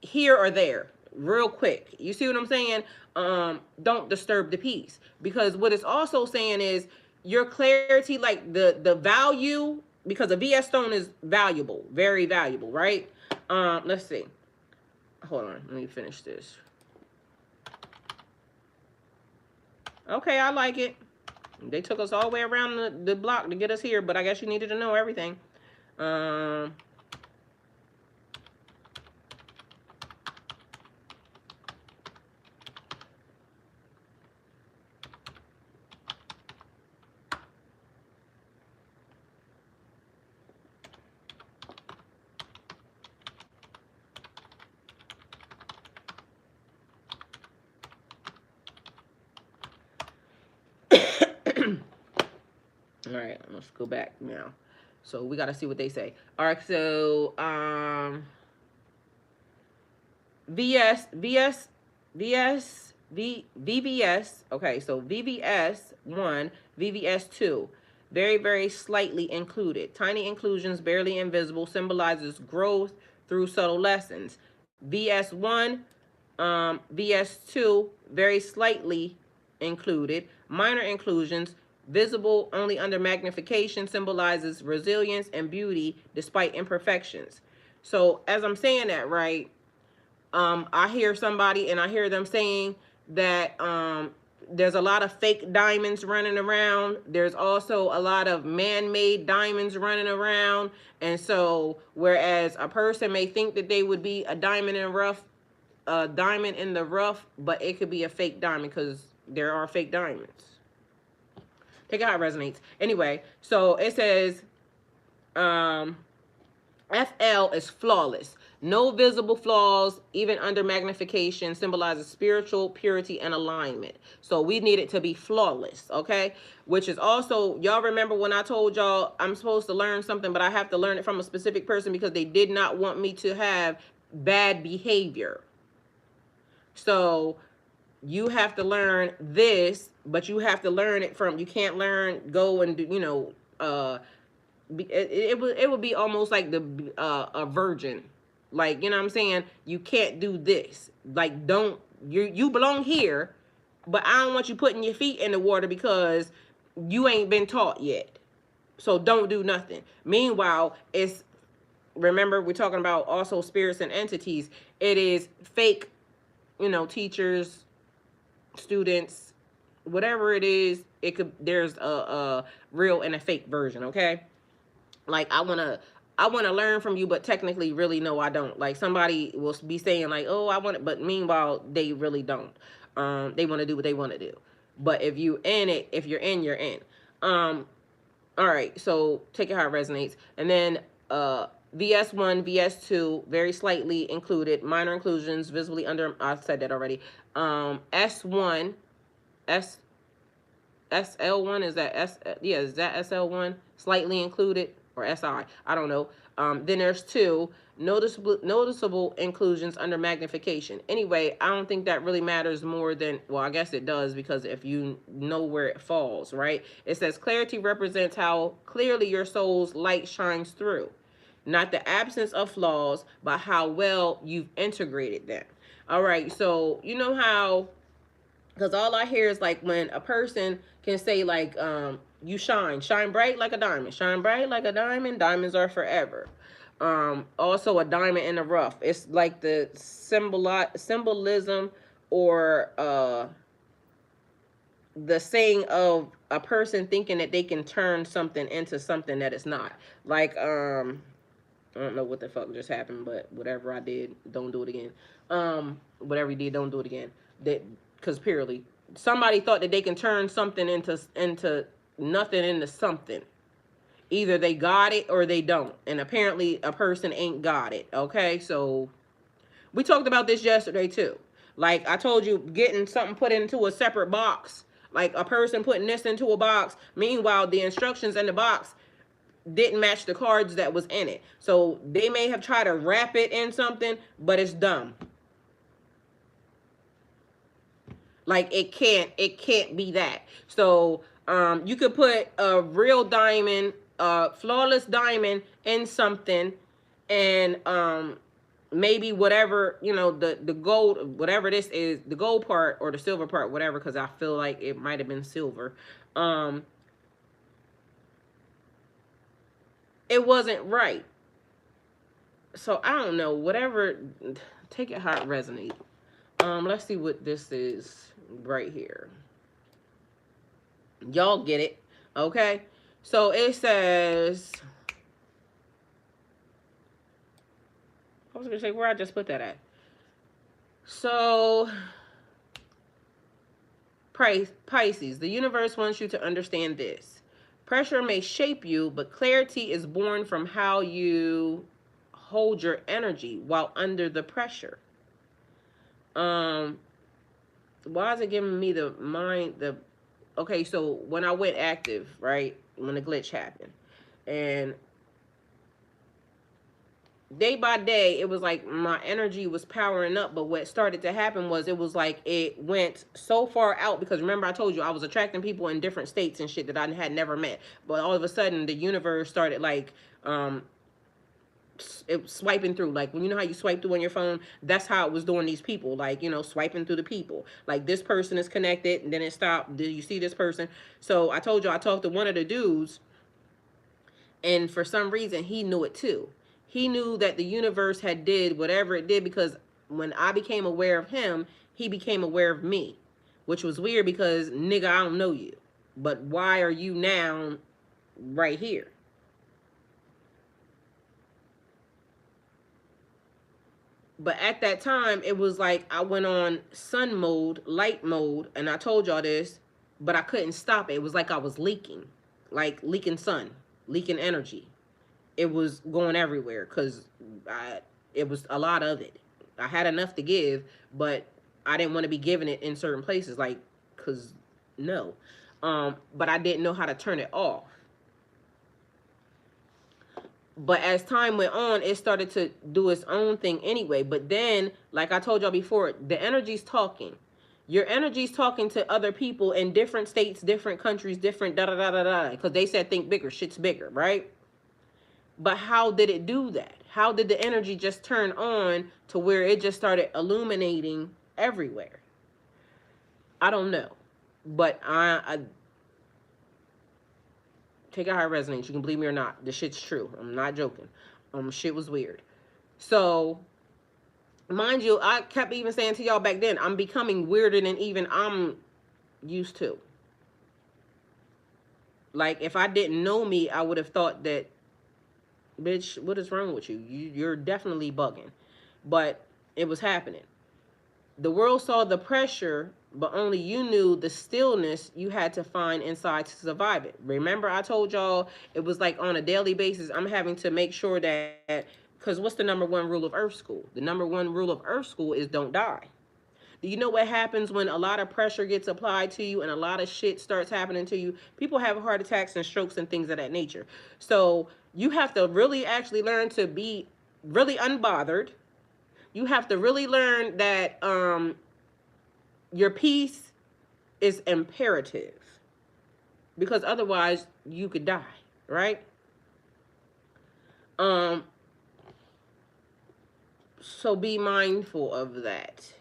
here or there real quick. You see what I'm saying? Don't disturb the peace, because what it's also saying is your clarity, like the value, because a VS stone is valuable, very valuable, right? Let's see. Hold on, let me finish this. Okay, I like it. They took us all the way around the block to get us here, but I guess you needed to know everything. All right, let's go back now. So we got to see what they say. All right, so VVS. Okay, so VVS 1, VVS 2. Very, very slightly included. Tiny inclusions, barely invisible, symbolizes growth through subtle lessons. VS1, VS2, very slightly included. Minor inclusions, visible only under magnification, symbolizes resilience and beauty despite imperfections. So as I'm saying that, right, I hear somebody and I hear them saying that there's a lot of fake diamonds running around. There's also a lot of man-made diamonds running around. And so whereas a person may think that they would be a diamond in the rough, but it could be a fake diamond because there are fake diamonds. Take it how it resonates. Anyway, so it says FL is flawless. No visible flaws, even under magnification, symbolizes spiritual purity and alignment. So we need it to be flawless, okay? Which is also, y'all remember when I told y'all I'm supposed to learn something, but I have to learn it from a specific person because they did not want me to have bad behavior. So you have to learn this, but you have to learn it from, you can't go and do, it would be almost like a virgin. Like, you know what I'm saying? You can't do this. Like, you belong here, but I don't want you putting your feet in the water because you ain't been taught yet. So don't do nothing. Meanwhile, remember, we're talking about also spirits and entities. It is fake, teachers, students, whatever it is, there's a real and a fake version, okay? Like, I want to learn from you, but technically, really, no, I don't. Like, somebody will be saying, like, oh, I want it, but meanwhile, they really don't. They want to do what they want to do. But if you're in, you're in. All right, so take it how it resonates. And then VS1, VS2, very slightly included. Minor inclusions, visibly under, I said that already. S1, SL1, is that SL1? Slightly included, or SI, I don't know. Then there's 2, noticeable inclusions under magnification. Anyway, I don't think that really matters more than, well, I guess it does, because if you know where it falls, right? It says clarity represents how clearly your soul's light shines through. Not the absence of flaws, but how well you've integrated them. All right, so you know how, because all I hear is like when a person can say like, you shine bright like a diamond, shine bright like a diamond, diamonds are forever. Also a diamond in the rough. It's like the symbolism or the saying of a person thinking that they can turn something into something that it's not. Like, I don't know what the fuck just happened, but whatever I did, don't do it again. Whatever you did, don't do it again. Because purely, somebody thought that they can turn something into nothing into something. Either they got it or they don't. And apparently a person ain't got it. Okay, so we talked about this yesterday too. Like I told you, getting something put into a separate box. Like a person putting this into a box. Meanwhile, the instructions in the box didn't match the cards that was in it. So they may have tried to wrap it in something, but it's dumb. Like it can't be that. So you could put a real diamond, flawless diamond in something, and maybe whatever, the gold, whatever this is, the gold part or the silver part, whatever, because I feel like it might have been silver. It wasn't right. So I don't know, whatever, take it how it resonates. Let's see what this is right here. Y'all get it, okay? So it says, I was gonna say where I just put that at. So Pisces, the universe wants you to understand this. Pressure may shape you, but clarity is born from how you hold your energy while under the pressure. Why is it giving me the okay, so when I went active, right, when the glitch happened, and day by day, it was like my energy was powering up. But what started to happen was it was like it went so far out, because remember I told you I was attracting people in different states and shit that I had never met. But all of a sudden, the universe started like it swiping through, like when you know how you swipe through on your phone, that's how it was doing these people, like, you know, swiping through the people, like this person is connected and then it stopped. Did you see this person? So I told you I talked to one of the dudes, and for some reason he knew it too. He knew that the universe had did whatever it did, because when I became aware of him, he became aware of me, which was weird because nigga, I don't know you, but why are you now right here? But at that time, it was like I went on sun mode, light mode, and I told y'all this, but I couldn't stop it. It was like I was leaking, like leaking sun, leaking energy. It was going everywhere because it was a lot of it. I had enough to give, but I didn't want to be giving it in certain places, like, because no. But I didn't know how to turn it off. But as time went on, it started to do its own thing anyway. But then, like I told y'all before, the energy's talking. Your energy's talking to other people in different states, different countries, different da da da da da. Because they said think bigger, shit's bigger, right? But how did it do that? How did the energy just turn on to where it just started illuminating everywhere? I don't know. But I take it how it resonates. You can believe me or not. This shit's true. I'm not joking. Shit was weird. So, mind you, I kept even saying to y'all back then, I'm becoming weirder than even I'm used to. Like, if I didn't know me, I would have thought that, bitch, what is wrong with you? You're definitely bugging. But it was happening. The world saw the pressure, but only you knew the stillness you had to find inside to survive it. Remember, I told y'all it was like on a daily basis, I'm having to make sure that, because what's the number one rule of Earth School? The number one rule of Earth School is don't die. Do you know what happens when a lot of pressure gets applied to you and a lot of shit starts happening to you? People have heart attacks and strokes and things of that nature. So you have to really actually learn to be really unbothered. You have to really learn that your peace is imperative, because otherwise you could die, right? So be mindful of that.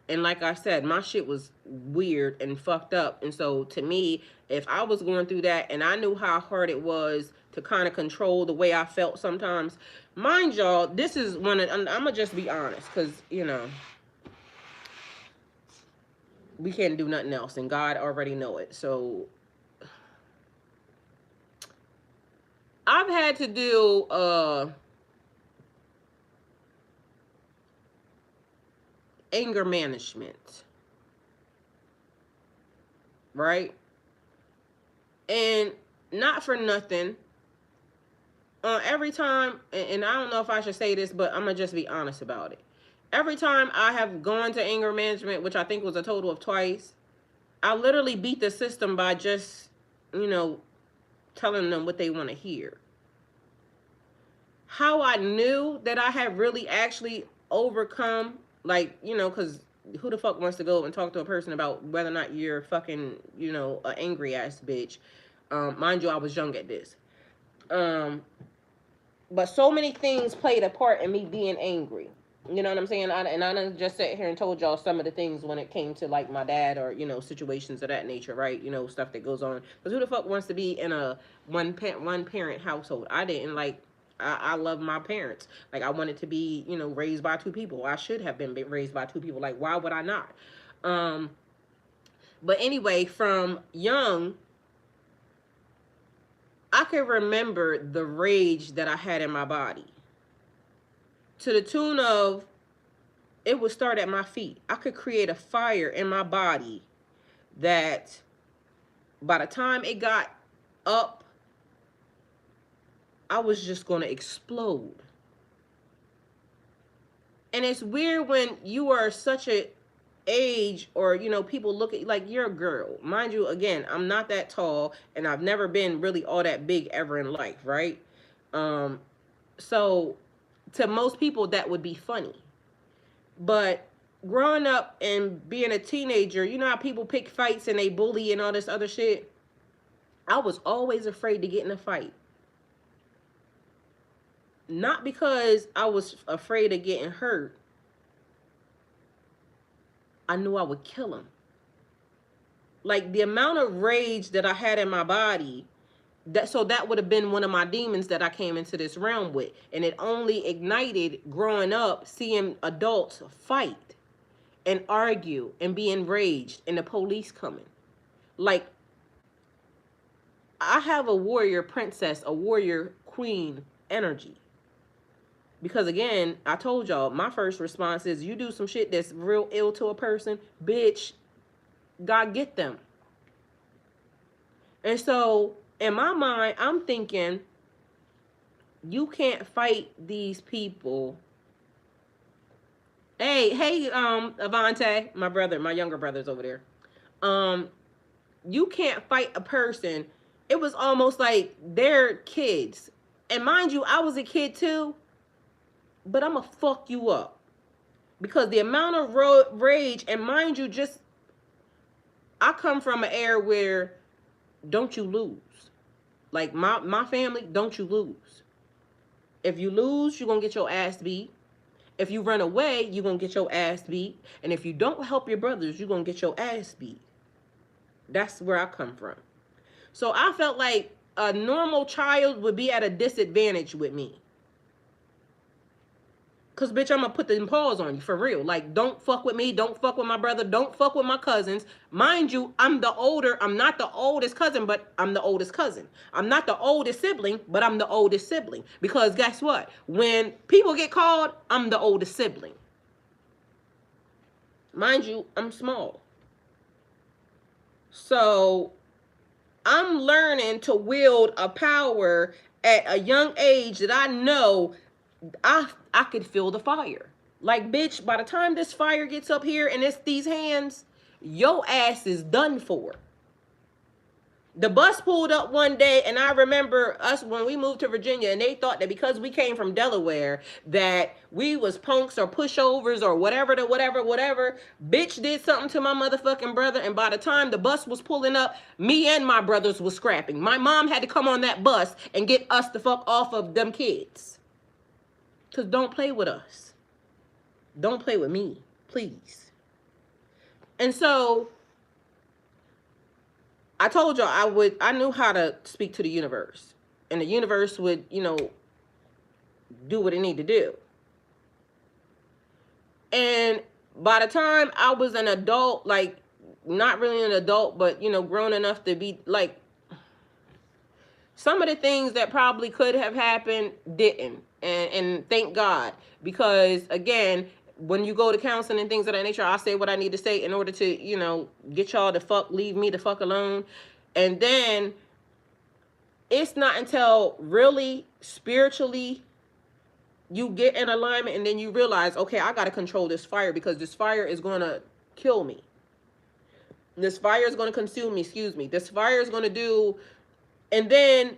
And like I said, my shit was weird and fucked up. And so to me, if I was going through that and I knew how hard it was to kind of control the way I felt sometimes, mind y'all, this is one of, I'm gonna just be honest, because you know we can't do nothing else and God already know it. So I've had to do anger management, right? And not for nothing, every time, and I don't know if I should say this, but I'm gonna just be honest about it. Every time I have gone to anger management, which I think was a total of twice, I literally beat the system by just, you know, telling them what they want to hear. How I knew that I had really actually overcome, like, you know, because who the fuck wants to go and talk to a person about whether or not you're fucking, you know, an angry ass bitch? Mind you, I was young at this. But so many things played a part in me being angry. You know what I'm saying? And I done just sat here and told y'all some of the things when it came to like my dad, or you know, situations of that nature, right? You know, stuff that goes on. Because who the fuck wants to be in a one parent household? I didn't like. I love my parents. Like I wanted to be, you know, raised by two people. I should have been raised by two people. Like why would I not? But anyway, from young, I can remember the rage that I had in my body, to the tune of it would start at my feet. I could create a fire in my body that by the time it got up, I was just going to explode. And it's weird when you are such a age, or, you know, people look at you like you're a girl. Mind you, again, I'm not that tall, and I've never been really all that big ever in life, right? So to most people, that would be funny. But growing up and being a teenager, you know how people pick fights and they bully and all this other shit? I was always afraid to get in a fight. Not because I was afraid of getting hurt. I knew I would kill him. Like, the amount of rage that I had in my body, that would have been one of my demons that I came into this realm with. And it only ignited growing up, seeing adults fight and argue and be enraged and the police coming. Like, I have a warrior princess, a warrior queen energy. Because again, I told y'all, my first response is, you do some shit that's real ill to a person, bitch, God get them. And so in my mind, I'm thinking, you can't fight these people. Hey, Avante, my brother, my younger brother's over there. You can't fight a person. It was almost like they're kids. And mind you, I was a kid too. But I'm going to fuck you up. Because the amount of rage, and mind you, I come from an era where don't you lose. Like, my family, don't you lose. If you lose, you're going to get your ass beat. If you run away, you're going to get your ass beat. And if you don't help your brothers, you're going to get your ass beat. That's where I come from. So I felt like a normal child would be at a disadvantage with me. Because, bitch, I'm going to put the paws on you, for real. Like, don't fuck with me. Don't fuck with my brother. Don't fuck with my cousins. Mind you, I'm not the oldest cousin, but I'm the oldest cousin. I'm not the oldest sibling, but I'm the oldest sibling. Because guess what? When people get called, I'm the oldest sibling. Mind you, I'm small. So I'm learning to wield a power at a young age that I know I could feel the fire. Like, bitch, by the time this fire gets up here and it's these hands, your ass is done for. The bus pulled up one day, and I remember us when we moved to Virginia, and they thought that because we came from Delaware that we was punks or pushovers or whatever. Bitch did something to my motherfucking brother, and by the time the bus was pulling up, me and my brothers was scrapping. My mom had to come on that bus and get us the fuck off of them kids. Because don't play with us. Don't play with me, please. And so I told y'all I knew how to speak to the universe. And the universe would, you know, do what it need to do. And by the time I was an adult, like, not really an adult, but, you know, grown enough to be, like, some of the things that probably could have happened didn't. And thank God. Because, again, when you go to counseling and things of that nature, I say what I need to say in order to, you know, get y'all to leave me the fuck alone. And then it's not until really spiritually you get in alignment and then you realize, okay, I got to control this fire because this fire is going to kill me. This fire is going to consume me, This fire is going to do, and then,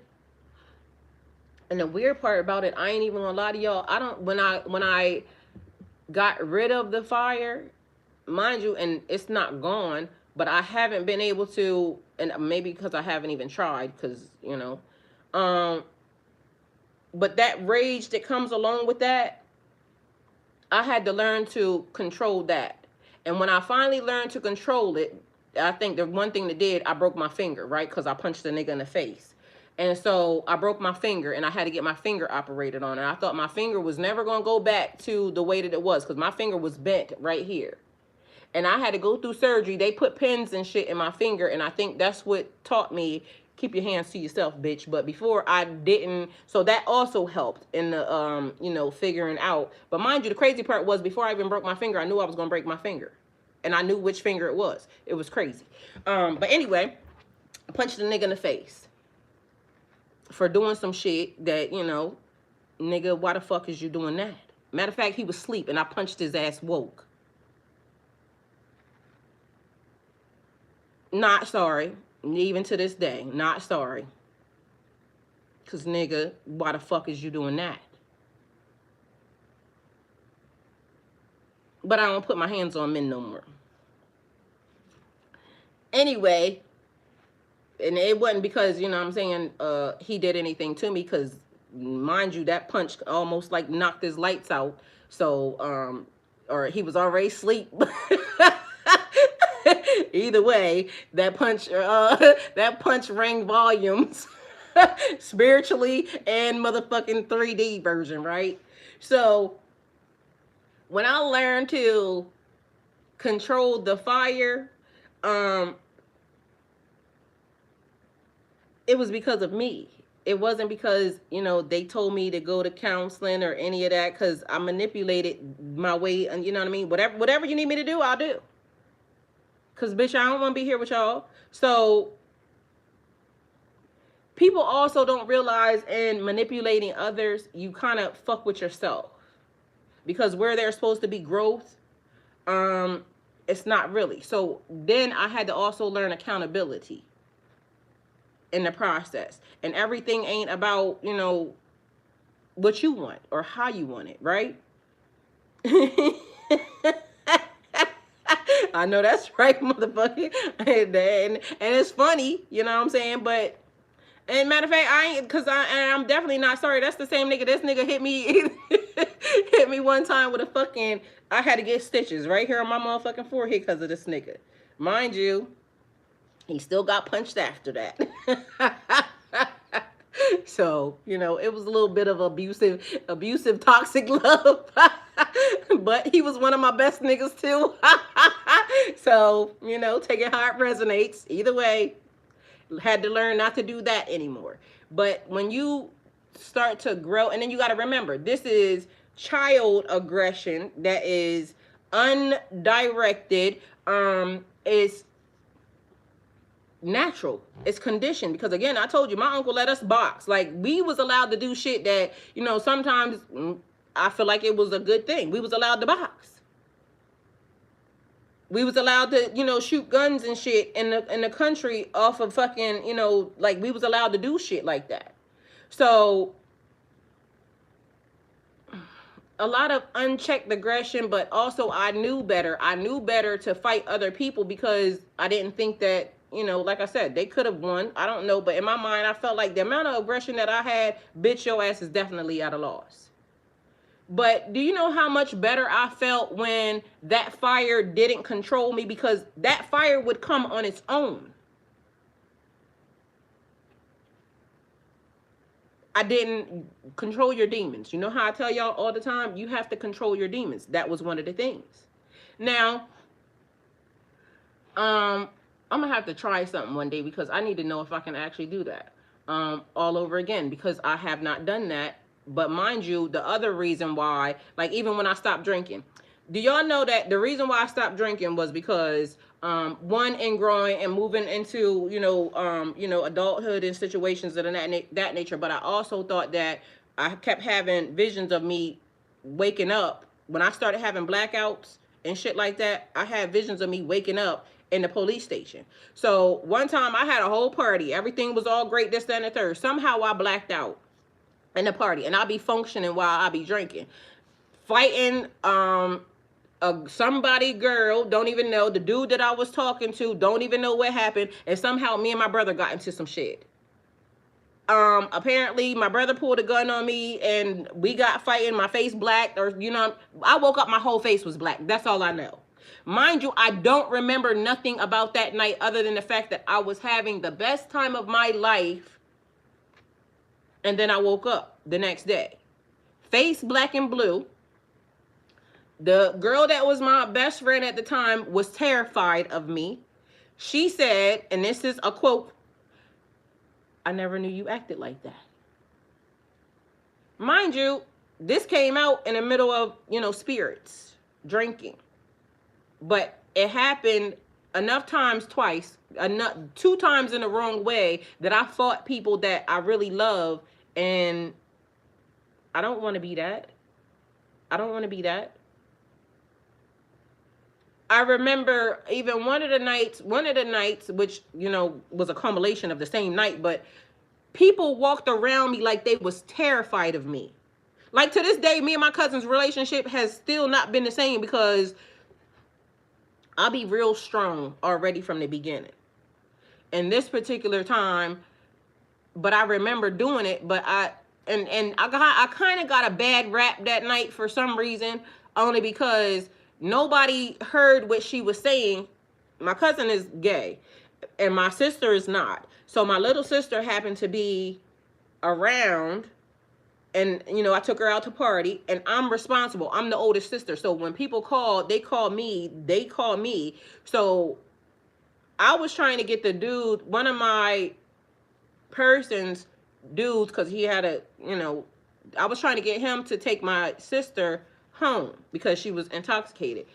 and the weird part about it, I ain't even gonna lie to y'all, when I got rid of the fire, mind you, and it's not gone, but I haven't been able to, and maybe because I haven't even tried, because, you know, but that rage that comes along with that, I had to learn to control that. And when I finally learned to control it, I think the one thing that did, I broke my finger, right? Because I punched the nigga in the face. And so I broke my finger and I had to get my finger operated on. And I thought my finger was never going to go back to the way that it was because my finger was bent right here. And I had to go through surgery. They put pins and shit in my finger. And I think that's what taught me, keep your hands to yourself, bitch. But before I didn't. So that also helped in the, you know, figuring out. But mind you, the crazy part was before I even broke my finger, I knew I was going to break my finger. And I knew which finger it was. It was crazy. But anyway, I punched the nigga in the face for doing some shit that, you know, nigga, why the fuck is you doing that? Matter of fact, he was asleep and I punched his ass woke. Not sorry. Even to this day, not sorry. Because, nigga, why the fuck is you doing that? But I don't put my hands on men no more. Anyway, and it wasn't because, you know what I'm saying, he did anything to me, because, mind you, that punch almost, like, knocked his lights out. So, or he was already asleep. Either way, that punch rang volumes. Spiritually and motherfucking 3D version, right? So, when I learned to control the fire, it was because of me. It wasn't because, you know, they told me to go to counseling or any of that, because I manipulated my way, and you know what I mean? Whatever you need me to do, I'll do. Because, bitch, I don't want to be here with y'all. So, people also don't realize in manipulating others, you kind of fuck with yourself. Because where there's supposed to be growth, it's not really. So, then I had to also learn accountability in the process. And everything ain't about, you know, what you want or how you want it, right? I know that's right, motherfucker. And it's funny, you know what I'm saying? But, and matter of fact, I'm definitely not sorry. That's the same nigga. This nigga hit me hit me one time with a fucking, I had to get stitches right here on my motherfucking forehead because of this nigga. Mind you, he still got punched after that. So, you know, it was a little bit of abusive, toxic love. But he was one of my best niggas too. So, you know, take it how it resonates. Either way, had to learn not to do that anymore. But when you start to grow, and then you got to remember, this is child aggression that is undirected. It's natural. It's conditioned, because again, I told you, my uncle let us box. Like, we was allowed to do shit that, you know, sometimes I feel like it was a good thing. We was allowed to box. We was allowed to, you know, shoot guns and shit in the country off of fucking, you know, like, we was allowed to do shit like that. So, a lot of unchecked aggression, but also I knew better. I knew better to fight other people, because I didn't think that, you know, like I said, they could have won. I don't know, but in my mind, I felt like the amount of aggression that I had, bitch, your ass is definitely at a loss. But do you know how much better I felt when that fire didn't control me? Because that fire would come on its own. I didn't control your demons. You know how I tell y'all all the time? You have to control your demons. That was one of the things. Now, I'm going to have to try something one day, because I need to know if I can actually do that all over again, because I have not done that. But mind you, the other reason why, like, even when I stopped drinking, do y'all know that the reason why I stopped drinking was because one, in growing and moving into, you know, adulthood and situations of that nature. But I also thought that I kept having visions of me waking up. When I started having blackouts and shit like that, I had visions of me waking up in the police station. So one time I had a whole party. Everything was all great, this, that, and the third. Somehow I blacked out in the party, and I'll be functioning while I be drinking. Fighting somebody girl, don't even know. The dude that I was talking to, don't even know what happened. And somehow me and my brother got into some shit. Apparently my brother pulled a gun on me and we got fighting. My face black, or, you know, I woke up, my whole face was black. That's all I know. Mind you, I don't remember nothing about that night other than the fact that I was having the best time of my life. And then I woke up the next day. Face black and blue. The girl that was my best friend at the time was terrified of me. She said, and this is a quote, "I never knew you acted like that." Mind you, this came out in the middle of, you know, spirits, drinking. But it happened enough times, two times in the wrong way, that I fought people that I really love. And I don't want to be that. I don't want to be that. I remember even one of the nights, which, you know, was a culmination of the same night, but people walked around me like they was terrified of me. Like, to this day, me and my cousin's relationship has still not been the same because I'll be real strong already from the beginning. And this particular time, but I remember doing it, but I kind of got a bad rap that night for some reason, only because nobody heard what she was saying. My cousin is gay and my sister is not. So my little sister happened to be around, and you know, I took her out to party, and I'm responsible. I'm the oldest sister. So when people call, they call me. So I was trying to get the dude, one of my person's dudes, because he had a, you know, I was trying to get him to take my sister home because she was intoxicated.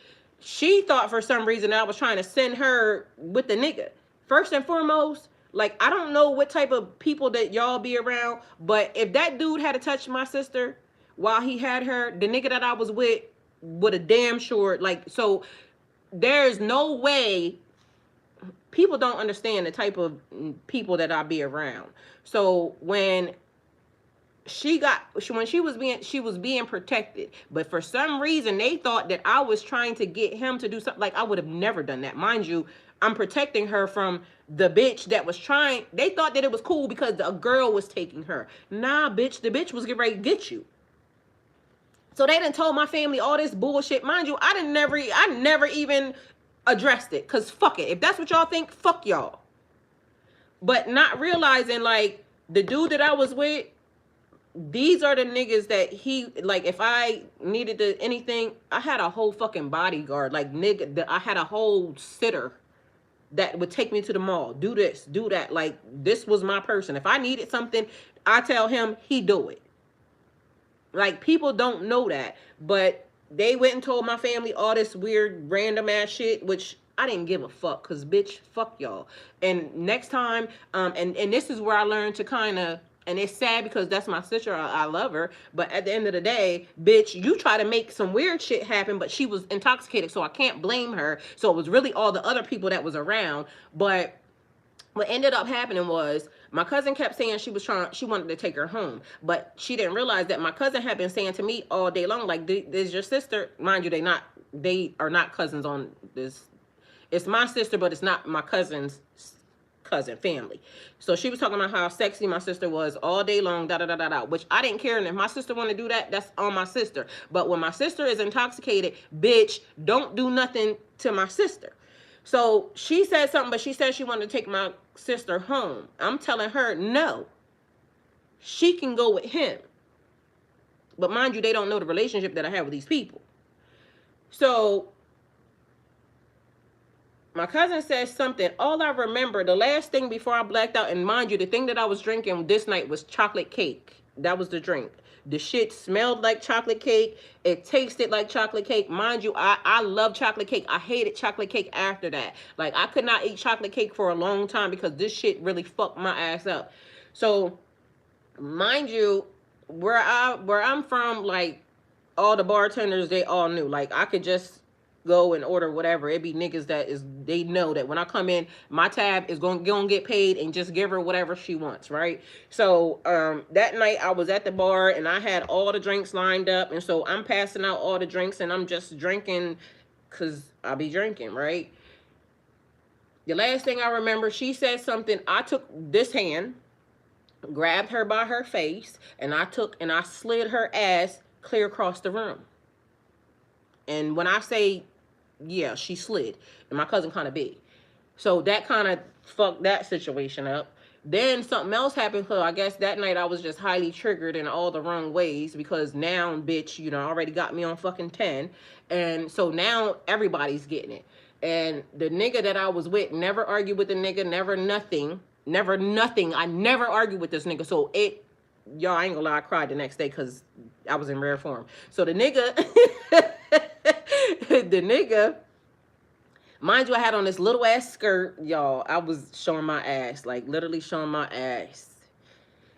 She thought for some reason that I was trying to send her with the nigga. First and foremost, like, I don't know what type of people that y'all be around, but if that dude had to touch my sister while he had her, the nigga that I was with would have damn sure, like, so there's no way. People don't understand the type of people that I be around. So when she was being protected, but for some reason they thought that I was trying to get him to do something. Like, I would have never done that. Mind you, I'm protecting her from the bitch that was trying. They thought that it was cool because a girl was taking her. Nah, bitch, the bitch was getting ready to get you. So they done told my family all this bullshit. Mind you, I never even addressed it, because fuck it. If that's what y'all think, fuck y'all. But not realizing, like, the dude that I was with, these are the niggas that he, like, if I needed to anything, I had a whole fucking bodyguard. Like, nigga, I had a whole sitter that would take me to the mall. Do this, do that. Like, this was my person. If I needed something, I tell him, he do it. Like, people don't know that, but they went and told my family all this weird random ass shit, which I didn't give a fuck, because bitch, fuck y'all. And next time, and this is where I learned to kind of, and it's sad because that's my sister, I love her, but at the end of the day, bitch, you try to make some weird shit happen, but she was intoxicated, so I can't blame her. So it was really all the other people that was around. But what ended up happening was my cousin kept saying she wanted to take her home, but she didn't realize that my cousin had been saying to me all day long, like, "This your sister." Mind you, they are not cousins on this. It's my sister, but it's not my cousin's cousin family. So she was talking about how sexy my sister was all day long, da da da da da. Which I didn't care, and if my sister want to do that, that's on my sister. But when my sister is intoxicated, bitch, don't do nothing to my sister. So she said something, but she said she wanted to take my sister home. I'm telling her, no. She can go with him. But mind you, they don't know the relationship that I have with these people. So my cousin says something. All I remember, the last thing before I blacked out, and mind you, the thing that I was drinking this night was chocolate cake. That was the drink. The shit smelled like chocolate cake. It tasted like chocolate cake. Mind you, I love chocolate cake. I hated chocolate cake after that. Like, I could not eat chocolate cake for a long time because this shit really fucked my ass up. So, mind you, where I'm from, like, all the bartenders, they all knew. Like, I could just go and order whatever. It be niggas that they know that when I come in, my tab is gonna get paid, and just give her whatever she wants, right? So that night I was at the bar and I had all the drinks lined up, and so I'm passing out all the drinks and I'm just drinking because I be drinking, right? The last thing I remember, she said something. I took this hand, grabbed her by her face, and I slid her ass clear across the room. And when I say, yeah, she slid. And my cousin kind of big. So that kind of fucked that situation up. Then something else happened, because I guess that night I was just highly triggered in all the wrong ways, because now, bitch, you know, already got me on fucking 10. And so now everybody's getting it. And the nigga that I was with never argued with the nigga, never nothing. I never argued with this nigga. So y'all, I ain't gonna lie, I cried the next day because I was in rare form. So the nigga, mind you, I had on this little ass skirt, y'all. I was showing my ass, like literally showing my ass.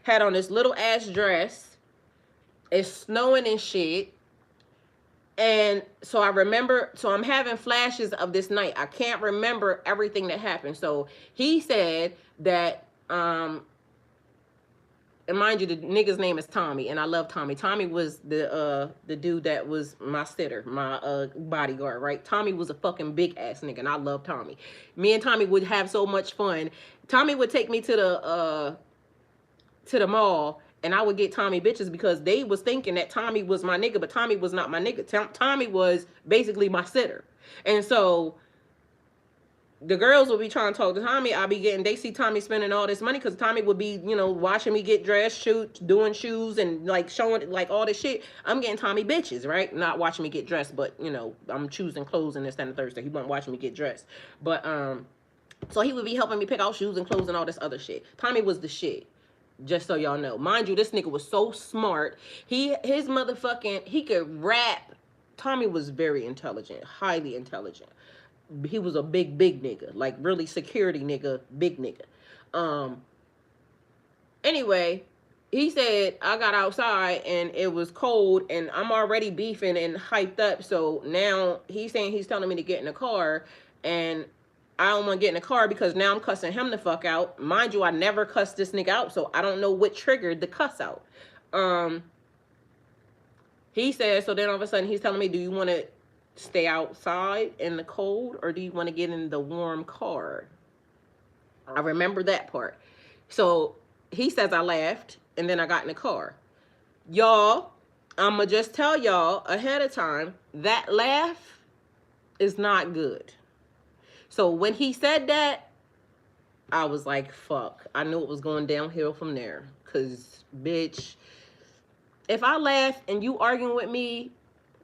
Had on this little ass dress. It's snowing and shit. And so I remember, so I'm having flashes of this night. I can't remember everything that happened. So he said that, and mind you, the nigga's name is Tommy, and I love Tommy. Tommy was the dude that was my sitter, my bodyguard, right? Tommy was a fucking big ass nigga, and I love Tommy. Me and Tommy would have so much fun. Tommy would take me to the mall, and I would get Tommy bitches because they was thinking that Tommy was my nigga, but Tommy was not my nigga. Tommy was basically my sitter. And so the girls would be trying to talk to Tommy. They see Tommy spending all this money because Tommy would be, you know, watching me get dressed, doing shoes, and like showing like all this shit. I'm getting Tommy bitches, right? Not watching me get dressed, but you know, I'm choosing clothes and this and the Thursday. He wasn't watching me get dressed. But so he would be helping me pick out shoes and clothes and all this other shit. Tommy was the shit. Just so y'all know. Mind you, this nigga was so smart. He could rap. Tommy was very intelligent, highly intelligent. He was a big nigga, like really security nigga, big nigga. Anyway, he said I got outside and it was cold and I'm already beefing and hyped up. So now he's saying he's telling me to get in the car, and I don't want to get in the car because now I'm cussing him the fuck out. Mind you, I never cussed this nigga out, so I don't know what triggered the cuss out. He said, so then all of a sudden he's telling me, do you want to stay outside in the cold or do you want to get in the warm car? I remember that part. So he says I laughed and then I got in the car. Y'all, I'ma just tell y'all ahead of time, that laugh is not good. So when he said that, I was like, fuck. I knew it was going downhill from there. Because, bitch, if I laugh and you arguing with me,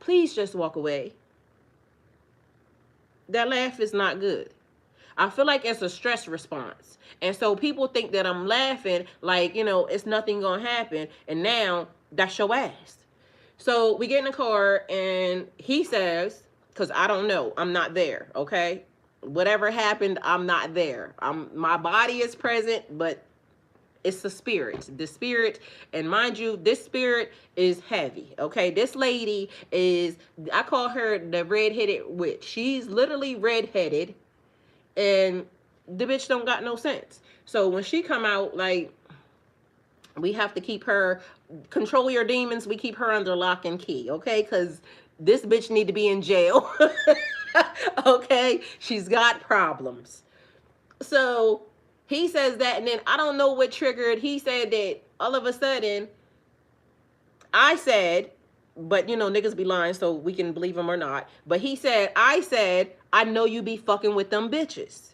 please just walk away. That laugh is not good. I feel like it's a stress response. And so people think that I'm laughing like, you know, it's nothing going to happen. And now that's your ass. So we get in the car and he says, because I don't know, I'm not there, okay? Whatever happened, I'm not there. My body is present, but it's the spirit. The spirit, and mind you, this spirit is heavy, okay? This lady is, I call her the red-headed witch. She's literally red-headed, and the bitch don't got no sense. So when she come out, like, we have to keep her, control your demons, we keep her under lock and key, okay? Because this bitch need to be in jail. Okay? She's got problems. So he says that, and then I don't know what triggered. He said that all of a sudden, I said, but you know, niggas be lying, so we can believe him or not. But he said, I know you be fucking with them bitches.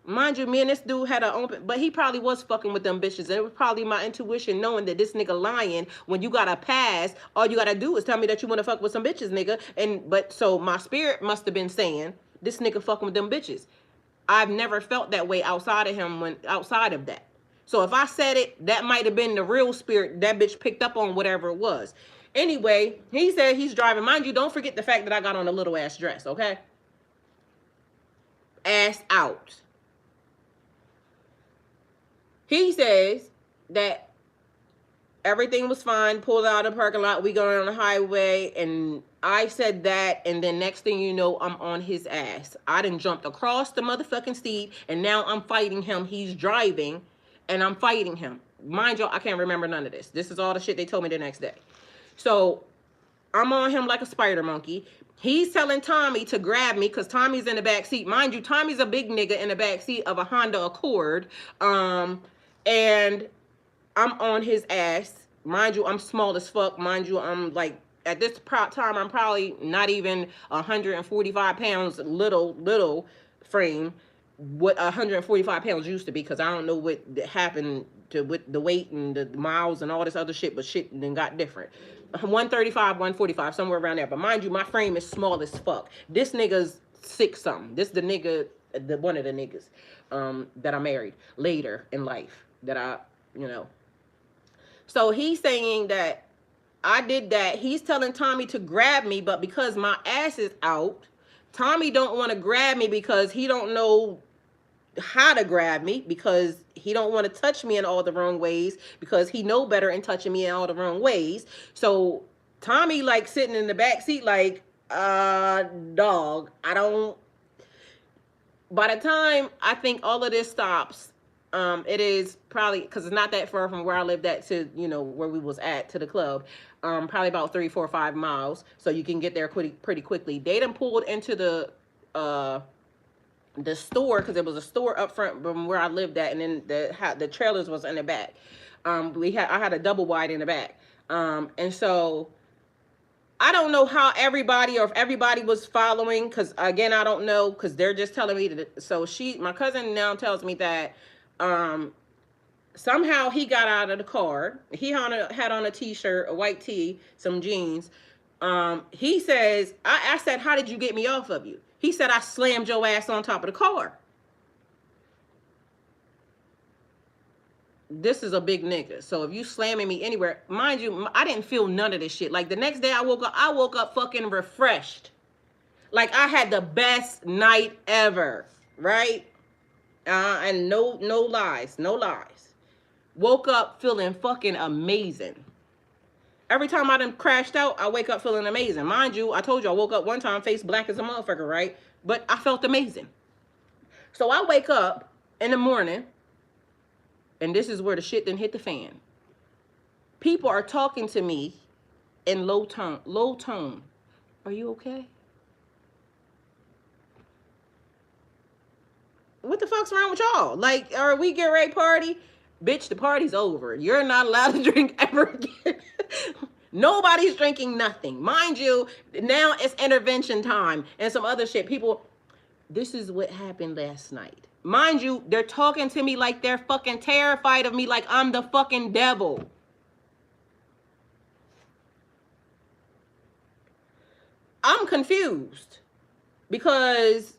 Mind you, me and this dude had an open, but he probably was fucking with them bitches. And it was probably my intuition knowing that this nigga lying. When you got a pass, all you gotta do is tell me that you wanna fuck with some bitches, nigga. But so my spirit must have been saying, this nigga fucking with them bitches. I've never felt that way outside of him, outside of that. So if I said it, that might have been the real spirit. That bitch picked up on whatever it was. Anyway, he said he's driving. Mind you, don't forget the fact that I got on a little ass dress, okay? Ass out. He says that everything was fine, pulled out of the parking lot, we going on the highway, and I said that, and then next thing you know, I'm on his ass. I done jumped across the motherfucking seat, and now I'm fighting him. He's driving, and I'm fighting him. Mind you, I can't remember none of this. This is all the shit they told me the next day. So I'm on him like a spider monkey. He's telling Tommy to grab me because Tommy's in the back seat. Mind you, Tommy's a big nigga in the back seat of a Honda Accord. And I'm on his ass. Mind you, I'm small as fuck. Mind you, I'm like, at this time, I'm probably not even 145 pounds, little frame, what 145 pounds used to be, because I don't know what happened to with the weight and the miles and all this other shit, but shit then got different. 135, 145, somewhere around there. But mind you, my frame is small as fuck. This nigga's 6-something. This the nigga, one of the niggas that I married later in life. That I, you know. So he's saying that I did that. He's telling Tommy to grab me, but because my ass is out, Tommy don't want to grab me because he don't know how to grab me, because he don't want to touch me in all the wrong ways, because he know better in touching me in all the wrong ways. So Tommy like sitting in the back seat like, dog, I don't. By the time I think all of this stops, it is probably, because it's not that far from where I lived at to, you know, where we was at to the club. Probably about 3, 4, 5 miles, so you can get there pretty quickly. They done pulled into the store, because there was a store up front from where I lived at, and then the trailers was in the back. I had a double wide in the back, and so I don't know how everybody, or if everybody was following, because again, I don't know, because they're just telling me that. So my cousin now tells me that somehow he got out of the car. He had on a t-shirt, a white tee, some jeans. He says, I said, how did you get me off of you? He said, I slammed your ass on top of the car. This is a big nigga. So if you slamming me anywhere, mind you, I didn't feel none of this shit. Like the next day I woke up fucking refreshed. Like I had the best night ever, right? And no lies. Woke up feeling fucking amazing. Every time I done crashed out, I wake up feeling amazing. Mind you, I told you I woke up one time face black as a motherfucker, right? But I felt amazing. So I wake up in the morning, and this is where the shit done hit the fan. People are talking to me in low tone. Are you okay? What the fuck's wrong with y'all? Like, are we get ready party? Bitch, the party's over. You're not allowed to drink ever again. Nobody's drinking nothing. Mind you, now it's intervention time and some other shit. People, this is what happened last night. Mind you, they're talking to me like they're fucking terrified of me, like I'm the fucking devil. I'm confused because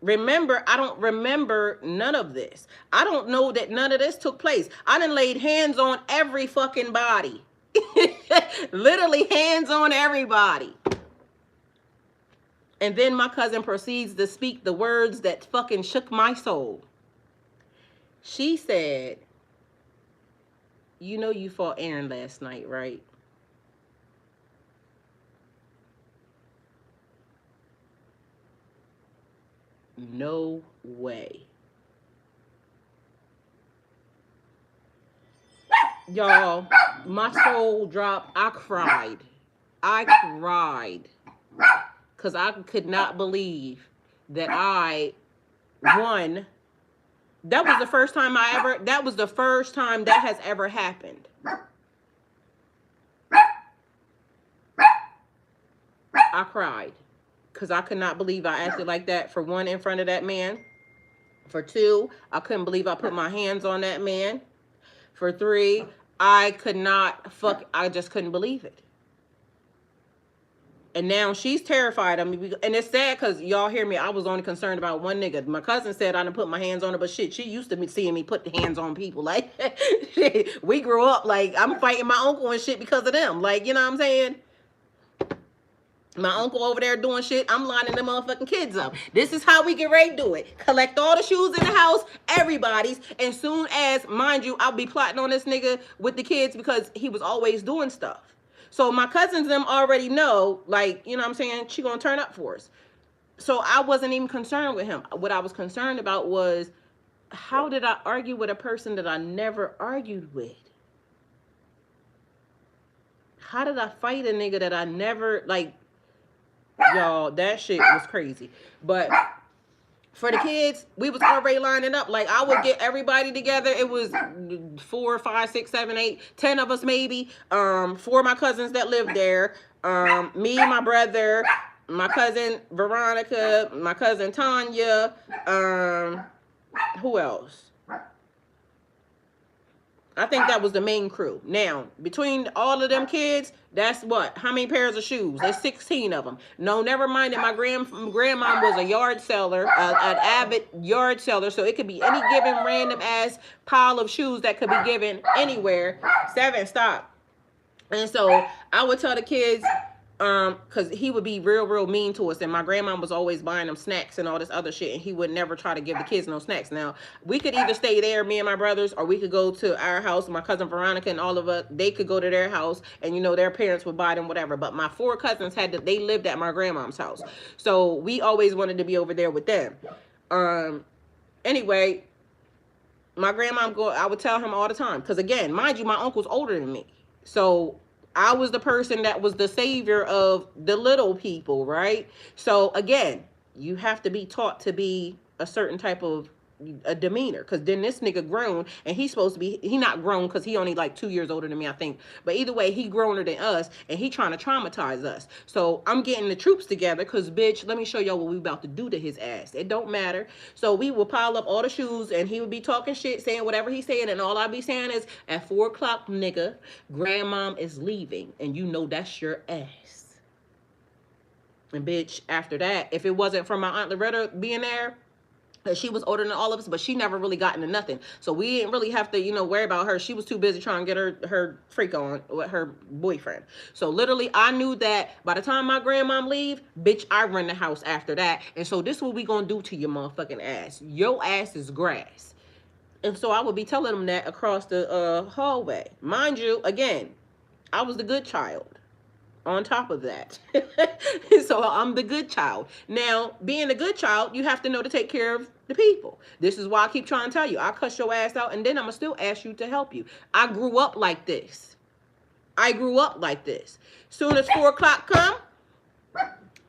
remember, I don't remember none of this. I don't know that none of this took place. I done laid hands on every fucking body. Literally hands on everybody. And then my cousin proceeds to speak the words that fucking shook my soul. She said, you know you fought Aaron last night, right? No way. Y'all, my soul dropped. I cried. Because I could not believe that that was the first time that has ever happened. I cried. Because I could not believe I acted like that, for one, in front of that man. For two, I couldn't believe I put my hands on that man. For three, I just couldn't believe it. And now she's terrified of me. And it's sad because y'all hear me. I was only concerned about one nigga. My cousin said I didn't put my hands on her, but shit, she used to be seeing me put the hands on people. Like, we grew up, like, I'm fighting my uncle and shit because of them. Like, you know what I'm saying? My uncle over there doing shit, I'm lining them motherfucking kids up. This is how we get ready to do it. Collect all the shoes in the house, everybody's. And soon as, mind you, I'll be plotting on this nigga with the kids because he was always doing stuff. So my cousins them already know, like, you know what I'm saying, she gonna turn up for us. So I wasn't even concerned with him. What I was concerned about was, how did I argue with a person that I never argued with? How did I fight a nigga that I never, like, y'all, that shit was crazy. But for the kids, we was already lining up. Like, I would get everybody together. It was 4, 5, 6, 7, 8, 10 of us maybe. 4 of my cousins that lived there. Me, my brother, my cousin Veronica, my cousin Tanya. Who else? I think that was the main crew. Now, between all of them kids, that's what? How many pairs of shoes? There's 16 of them. No, never mind that my grandma was a yard seller, an avid yard seller, so it could be any given random ass pile of shoes that could be given anywhere. 7, stop. And so I would tell the kids, Because he would be real mean to us, and my grandma was always buying them snacks and all this other shit, and he would never try to give the kids no snacks. Now, we could either stay there, me and my brothers, or we could go to our house. My cousin Veronica and all of us, they could go to their house, and, you know, their parents would buy them whatever. But my 4 cousins they lived at my grandma's house, so we always wanted to be over there with them. Anyway, my grandma, I would tell him all the time, because again, mind you, my uncle's older than me, so I was the person that was the savior of the little people, right? So again, you have to be taught to be a certain type of a demeanor, because then this nigga grown, and he's supposed to be, he not grown because he only like 2 years older than me, I think, but either way, he growner than us, and he trying to traumatize us. So I'm getting the troops together, because bitch, let me show y'all what we about to do to his ass. It don't matter. So we will pile up all the shoes, and he would be talking shit, saying whatever he's saying, and all I be saying is, at 4 o'clock, nigga, grandmom is leaving, and you know that's your ass. And bitch, after that, if it wasn't for my Aunt Loretta being there, she was older than all of us, but she never really got into nothing. So we didn't really have to, you know, worry about her. She was too busy trying to get her freak on with her boyfriend. So literally, I knew that by the time my grandmom leave, bitch, I run the house after that. And so this is what we gonna do to your motherfucking ass. Your ass is grass. And so I would be telling them that across the hallway. Mind you, again, I was the good child. On top of that. So I'm the good child. Now, being a good child, you have to know to take care of the people. This is why I keep trying to tell you. I'll cuss your ass out, and then I'm going to still ask you to help you. I grew up like this. I grew up like this. Soon as 4 o'clock come,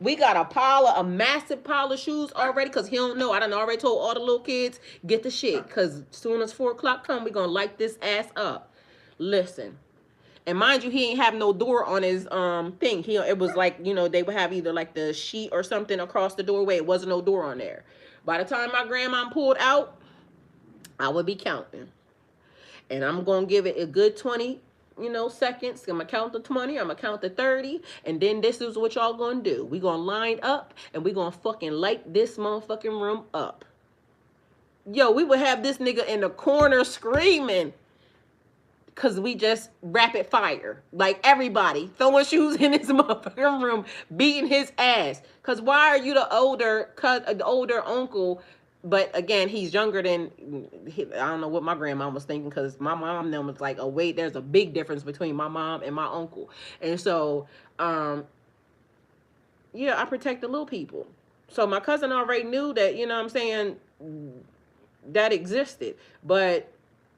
we got a massive pile of shoes already, because he don't know. I done already told all the little kids, get the shit, because soon as 4 o'clock come, we going to light this ass up. Listen. And mind you, he ain't have no door on his thing. It was like, you know, they would have either like the sheet or something across the doorway. It wasn't no door on there. By the time my grandma pulled out, I would be counting. And I'm going to give it a good 20, you know, seconds. I'm going to count to 20. I'm going to count to 30. And then this is what y'all going to do. We going to line up, and we going to fucking light this motherfucking room up. Yo, we would have this nigga in the corner screaming, because we just rapid fire. Like everybody throwing shoes in his motherfucking room, beating his ass. Because why are you the older uncle? But again, he's younger than, I don't know what my grandma was thinking, because my mom then was like, oh wait, there's a big difference between my mom and my uncle. And so, yeah, I protect the little people. So my cousin already knew that, you know what I'm saying, that existed. But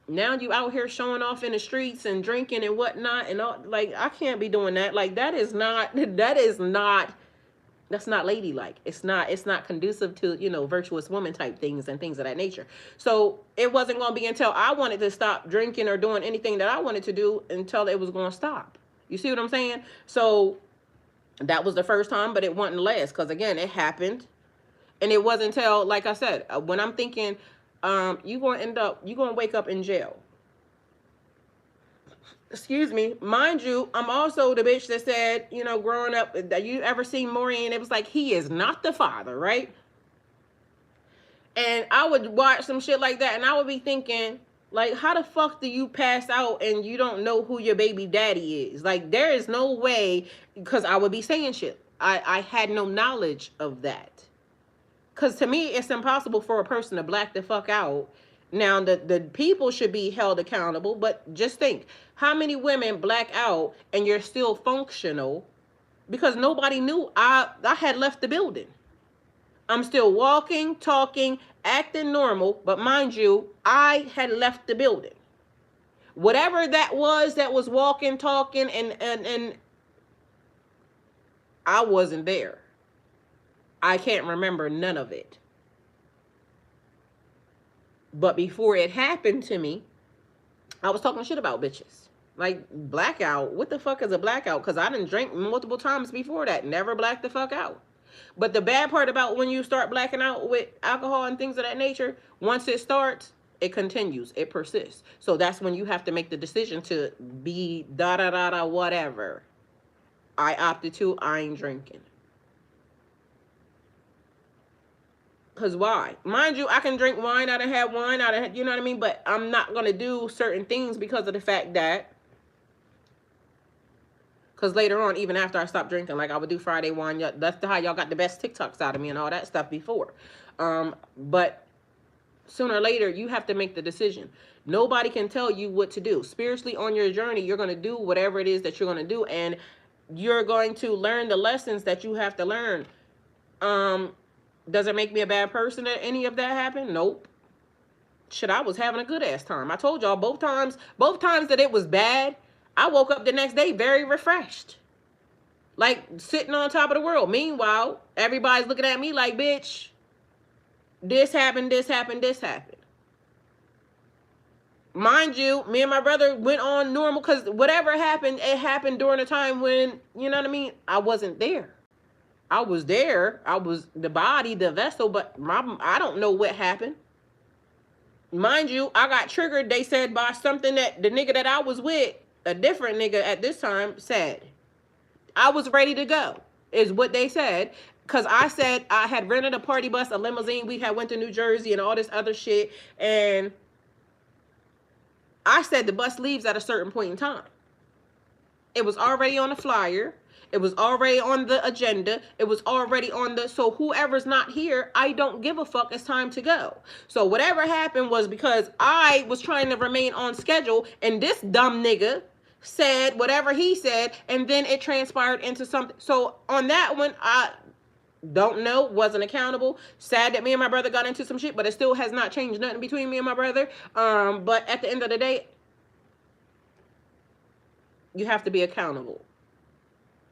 now you out here showing off in the streets and drinking and whatnot, and all, like, I can't be doing that. Like, that's not ladylike. It's not conducive to, you know, virtuous woman type things and things of that nature. So it wasn't going to be until I wanted to stop drinking or doing anything that I wanted to do until it was going to stop. You see what I'm saying? So that was the first time, but it wasn't the last, because again, it happened. And it wasn't until, like I said, when I'm thinking, you're going to wake up in jail. Excuse me. Mind you, I'm also the bitch that said, you know, growing up, that you ever seen Maury, and it was like, he is not the father, right? And I would watch some shit like that, and I would be thinking, like, how the fuck do you pass out and you don't know who your baby daddy is? Like, there is no way, because I would be saying shit. I had no knowledge of that. Because to me, it's impossible for a person to black the fuck out. Now, the people should be held accountable, but just think, how many women black out and you're still functional because nobody knew I had left the building. I'm still walking, talking, acting normal, but mind you, I had left the building. Whatever that was walking, talking, and I wasn't there. I can't remember none of it. But before it happened to me, I was talking shit about bitches. Like, blackout. What the fuck is a blackout? Because I didn't drink multiple times before that. Never blacked the fuck out. But the bad part about when you start blacking out with alcohol and things of that nature, once it starts, it continues. It persists. So that's when you have to make the decision to be da-da-da-da whatever. I opted to, I ain't drinking. Because why? Mind you, I can drink wine. I done had wine. You know what I mean? But I'm not going to do certain things because of the fact that Because later on, even after I stopped drinking, like I would do Friday wine, that's how y'all got the best TikToks out of me and all that stuff before. But sooner or later, you have to make the decision. Nobody can tell you what to do. Spiritually on your journey, you're going to do whatever it is that you're going to do. And you're going to learn the lessons that you have to learn. Does it make me a bad person that any of that happened? Nope. Shit, I was having a good ass time. I told y'all both times that it was bad, I woke up the next day very refreshed. Like sitting on top of the world. Meanwhile, everybody's looking at me like, bitch, this happened, this happened, this happened. Mind you, me and my brother went on normal because whatever happened, it happened during a time when, you know what I mean? I wasn't there. I was there. I was the body, the vessel, but I don't know what happened. Mind you, I got triggered, they said, by something that the nigga that I was with, a different nigga at this time, said. I was ready to go, is what they said. Because I said I had rented a party bus, a limousine. We had went to New Jersey and all this other shit. And I said the bus leaves at a certain point in time. It was already on the flyer. It was already on the agenda. It was already on the, so whoever's not here, I don't give a fuck. It's time to go. So whatever happened was because I was trying to remain on schedule and this dumb nigga said whatever he said, and then it transpired into something. So on that one, I don't know, wasn't accountable. Sad that me and my brother got into some shit, but it still has not changed nothing between me and my brother. But at the end of the day, you have to be accountable.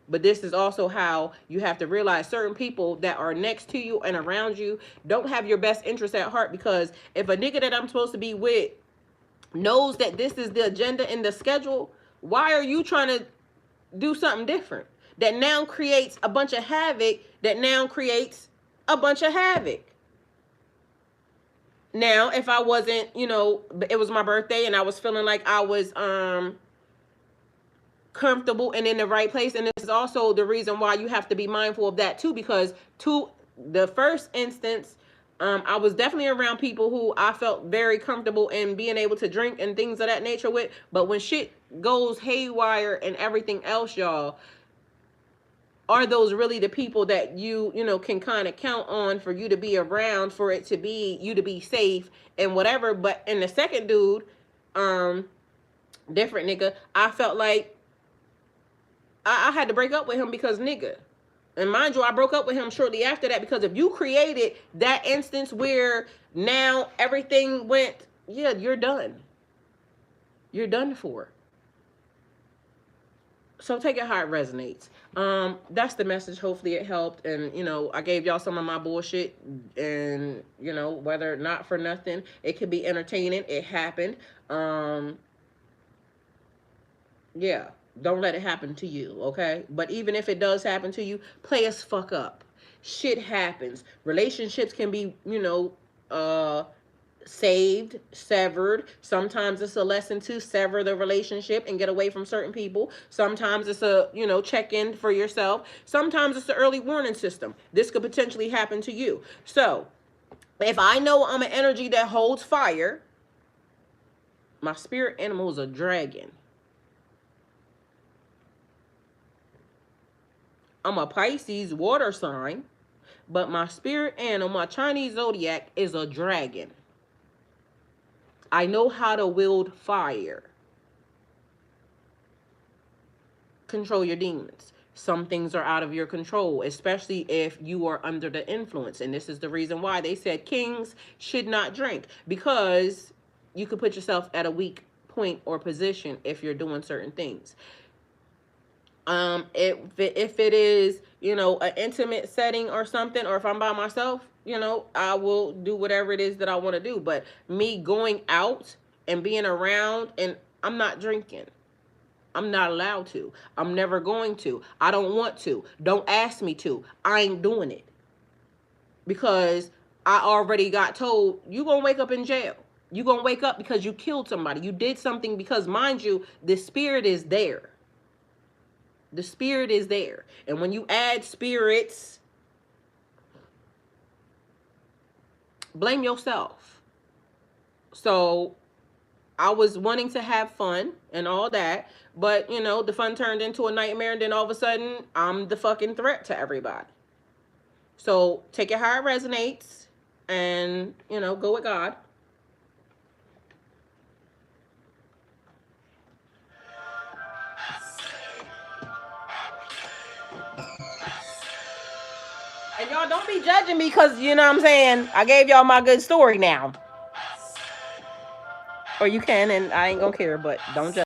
But this is also how you have to realize certain people that are next to you and around you don't have your best interest at heart. Because if a nigga that I'm supposed to be with knows that this is the agenda and the schedule, why are you trying to do something different? That now creates a bunch of havoc. Now, if I wasn't, you know, it was my birthday and I was feeling like I was comfortable and in the right place. And this is also the reason why you have to be mindful of that too, because the first instance, I was definitely around people who I felt very comfortable in being able to drink and things of that nature with. But when shit goes haywire and everything else, y'all, are those really the people that you know, can kind of count on for you to be around, for it to be, you to be safe and whatever? But in the second dude, different nigga, I felt like I had to break up with him because nigga. And mind you, I broke up with him shortly after that, because if you created that instance where now everything went, yeah, you're done. You're done for. So take it how it resonates. That's the message. Hopefully it helped. And, you know, I gave y'all some of my bullshit. And, you know, whether not for nothing, it could be entertaining. It happened. Yeah. Don't let it happen to you, okay? But even if it does happen to you, play as fuck up. Shit happens. Relationships can be, you know, saved, severed. Sometimes it's a lesson to sever the relationship and get away from certain people. Sometimes it's a, you know, check-in for yourself. Sometimes it's the early warning system. This could potentially happen to you. So, if I know I'm an energy that holds fire, my spirit animal is a dragon. I'm a Pisces water sign, but my spirit animal, my Chinese zodiac, is a dragon. I know how to wield fire. Control your demons. Some things are out of your control, especially if you are under the influence. And this is the reason why they said kings should not drink, because you could put yourself at a weak point or position if you're doing certain things. If it is, you know, an intimate setting or something, or if I'm by myself, you know, I will do whatever it is that I want to do. But me going out and being around, and I'm not drinking. I'm not allowed to. I'm never going to. I don't want to. Don't ask me to. I ain't doing it. Because I already got told, you gonna wake up in jail. You gonna wake up because you killed somebody. You did something, because, mind you, the spirit is there. The spirit is there. And when you add spirits, blame yourself. So I was wanting to have fun and all that, but you know, the fun turned into a nightmare, and then all of a sudden, I'm the fucking threat to everybody. So take it how it resonates, and you know, go with God. And y'all don't be judging me because, you know what I'm saying, I gave y'all my good story now. Or you can, and I ain't gonna care, but don't judge.